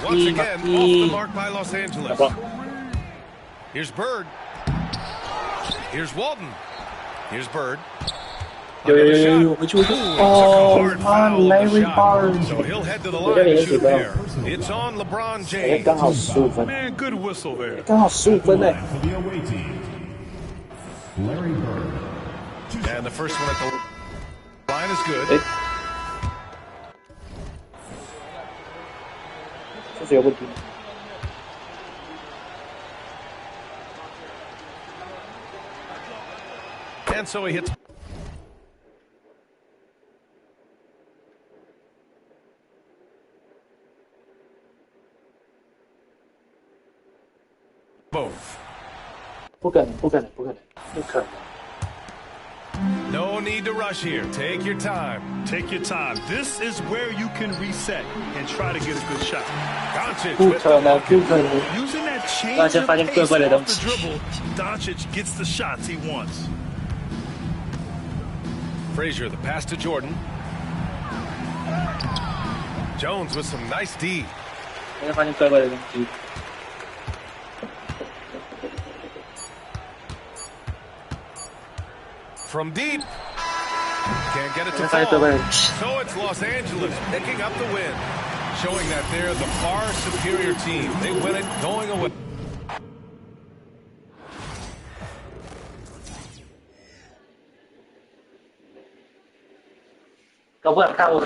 Speaker 5: once again, off the mark by Los Angeles. Here's Bird. Here's Walton. Here's Bird. Oh, man, Larry Bird. So he'll head to the line to shoot there. It's on LeBron James. Man, good whistle there.
Speaker 3: Larry Bird.
Speaker 5: And the first one at the line is good.
Speaker 7: 是有问题。
Speaker 5: And so he hits. Both.
Speaker 7: 不可能，不可能，不可能，不可能。
Speaker 5: No need to rush here. Take your time.
Speaker 11: Take your time. This is where you can reset and try to get a good shot.
Speaker 5: Doncic
Speaker 7: 不可能，不可能。
Speaker 11: Using that change of pace off the dribble, Doncic gets the shots he wants.
Speaker 5: Frazier, the pass to Jordan. Jones with some nice D.
Speaker 7: 我才发现怪怪的东西。
Speaker 5: From deep. Can't get it to fall. So it's Los Angeles picking up the win. Showing that they're the far superior team. They win it going away.
Speaker 7: 搞不好看我。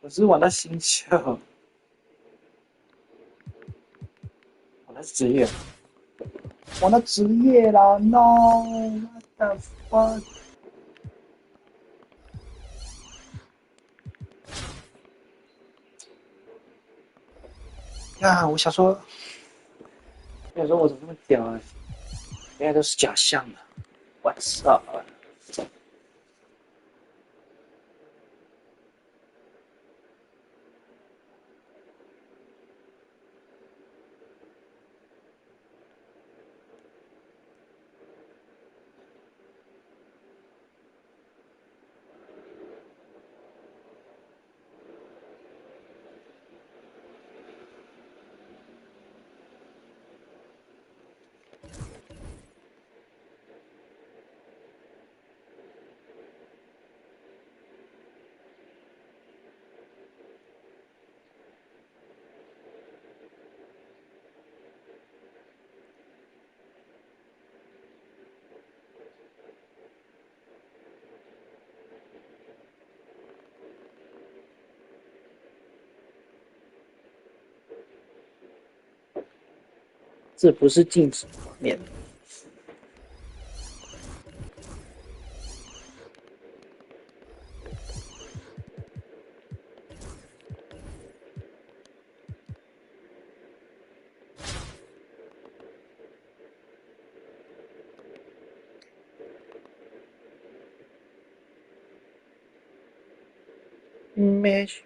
Speaker 7: 我是玩到新秀。 那是职业，我那职业啦 ，no，what the fuck？ 呀，我想说我怎么那么屌啊？原来都是假象的，我操！ 这不是静止画面。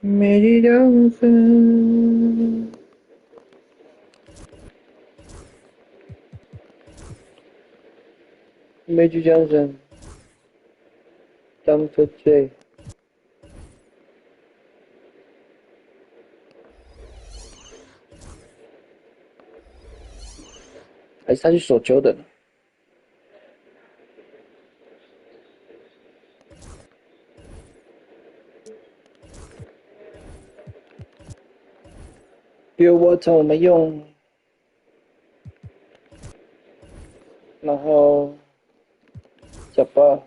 Speaker 7: 美丽的分。 Magic Johnson, Dr. J， 还是他去守球的？Bill Walton 我们用，然后。 Siapa?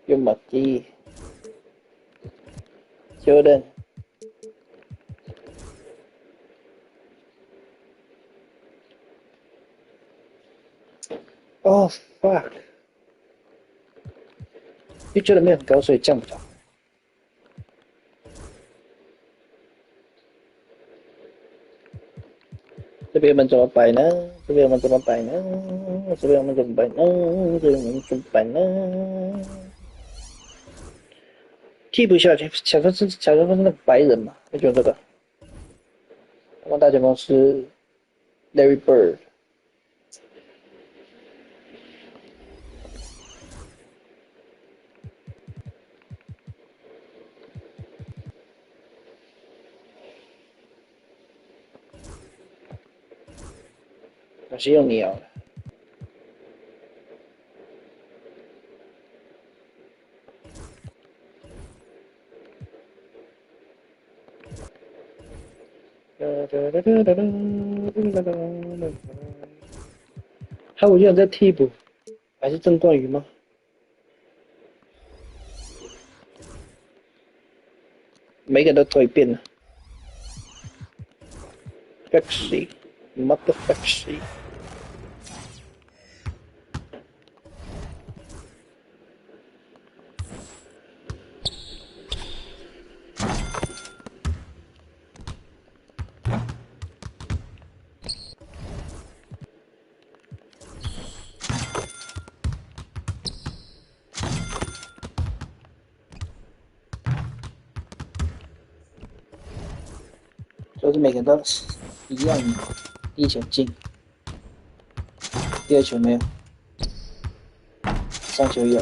Speaker 7: Yung mati. Jordan. Oh fuck! 因为Jordan没有很高，所以降不了。这边我们怎么摆呢？这边我们怎么摆呢？这边我们怎么摆呢？这边我们怎么摆呢？替补小前锋是那个白人嘛？就这个。他们大前锋是 Larry Bird。我是用鸟的。还有人在替补，还是郑冠宇吗？
Speaker 12: 每个都推变了。Factory， Mother Factory。都是每个都一样的，第一球进，第二球没有，3球有。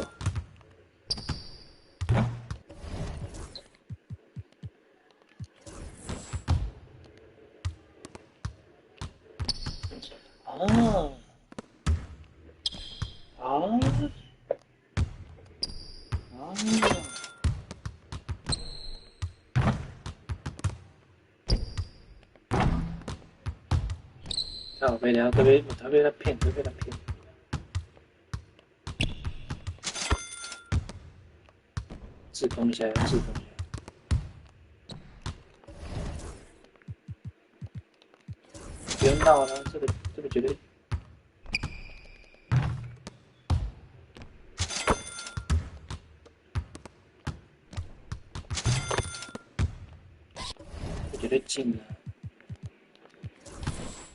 Speaker 12: 我被他骗，都被他骗。自攻一下，自攻一下。不用闹了，这个绝对。这绝对进了。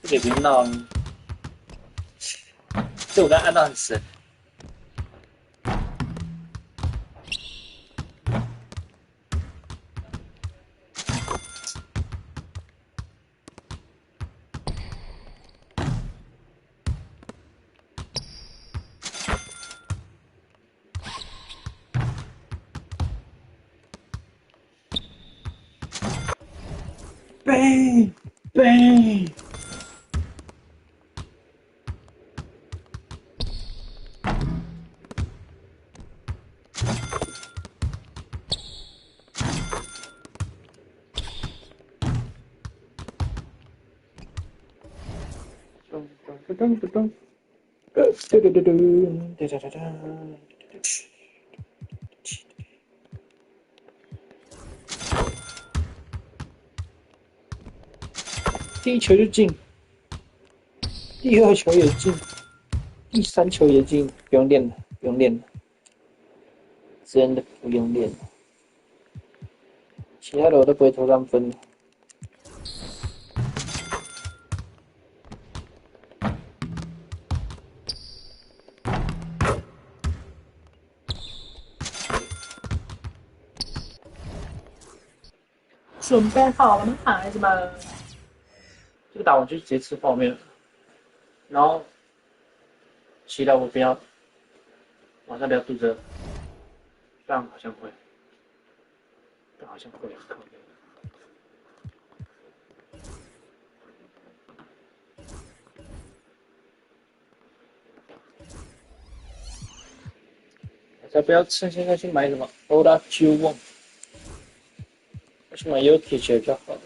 Speaker 12: 这个不用闹了。这我刚按到很深。Bang! 第一球就进，第二球也进，第3球也进，不用练了，真的不用练了。其他的我都不会投3分了。准备好了吗，孩子们？这个打完就直接吃泡面了，然后其他我不要，晚上不要肚子饿，这样好像会，靠背。才不要趁现在去买什么欧拉9旺，去买 Yoki 比较好的。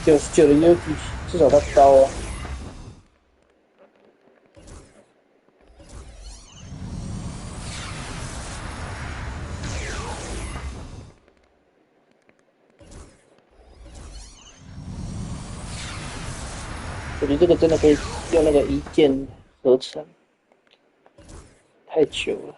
Speaker 12: 99的 Yoki 至少它高啊。我觉得这个真的可以用那个一键合成，太久了。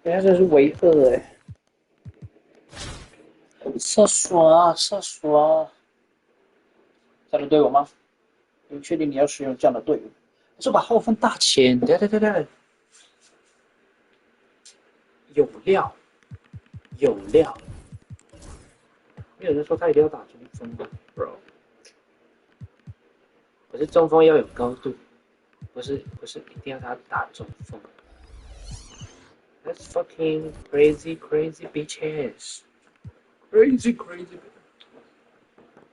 Speaker 12: 人家这是唯2哎，厕所啊！这样的队伍吗？你确定你要使用这样的队伍？这把后分大前，对，有料。没有人说他一定要打中锋的 ，bro。可是中锋要有高度，不是一定要他打中锋。That's fucking crazy bitches. Crazy.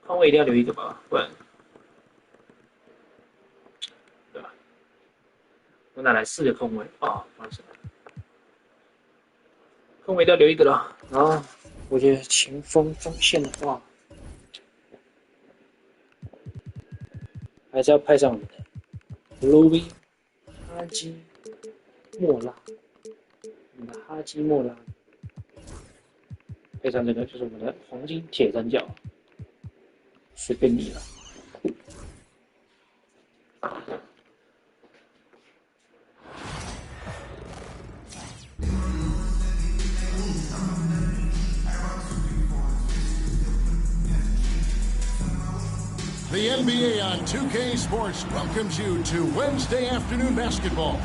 Speaker 12: 空位一定要留一个吧，不然，对吧？我哪来4个空位啊？放什么？空位一定要留一个了。然后我觉得前锋锋线的话，还是要派上我们的 Louis 哈基莫拉，我们的哈基莫拉，配上这个就是我们的黄金铁三角。随便你了。
Speaker 3: The NBA on 2K Sports welcomes you to Wednesday afternoon basketball.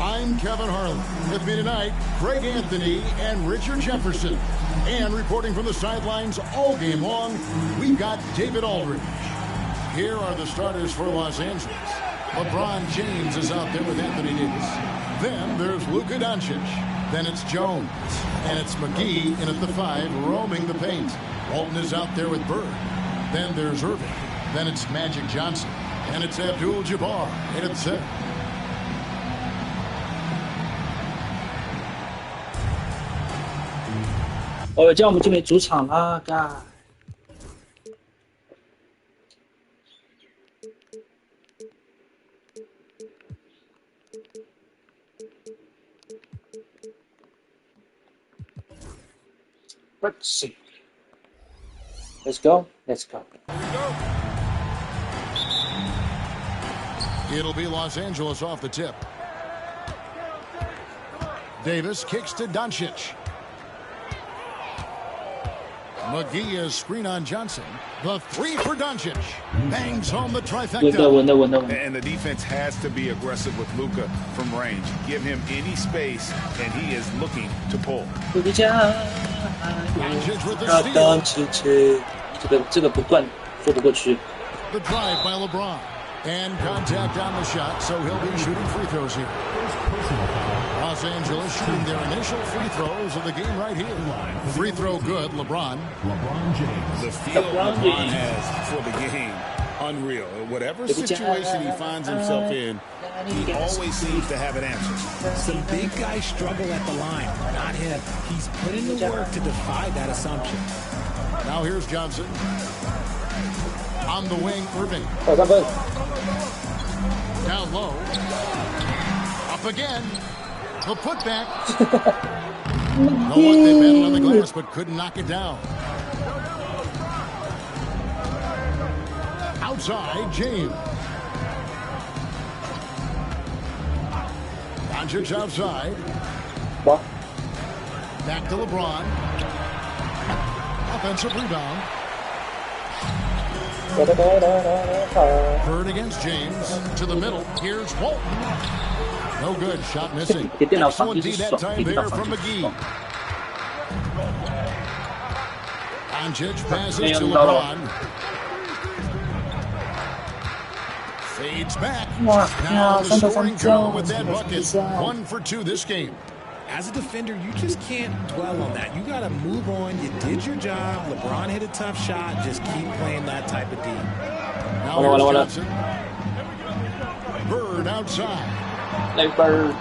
Speaker 3: I'm Kevin Harlan. With me tonight, Greg Anthony and Richard Jefferson. And reporting from the sidelines all game long, we've got David Aldridge. Here are the starters for Los Angeles. LeBron James is out there with Anthony Davis. Then there's Luka Doncic. Then it's Jones. And it's McGee in at the 5, roaming the paint. Walton is out there with Bird. Then there's Irving. Then it's Magic Johnson. And it's Abdul-Jabbar in at 7.
Speaker 12: Oh, 叫我们进来主场啦 ，God！ Let's see. Let's go.
Speaker 3: It'll be Los Angeles off the tip. Davis kicks to Doncic. McGee is screen on Johnson. The 3 for Doncic. Bangs home the trifecta.
Speaker 2: And the defense has to be aggressive with Luka from range. Give him any space, and he is looking to pull.
Speaker 3: Doncic with the steal.
Speaker 12: 这个不断说不过去。
Speaker 3: The drive by LeBron. And contact on the shot, so he'll be shooting free throws here. Los Angeles shooting their initial free throws of the game right here. Free throw good, LeBron.
Speaker 2: James. The feel LeBron has for the game, unreal. Whatever situation he finds himself in, he always seems to have an answer.
Speaker 9: Some big guys struggle at the line, not him. He's put in the work to defy that assumption.
Speaker 3: Now here's Johnson. On the wing, Irving. Down low. Up again. The putback. No one, they battled on the glass, but couldn't knock it down. Outside, James. Doncic outside.
Speaker 12: What?
Speaker 3: Back to LeBron. Offensive rebound. Bird against James. To the middle. Here's Walton. No good. Shot missing. Excellent D that time there from McGee. Doncic passes to LeBron. Fades back. Now the scoring duo with that bucket. 1 for 2 this game.
Speaker 9: As a defender, you just can't dwell on that. You got to move on. You did your job. LeBron hit a tough shot. Just keep playing that type of D.
Speaker 3: Now here's Johnson. Bird outside.
Speaker 12: Bird.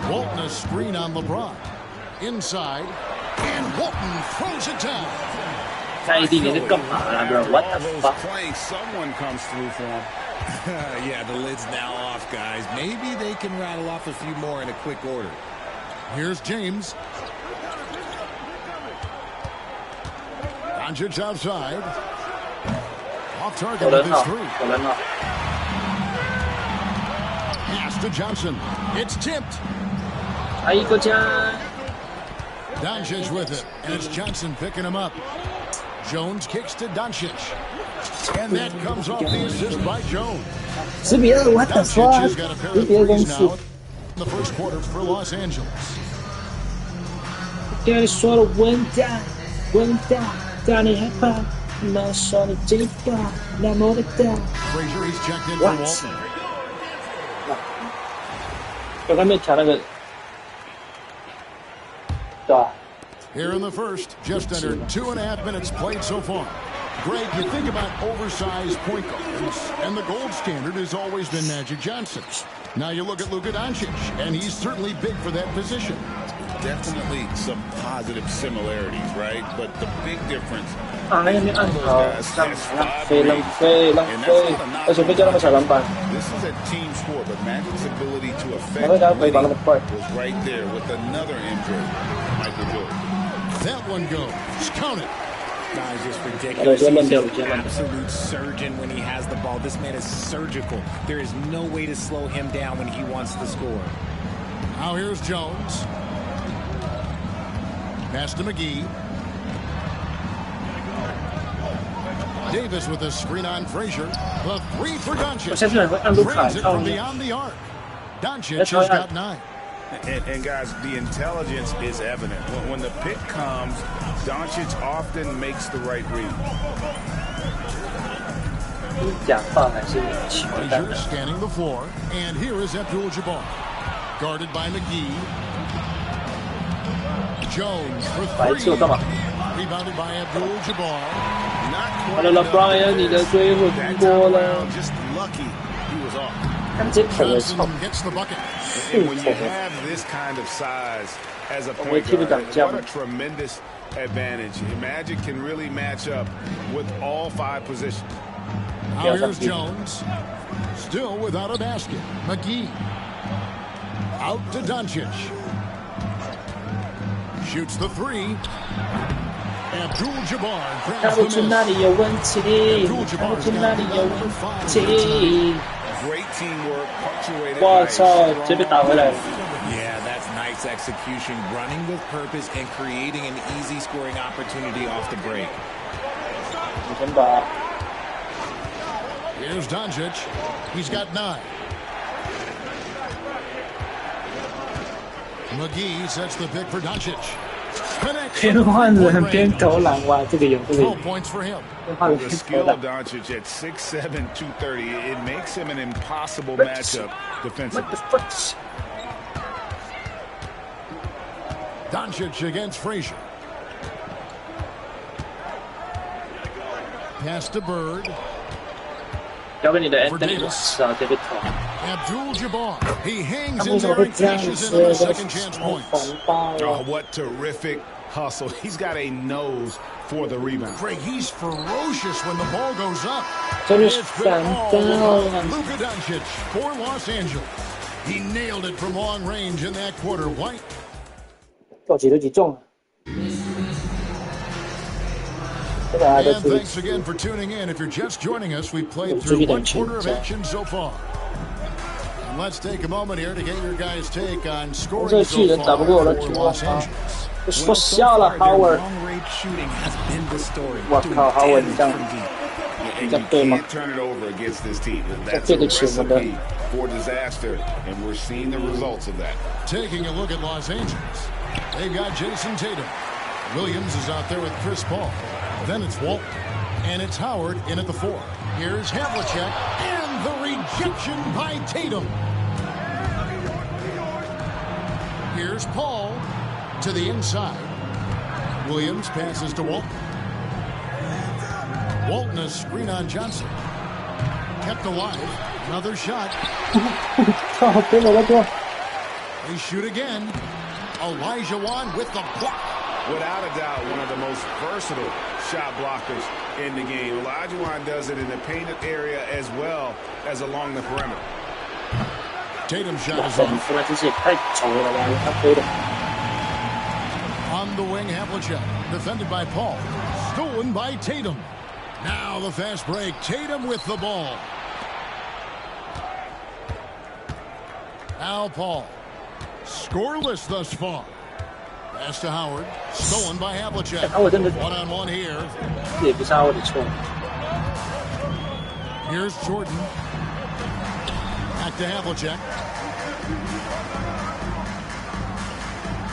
Speaker 3: Walton a screen on LeBron. Inside. And Walton throws it down.
Speaker 12: What the fuck?
Speaker 2: Someone comes through for him.
Speaker 9: Yeah, the lid's now off, guys. Maybe they can rattle off a few more in a quick order.
Speaker 3: Here's James. Doncic outside. Off target with his 3. Pass to Johnson. It's tipped. Doncic with it. And it's Johnson picking him up. Jones kicks to Doncic. And that comes off the assist by Jones.
Speaker 12: What the fuck?
Speaker 3: Doncic has got a pair of threes now in the first quarter for Los Angeles.
Speaker 12: They sort of went down. 让你害怕，那说你最大，那么的大。
Speaker 3: Frazier, he's checked in for Walton.
Speaker 12: 我刚没调那个，对吧？
Speaker 3: Here in the first, just under 2.5 minutes played so far. Greg, you think about oversized point guards, and the gold standard has always been Magic Johnson. Now you look at Luka Doncic, and he's certainly big for that position.
Speaker 2: Definitely some positive similarities, right? But the big difference.
Speaker 12: 那个没按好，浪费，而且被叫那么小篮板。
Speaker 2: This is a team sport, but Magic's ability to affect was right there with another MJ, Michael Jordan.
Speaker 3: That one goes. Count it.
Speaker 9: Guy's just ridiculous. He's an absolute surgeon when he has the ball. This man is surgical. There is no way to slow him down when he wants to score.
Speaker 3: Now here's Jones. Pass to McGee. Davis with a screen on Frazier. The three for Doncic. Frames it from beyond the arc. Doncic has got 9.
Speaker 2: And guys, the intelligence is evident. When the pick comes, Doncic often makes the right read.
Speaker 3: Frazier scanning the floor, and here is Abdul-Jabbar, guarded by McGee. Jones for 3. Rebounded by Abdul-Jabbar.
Speaker 12: Not quite Brian,
Speaker 2: just lucky he was off.
Speaker 3: Johnson gets the bucket.
Speaker 2: And when you have this kind of size as a point guard, what a tremendous advantage. Magic can really match up with all 5 positions.
Speaker 3: Now here's Jones. Still without a basket. McGee. Out to Doncic. Shoots the 3. Abdul-Jabbar grabs the miss. Abdul-Jabbar's got number 5.
Speaker 2: Great teamwork, punctuated
Speaker 12: by
Speaker 9: Yeah, that's nice execution, running with purpose and creating an easy scoring opportunity off the break.
Speaker 3: Here's Doncic. He's got 9. McGee sets the pick for Doncic. 12 points for him.
Speaker 2: The skill of Doncic at 6'7", 230, it makes him an impossible matchup defensively.
Speaker 3: Doncic against Frazier. Pass to Bird. For Davis. Abdul-Jabbar. He hangs in there and cashes in on the second chance points.
Speaker 2: Oh, what terrific hustle. He's got a nose for the rebound.
Speaker 3: Craig, he's ferocious when the ball goes up. It's been all Luka Doncic for Los Angeles. He nailed it from long range in that quarter. White. And thanks again for tuning in. If you're just joining us, we've played through 1 quarter of action so far. And let's take a moment here to get your guys' take on scoring so far for Los Angeles.
Speaker 12: 说笑了 ，Howard。我靠 ，Howard 你这样，你这样对吗？这对得起我们的。
Speaker 2: For disaster, and we're seeing the results of that.
Speaker 3: Taking a look at Los Angeles, they've got Jason Tatum. Williams is out there with Chris Paul. Then it's Walton, and it's Howard in at the 4. Here's Havlicek, and the rejection by Tatum. Here's Paul to the inside. Williams passes to Walton. Walton a screen on Johnson. Kept alive. Another shot. They shoot again. Olajuwon with the block.
Speaker 2: Without a doubt, one of the most versatile shot blockers in the game. Olajuwon does it in the painted area as well as along the perimeter.
Speaker 3: Tatum shot is off. On the wing, Havlicek. Defended by Paul. Stolen by Tatum. Now the fast break. Tatum with the ball. Now Paul. Scoreless thus far. Pass to Howard. Stolen by Havlicek. One-on-one here. Here's Jordan. Back to Havlicek.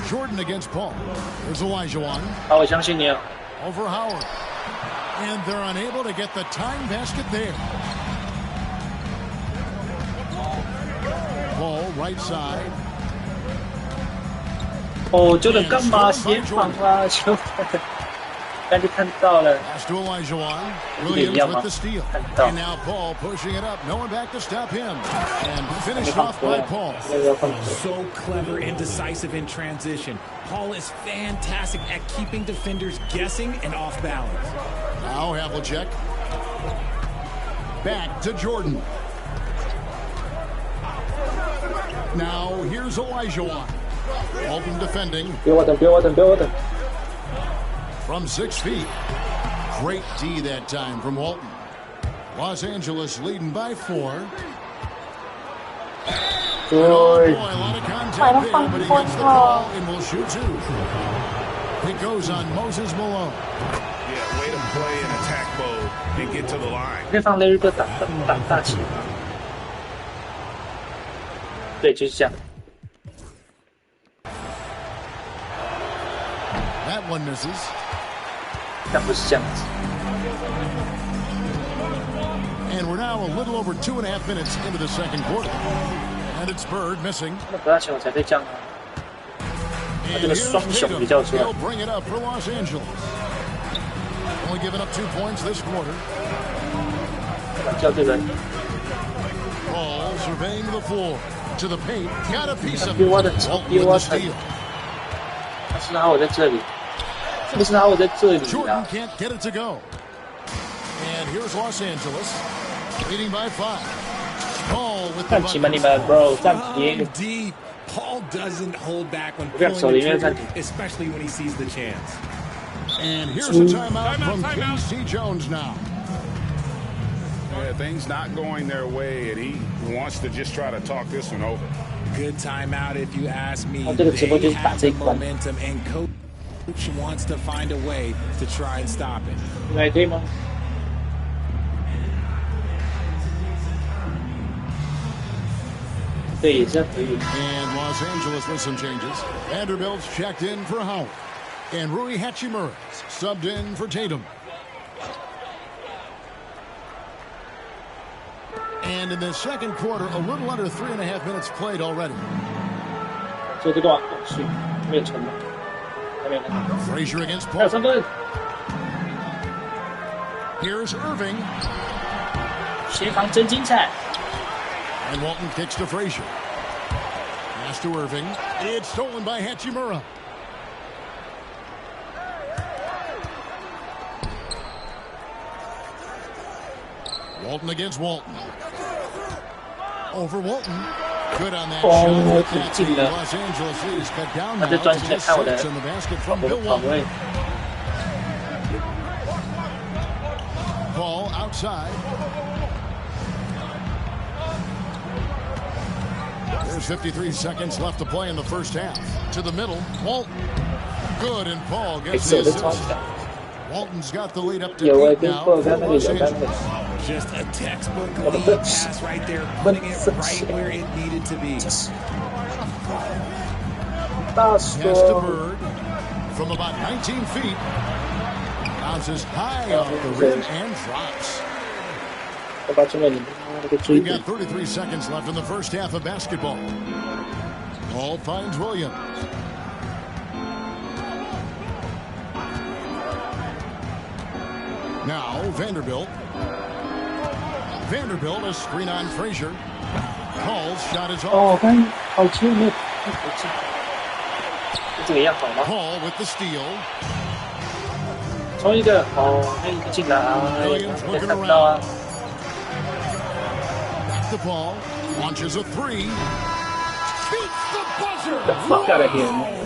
Speaker 3: Jordan against Paul. There's Olajuwon. over Howard. And they're unable to get the tying basket there. Ball right side.
Speaker 12: 哦，就能干嘛？协防啊，球队。刚就看到了。
Speaker 3: Williams with the steal. And now Paul pushing it up. No one back to stop him. And finished off by Paul.
Speaker 9: So clever and decisive in transition. Paul is fantastic at keeping defenders guessing and off balance.
Speaker 3: Now Havlicek. Back to Jordan. Now here's Olajuwon. Walton defending. From 6 feet. Great D that time from Walton. Los Angeles leading by 4. Oh boy, a lot of contact there, but he gets the call and will shoot 2. It goes on Moses Malone.
Speaker 5: Yeah, way to play in attack mode and get to the line.
Speaker 12: 可以放 Larry Bird 打大旗。对，就是这样。
Speaker 3: That one misses.
Speaker 12: 但不是这样子。
Speaker 3: And we're now a little over 2.5 minutes into the second quarter. And it's Bird missing.
Speaker 12: 那不要钱我才可以这样啊。他这个双雄比较出来。
Speaker 3: He'll bring it up for Los Angeles. Only giving up 2 points this quarter.
Speaker 12: 叫这个。
Speaker 3: Ball surveying the floor to the paint. Got a piece of
Speaker 12: 比我的steal。但是他我在这里。不是他我在这里啊。
Speaker 3: Jordan can't get it to go. And here's Los Angeles, leading by 5. Paul with the
Speaker 12: bro.
Speaker 9: Deep. Paul doesn't hold back when pulling the trigger, especially when he sees the chance.
Speaker 3: And here's a timeout from K.C. Jones now.
Speaker 2: Yeah, things not going their way, and he wants to just try to talk this one over.
Speaker 9: Good timeout, if you ask me. They have the momentum, and coach wants to find a way to try and stop it.
Speaker 3: And Los Angeles with some changes. Vanderbilt's checked in for Howard. And Rui Hachimura subbed in for Tatum. And in the second quarter, a little under 3.5 minutes played already. Frazier against Paul. Here's Irving. And Walton kicks to Frazier. Pass to Irving. It's stolen by Hachimura. Walton against Walton. Over Walton. Good on that shot. Los Angeles lead is cut down now to just 6 in the basket from Bill Walton. Ball outside. There's 53 seconds left to play in the first half. To the middle, Walton. Good, and Paul gets the assist. Walton's got the lead up to 8 now for Los Angeles.
Speaker 9: Just a textbook lead pass right there, putting it right where it needed to be.
Speaker 3: Pass to Bird from about 19 feet. Bounces high off the rim and drops. We've got 33 seconds left in the first half of basketball. Ball finds Williams. Now Vanderbilt. Vanderbilt, a screen on Frazier. Paul's shot is off. Paul with the steal. Williams looking around. Back to Paul. Launches a 3. Beats the buzzer.
Speaker 12: Get the fuck out of here, man.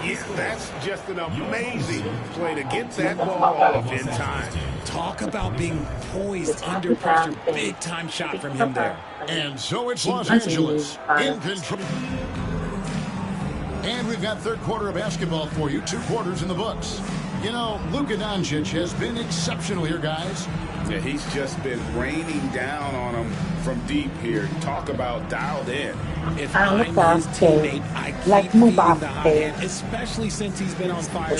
Speaker 5: Yeah, that's just an amazing play to get that ball off in time.
Speaker 9: Talk about being poised under pressure. Big time shot from him there.
Speaker 3: And so it's Los Angeles in control. And we've got third quarter of basketball for you. 2 quarters in the books. You know, Luka Doncic has been exceptional here, guys.
Speaker 2: Yeah, he's just been raining down on him from deep here. Talk about dialed in.
Speaker 9: If I'm his teammate, I keep feeding the hot hand, especially since he's been on fire.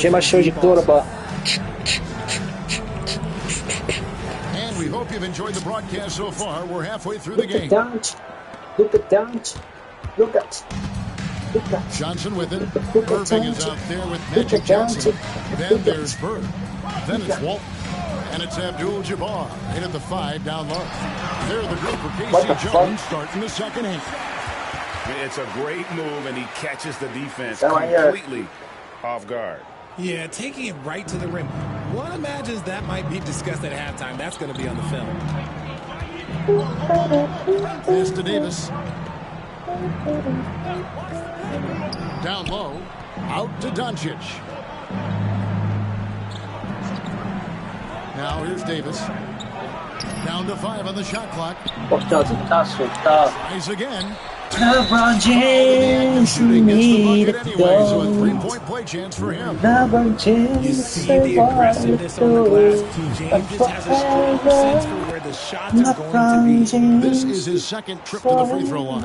Speaker 3: And we hope you've enjoyed the broadcast so far. We're halfway through the game.
Speaker 12: Look at Doncic. Look at.
Speaker 3: Johnson with it. Irving is out there with Magic Johnson. Then there's Bird. Then it's Walton. And it's Abdul-Jabbar in at the 5 down low. They're the group for Casey Jones starting the second half.
Speaker 2: It's a great move, and he catches the defense completely off guard.
Speaker 9: Yeah, taking it right to the rim. One imagines that might be discussed at halftime. That's going to be on the film.
Speaker 3: Pass to Davis. Down low. Out to Doncic. Now here's Davis. Down to 5 on the shot clock. Tries again.
Speaker 12: LeBron James, we need it
Speaker 3: anyway, so a 3-point play chance for him.
Speaker 12: LeBron James,
Speaker 9: you see the aggressiveness on the glass. James just has a strong sense for where the shots are going to be.
Speaker 3: This is his second trip to the free throw line.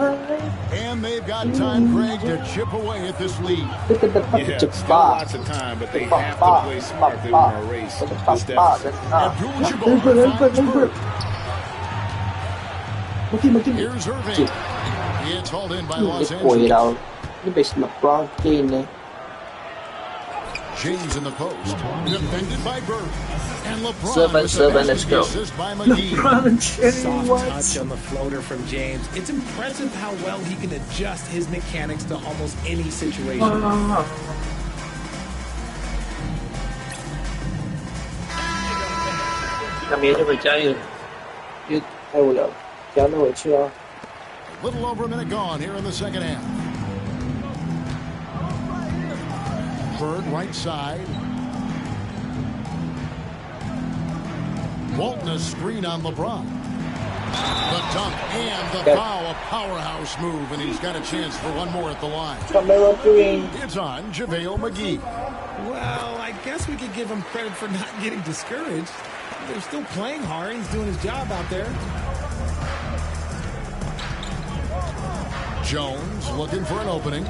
Speaker 3: And they've got time, Greg, to chip away at this lead.
Speaker 2: Yeah, still lots of time, but they have to play smart. They want to erase this deficit.
Speaker 3: Here's Irving. It's hauled in by Los Angeles. James in the post. Defended by Bird. And LeBron
Speaker 12: let's go.
Speaker 9: Soft touch on the floater from James. It's impressive how well he can adjust his mechanics to almost any situation.
Speaker 3: A little over a minute gone here in the second half. Bird right side. Walton a screen on LeBron. The dunk and the foul, a powerhouse move, and he's got a chance for one more at the line. It's on JaVale McGee.
Speaker 9: Well, I guess we could give him credit for not getting discouraged. They're still playing hard. He's doing his job out there.
Speaker 3: Jones looking for an opening.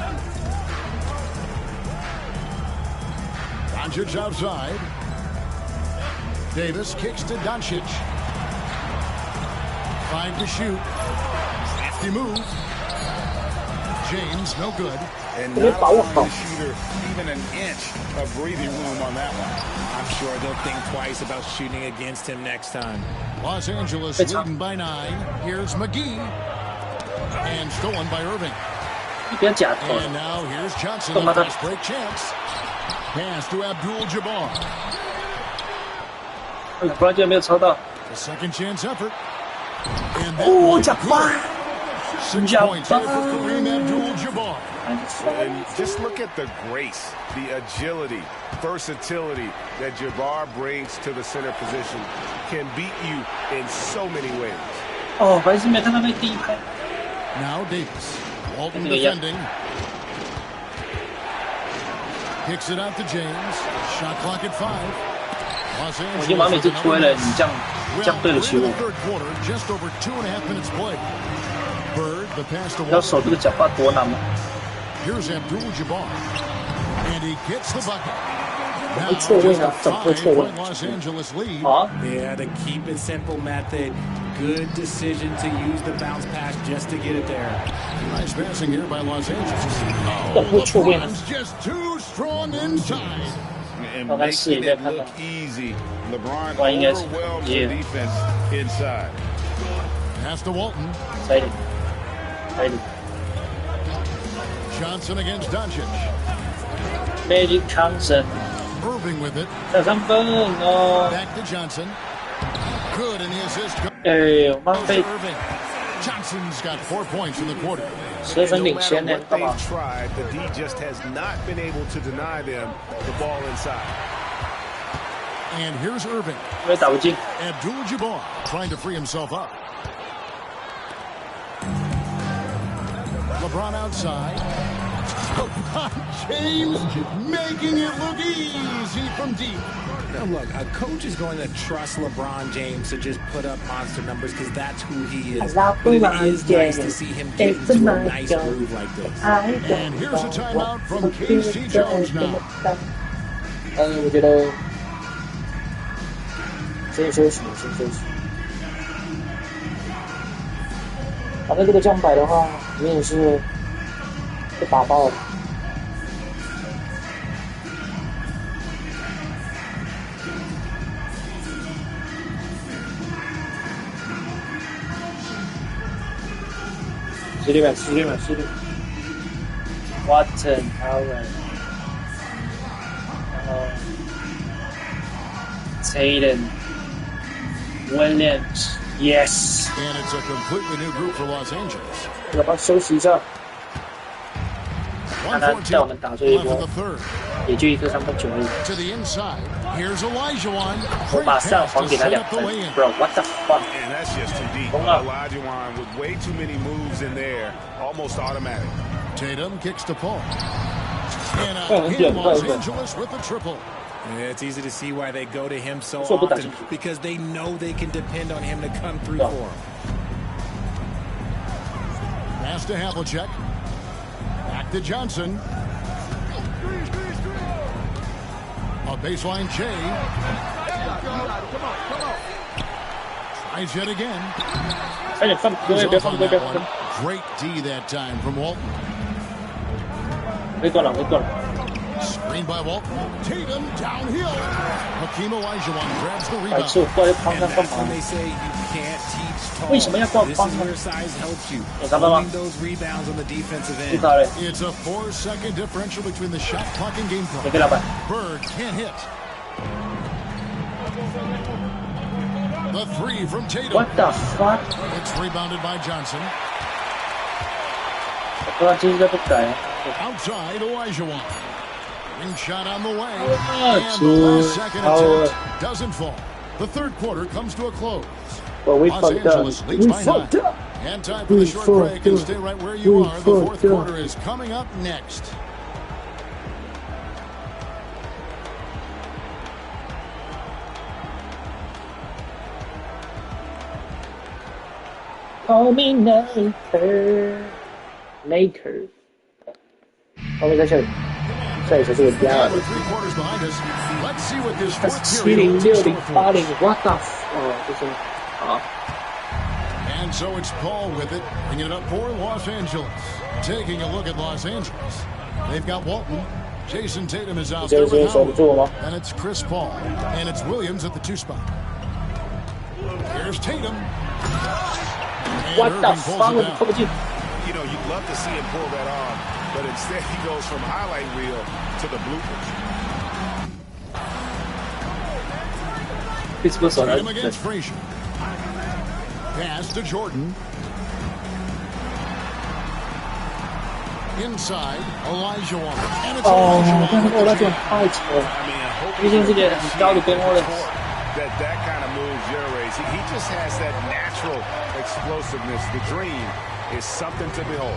Speaker 3: Doncic outside. Davis kicks to Doncic. 5 to shoot. Crafty move. James, no good.
Speaker 2: And not allowing the shooter even an inch of breathing room on that one.
Speaker 9: I'm sure they'll think twice about shooting against him next time.
Speaker 3: Los Angeles leading by 9. Here's McGee. And stolen by Irving. And now here's Johnson. A fast break chance. Pass to Abdul-Jabbar. The second chance effort. And that 6 points here for Kareem Abdul-Jabbar.
Speaker 2: And just look at the grace, the agility, versatility that Jabbar brings to the center position. Can beat you in so many ways.
Speaker 3: Now Davis. Walton defending. Kicks it out to James. Shot clock at 5. Los Angeles. Well, we're in the third quarter. Just over 2.5 minutes played. Bird, the pass to Walton. Here's Abdul-Jabbar. And he gets the bucket. Now just a 5-point Los Angeles lead.
Speaker 9: Yeah, the keep it simple method. Good decision to use the bounce pass just to get it there.
Speaker 3: Nice passing here by Los Angeles. LeBron's just too strong inside.
Speaker 2: And making it look easy. LeBron overwhelmed the defense inside.
Speaker 3: Pass to Walton. Johnson against Doncic.
Speaker 12: Magic Johnson.
Speaker 3: Irving with it. Back to Johnson. Good, and the assist goes to Irving. Johnson's got 4 points in the quarter.
Speaker 2: No matter what they've tried, the D just has not been able to deny them the ball inside.
Speaker 3: And here's Irving. Abdul-Jabbar trying to free himself up. LeBron outside. LeBron James making it look easy from deep.
Speaker 9: Now look, a coach is going to trust LeBron James to just put up monster numbers because that's who he is. But it is nice to see him get into a nice groove like this.
Speaker 3: And here's a timeout from Casey Jones now.
Speaker 12: 我觉得先休息，反正这个酱摆的话，你也是被打爆了。16秒，Watson Howard， 然后 Tatum Williams， Yes。
Speaker 3: And it's a completely new group for Los Angeles.
Speaker 12: 要不要休息一下？看他带我们打这一波，也就一个3分9而已。
Speaker 3: To the inside, here's Olajuwon.
Speaker 12: 我马上还给他2分 ，Bro, what the fuck?
Speaker 5: And that's just too deep. Olajuwon with way too many moves in there, almost automatic.
Speaker 3: Tatum kicks to Paul. And in Los Angeles with the triple.
Speaker 9: Yeah, it's easy to see why they go to him so often because they know they can depend on him to come through for them.
Speaker 3: Pass to Havlicek. Back to Johnson. A baseline J. Tries yet again. Great D that time from Walton. Screen by Walton. Tatum downhill. Hakeem Olajuwon grabs the rebound.
Speaker 9: That's when they say you can't teach tall. This is where size helps you. Holding those rebounds on the defensive end.
Speaker 3: It's a 4-second differential between the shot clock and game clock. Bird can't hit. The three from Tatum.
Speaker 12: What the fuck?
Speaker 3: It's rebounded by Johnson. Outside Olajuwon. Ring shot on the way. And the last second attempt doesn't fall. The third quarter comes to a close. Los Angeles leads by 9. And time for the short break, and stay right where you are. The fourth quarter is coming up next.
Speaker 12: Call me Laker. Laker. 后面在这里，这里才是我第二。70、60、80，What the？ 这是好。
Speaker 3: And so it's Paul with it, bringing it up for Los Angeles. Taking a look at Los Angeles. They've got Walton. Jason Tatum is out there with Howard. And it's Chris Paul. And it's Williams at the 2 spot. Here's Tatum.
Speaker 12: What the fuck?
Speaker 5: You know, you'd love to see him pull that off, but instead he goes from highlight reel to the bloopers.
Speaker 3: Tatum against Frazier. Pass to Jordan. Inside, Olajuwon. And it's Olajuwon.
Speaker 5: That kind of move generates. He just has that natural explosiveness. The dream is something to behold.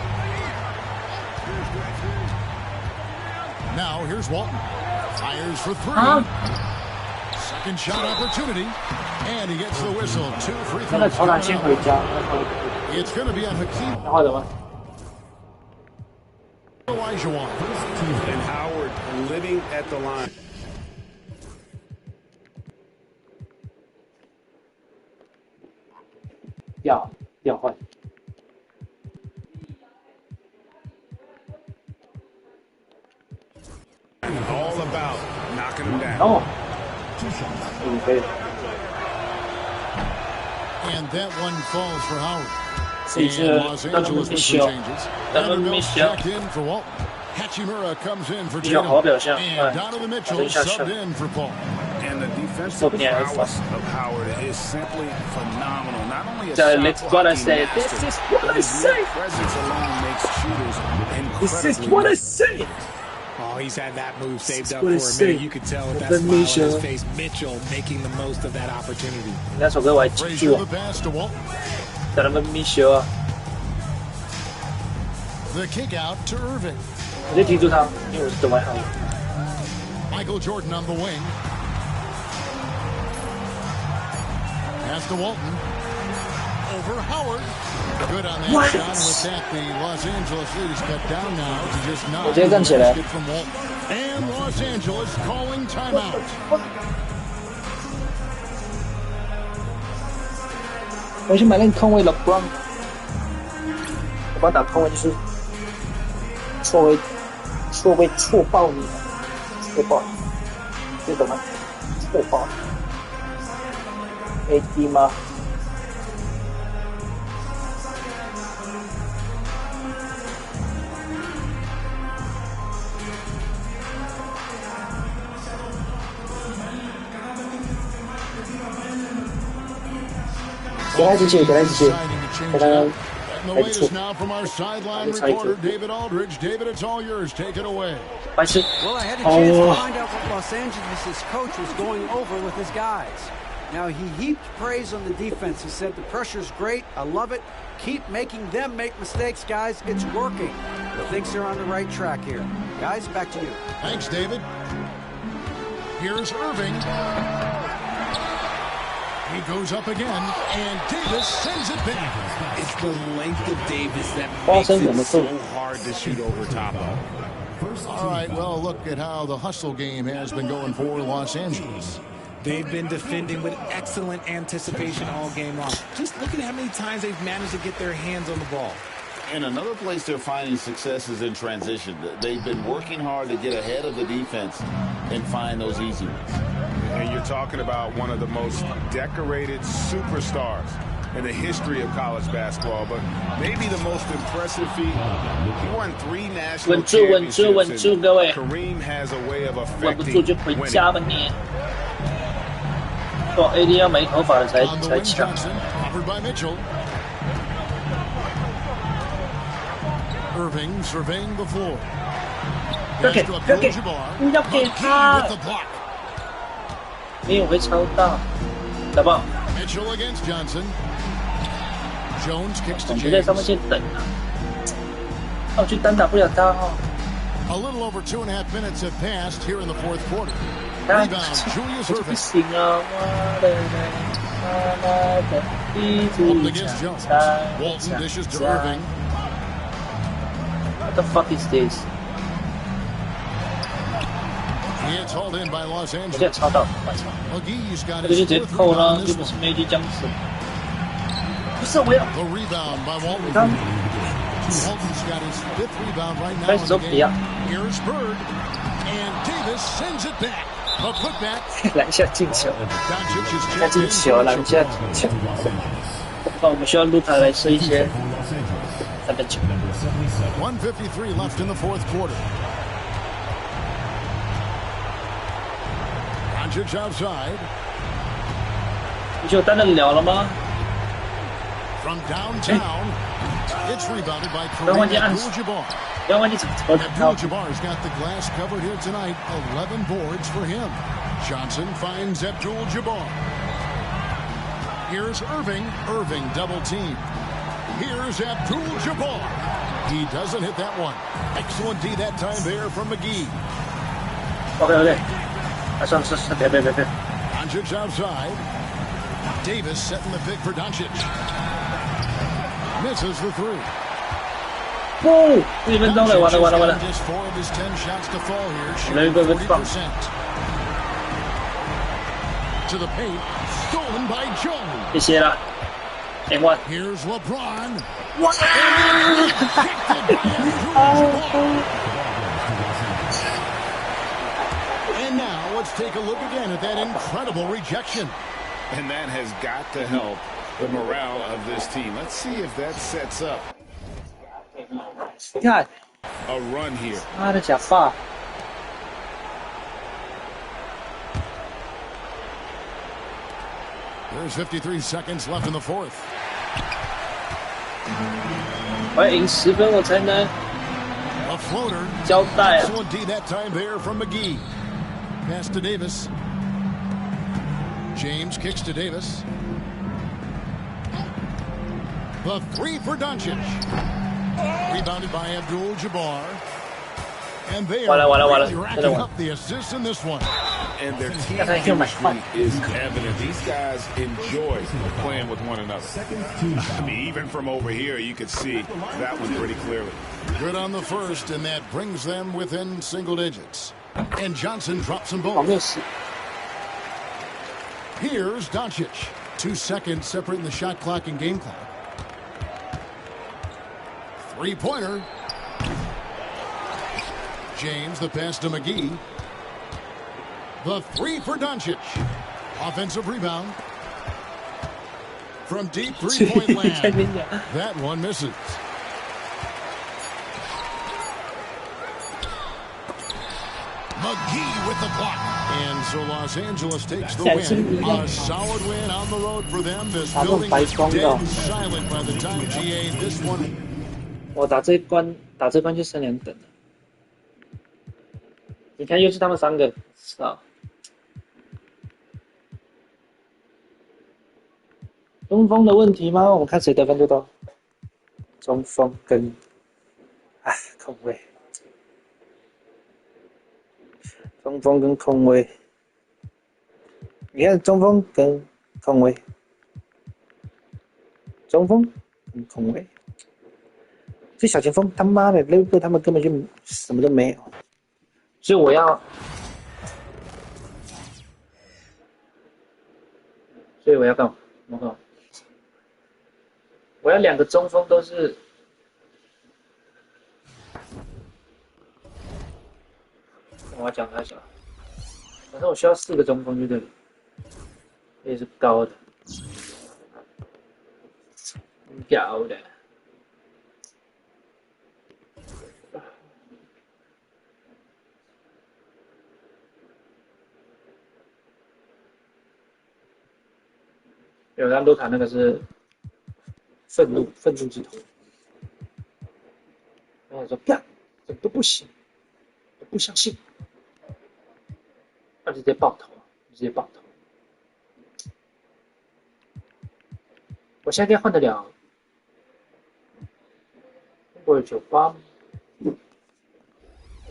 Speaker 3: Now here's Walton. Fires for 3. Second shot opportunity. And he gets the whistle. 2 free throws. It's going to be on Hakeem Olajuwon.
Speaker 5: And Howard living at the line.
Speaker 12: Yeah, what?
Speaker 5: All about knocking him down.
Speaker 12: Oh. Okay.
Speaker 3: And that one falls for Howard. And Los Angeles with some changes. Vanderbilt checked in for Walton. Hachimura comes in for Tatum. And Donovan Mitchell subbed in for Paul.
Speaker 5: And the defensive prowess of Howard is simply phenomenal. Not only a shot
Speaker 12: This is what I say.
Speaker 5: Presence alone makes shooters incredibly.
Speaker 12: This is what I say.
Speaker 9: Oh, he's had that move saved up for a minute. You could tell with that smile on his face. Mitchell making the most of that opportunity.
Speaker 12: 那首歌我还记住了。Donovan Mitchell。
Speaker 3: The kick out to Irving.
Speaker 12: 我就踢住他，因为我是得外号。
Speaker 3: Michael Jordan on the wing. Pass to Walton. Over Howard. Good on that shot. With that, the Los Angeles lead is cut down now to just 9.
Speaker 12: 我直接站起来。
Speaker 3: From Walton. And Los Angeles calling timeout.
Speaker 12: 我去买那个空位 LeBron。我帮打空位就是错位错爆你，错爆，这懂吗？错爆。AD 吗？给他一起去，给他一起去，给他。
Speaker 3: The latest now from our sideline reporter, David Aldridge. David, it's all yours. Take it away.
Speaker 6: Well, I had a chance to find out what Los Angeles' coach was going over with his guys. Now, he heaped praise on the defense. He said, the pressure's great. I love it. Keep making them make mistakes, guys. It's working. He thinks they're on the right track here. Guys, back to you.
Speaker 3: Thanks, David. Here's Irving. He goes up again, and Davis sends it back.
Speaker 9: It's the length of Davis that makes it so hard to shoot over top of.
Speaker 3: All right, well, look at how the hustle game has been going for Los Angeles.
Speaker 9: They've been defending with excellent anticipation all game long. Just look at how many times they've managed to get their hands on the ball.
Speaker 13: And another place they're finding success is in transition. They've been working hard to get ahead of the defense and find those easy ones.
Speaker 2: And you're talking about one of the most decorated superstars in the history of college basketball, but maybe the most impressive feat. He won 3 national championships, and Kareem has a way of affecting winning.
Speaker 12: 哦 ，AD 要没头发了才抢。
Speaker 3: Covered by Mitchell. Irving surveying the floor.
Speaker 12: 不要给，不要给，不要给他。没有会超到，打爆。
Speaker 3: Mitchell against Johnson. Jones kicks to
Speaker 12: 我在上面先等啊。我去单打不了他哦。
Speaker 3: A little over 2.5 minutes have passed here in the fourth quarter. Rebound, Julius Irving. Walton against Jones. Walton dishes to Irving.
Speaker 12: What the fuck is this?
Speaker 3: He gets hauled in by Los Angeles. McGee's got his fourth rebound on this one. The rebound by Walton. Walton's got his 5th rebound right now in the game. Here's Bird, and Davis sends it back. A putback.
Speaker 12: 篮下进球，篮下进球，篮下进球。那我们需要录他来说一些他的球。
Speaker 3: 1:53 left in the fourth quarter. Doncic outside.
Speaker 12: 你就单得了了吗
Speaker 3: ？From downtown, it's rebounded by Kareem Abdul-Jabbar. Abdul-Jabbar's got the glass covered here tonight. 11 boards for him. Johnson finds Abdul-Jabbar. Here's Irving. Irving double team. Here's Abdul-Jabbar. He doesn't hit that one. Excellent D that time there from McGee.
Speaker 12: Okay.
Speaker 3: Doncic outside. Davis setting the pick for Doncic. Misses the 3.
Speaker 12: Whoa! 1分钟了，完了。
Speaker 3: Just 4 of his 10 shots to fall here. Shooting 40%. To the paint. Stolen by Jones.
Speaker 12: 谢谢啦。N1.
Speaker 3: Here's LeBron.
Speaker 12: Wow!
Speaker 3: And now let's take a look again at that incredible rejection.
Speaker 2: And that has got to help the morale of this team. Let's see if that sets up
Speaker 12: God.
Speaker 2: a run here.
Speaker 12: 妈的假发。
Speaker 3: There's 53 seconds left in the fourth.
Speaker 12: 我要赢10分我才能
Speaker 3: A floater.
Speaker 12: 交代啊。
Speaker 3: Excellent D that time there from McGee. Pass to Davis. James kicks to Davis. The 3 for Doncic. Rebounded by Abdul-Jabbar. And they are really racking up the assists in this one.
Speaker 2: And their team chemistry is evident. These guys enjoy playing with one another. I mean, even from over here, you could see that one pretty clearly.
Speaker 3: Good on the first, and that brings them within single digits. And Johnson drops them both. Here's Doncic. 2 seconds separating the shot clock and game clock. Three-pointer. James, the pass to McGee. The three for Doncic. Offensive rebound. From deep three-point land. That one misses. McGee with the block. And so Los Angeles takes the win. A solid win on the road for them. This building is dead silent by the time GA this one.
Speaker 12: 我打这关就剩2等了。你看，又是他们3个，操！中锋的问题吗？我们看谁得分最多。中锋跟控卫。中锋跟控卫，你看中锋跟控卫，中锋跟控卫，这小前锋他妈的6个他们根本就什么都没有，所以我要干嘛？我要2个中锋都是。我要讲太少，反正我需要4个中锋就对了，也是高的，高的。有兰多卡那个是愤怒之头，然后说干，怎么都不行，我不相信。直接爆头，我现在换得了或者98，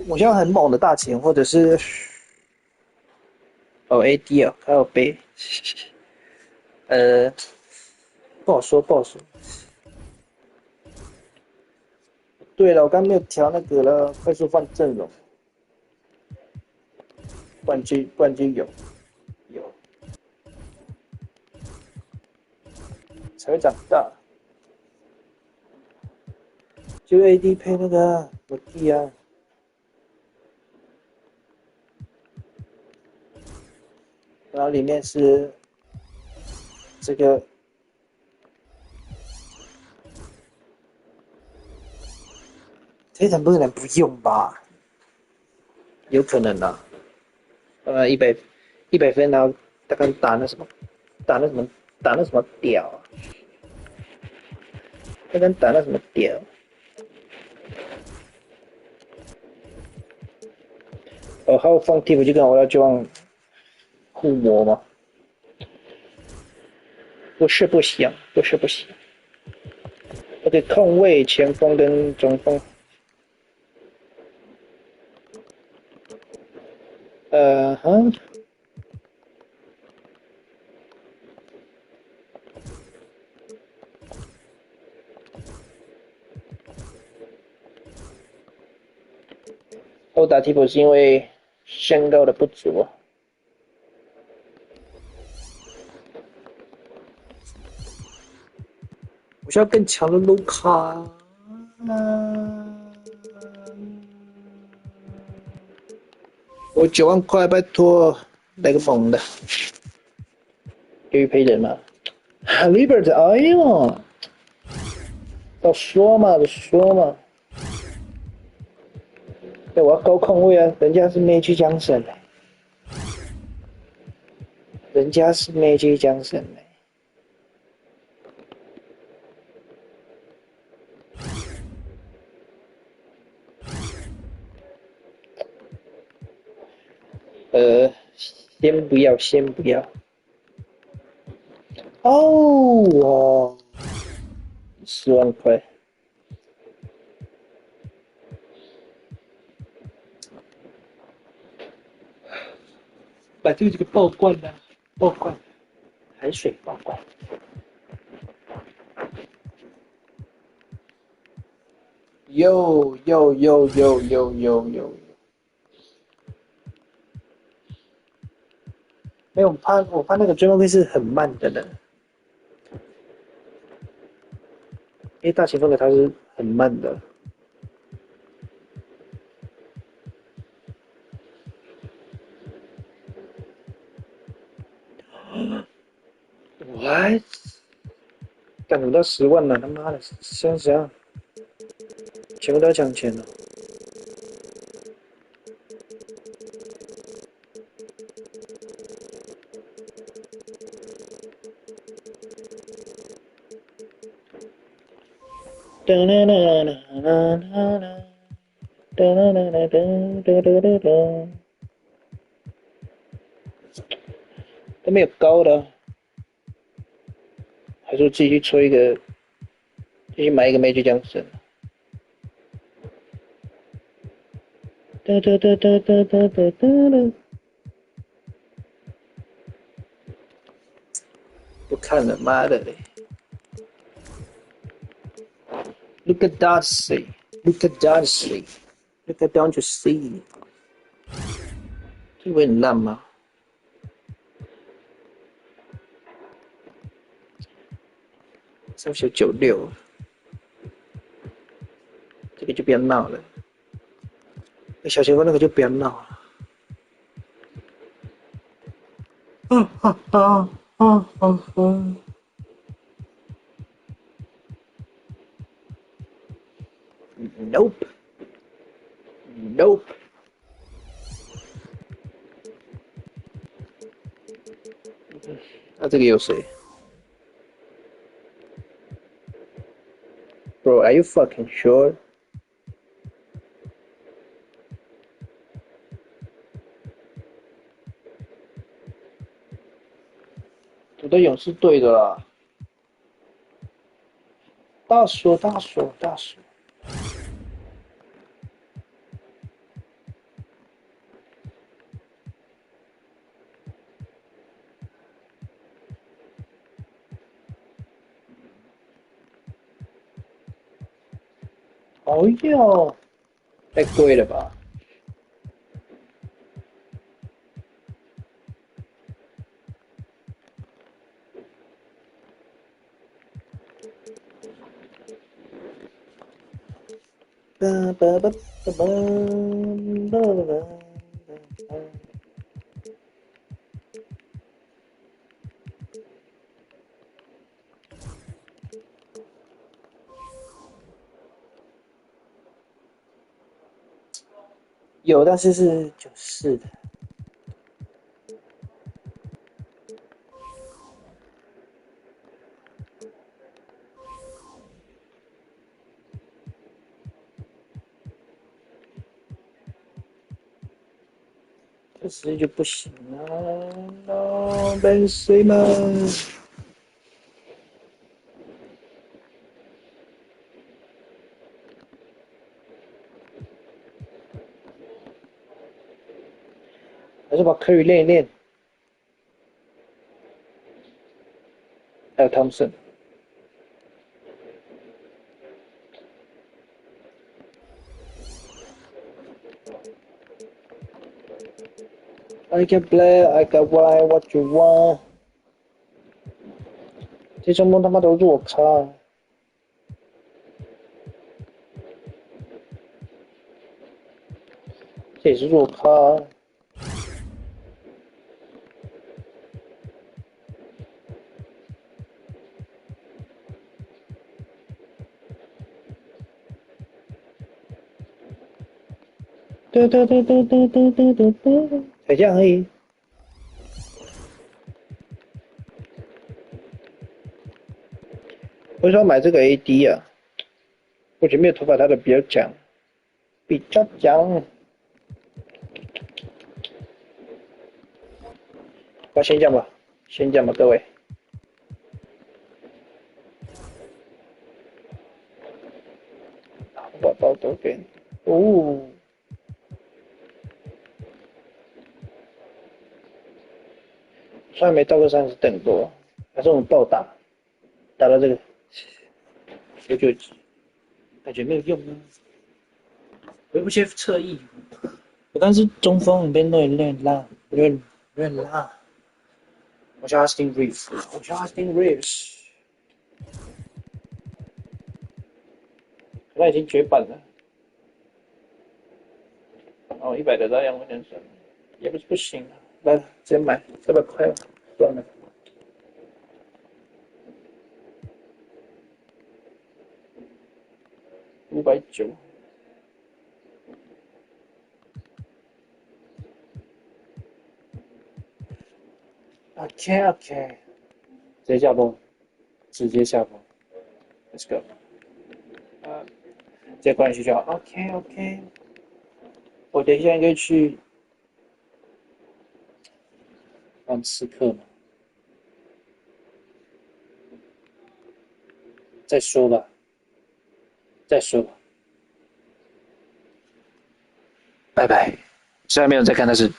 Speaker 12: 我现在很猛的大前，或者是AD 啊，还有杯，不好说。对了，我刚没有调那个了，快速换阵容。冠军有，才会长大。就 AD 配那个我弟啊，然后里面是这个这场不可能不用吧？有可能啊。100分，然后他刚打那什么屌啊！他刚打那什么屌？还有放替补就跟我要就往互磨嘛？不是不行。OK， 控卫、前锋跟中锋。我打替补是因为身高的不足。我需要更强的卢卡。我9万块，拜托，来个猛的。给予赔人嘛 ？Libert， 哎呦，都说嘛。对，我要高控位啊，人家是Magic Johnson，先不要。哦，10万块。把这个爆罐了，爆罐，海水爆罐。有，没有，我怕那个追梦会是很慢的呢，因为大前锋的它是很慢的。What？ 干不到10万了，他妈的，现在怎样？全部都要抢钱了。哒啦啦啦啦啦啦，哒啦啦啦哒哒哒哒。都没有高的，还是继续吹一个，继续买一个Magic Johnson。哒哒哒哒哒哒哒哒。不看了，妈的嘞 ！Look at Darcy, look at Darcy, look at don't you see？ 这会很烂吗？396，这个就不要闹了。小前锋那个就不要闹了。Nope. Nope. 这个有谁 ？Bro, are you fucking sure? 我的勇士队的啦。大锁。哦哟，太贵了吧有，但是是94的。这实力就不行了 ，No Ben Simmons。还是把科宇练一练，还有汤森。I can play, I can why what you want。这中锋他妈都弱咖，这也是弱咖。才这样而已。为什么买这个 AD 啊？我觉得没有头发他的比较强，我先讲吧，各位。我到这边，哦。虽然没到过30等多，还是我们暴打，打到这个99级，感觉没有用啊。回不去侧翼，但是中锋那边都有点烂，有点烂。我叫 Austin Reeves，他已经绝版了。哦，100的到2分钱算，也不是不行啊。来，直接买，300块，算了。590。OK， 直接下崩，Let's go。直接关学校 ，OK。我等一下应该去帮刺客嘛，再说吧。拜拜。虽然没有在看，但是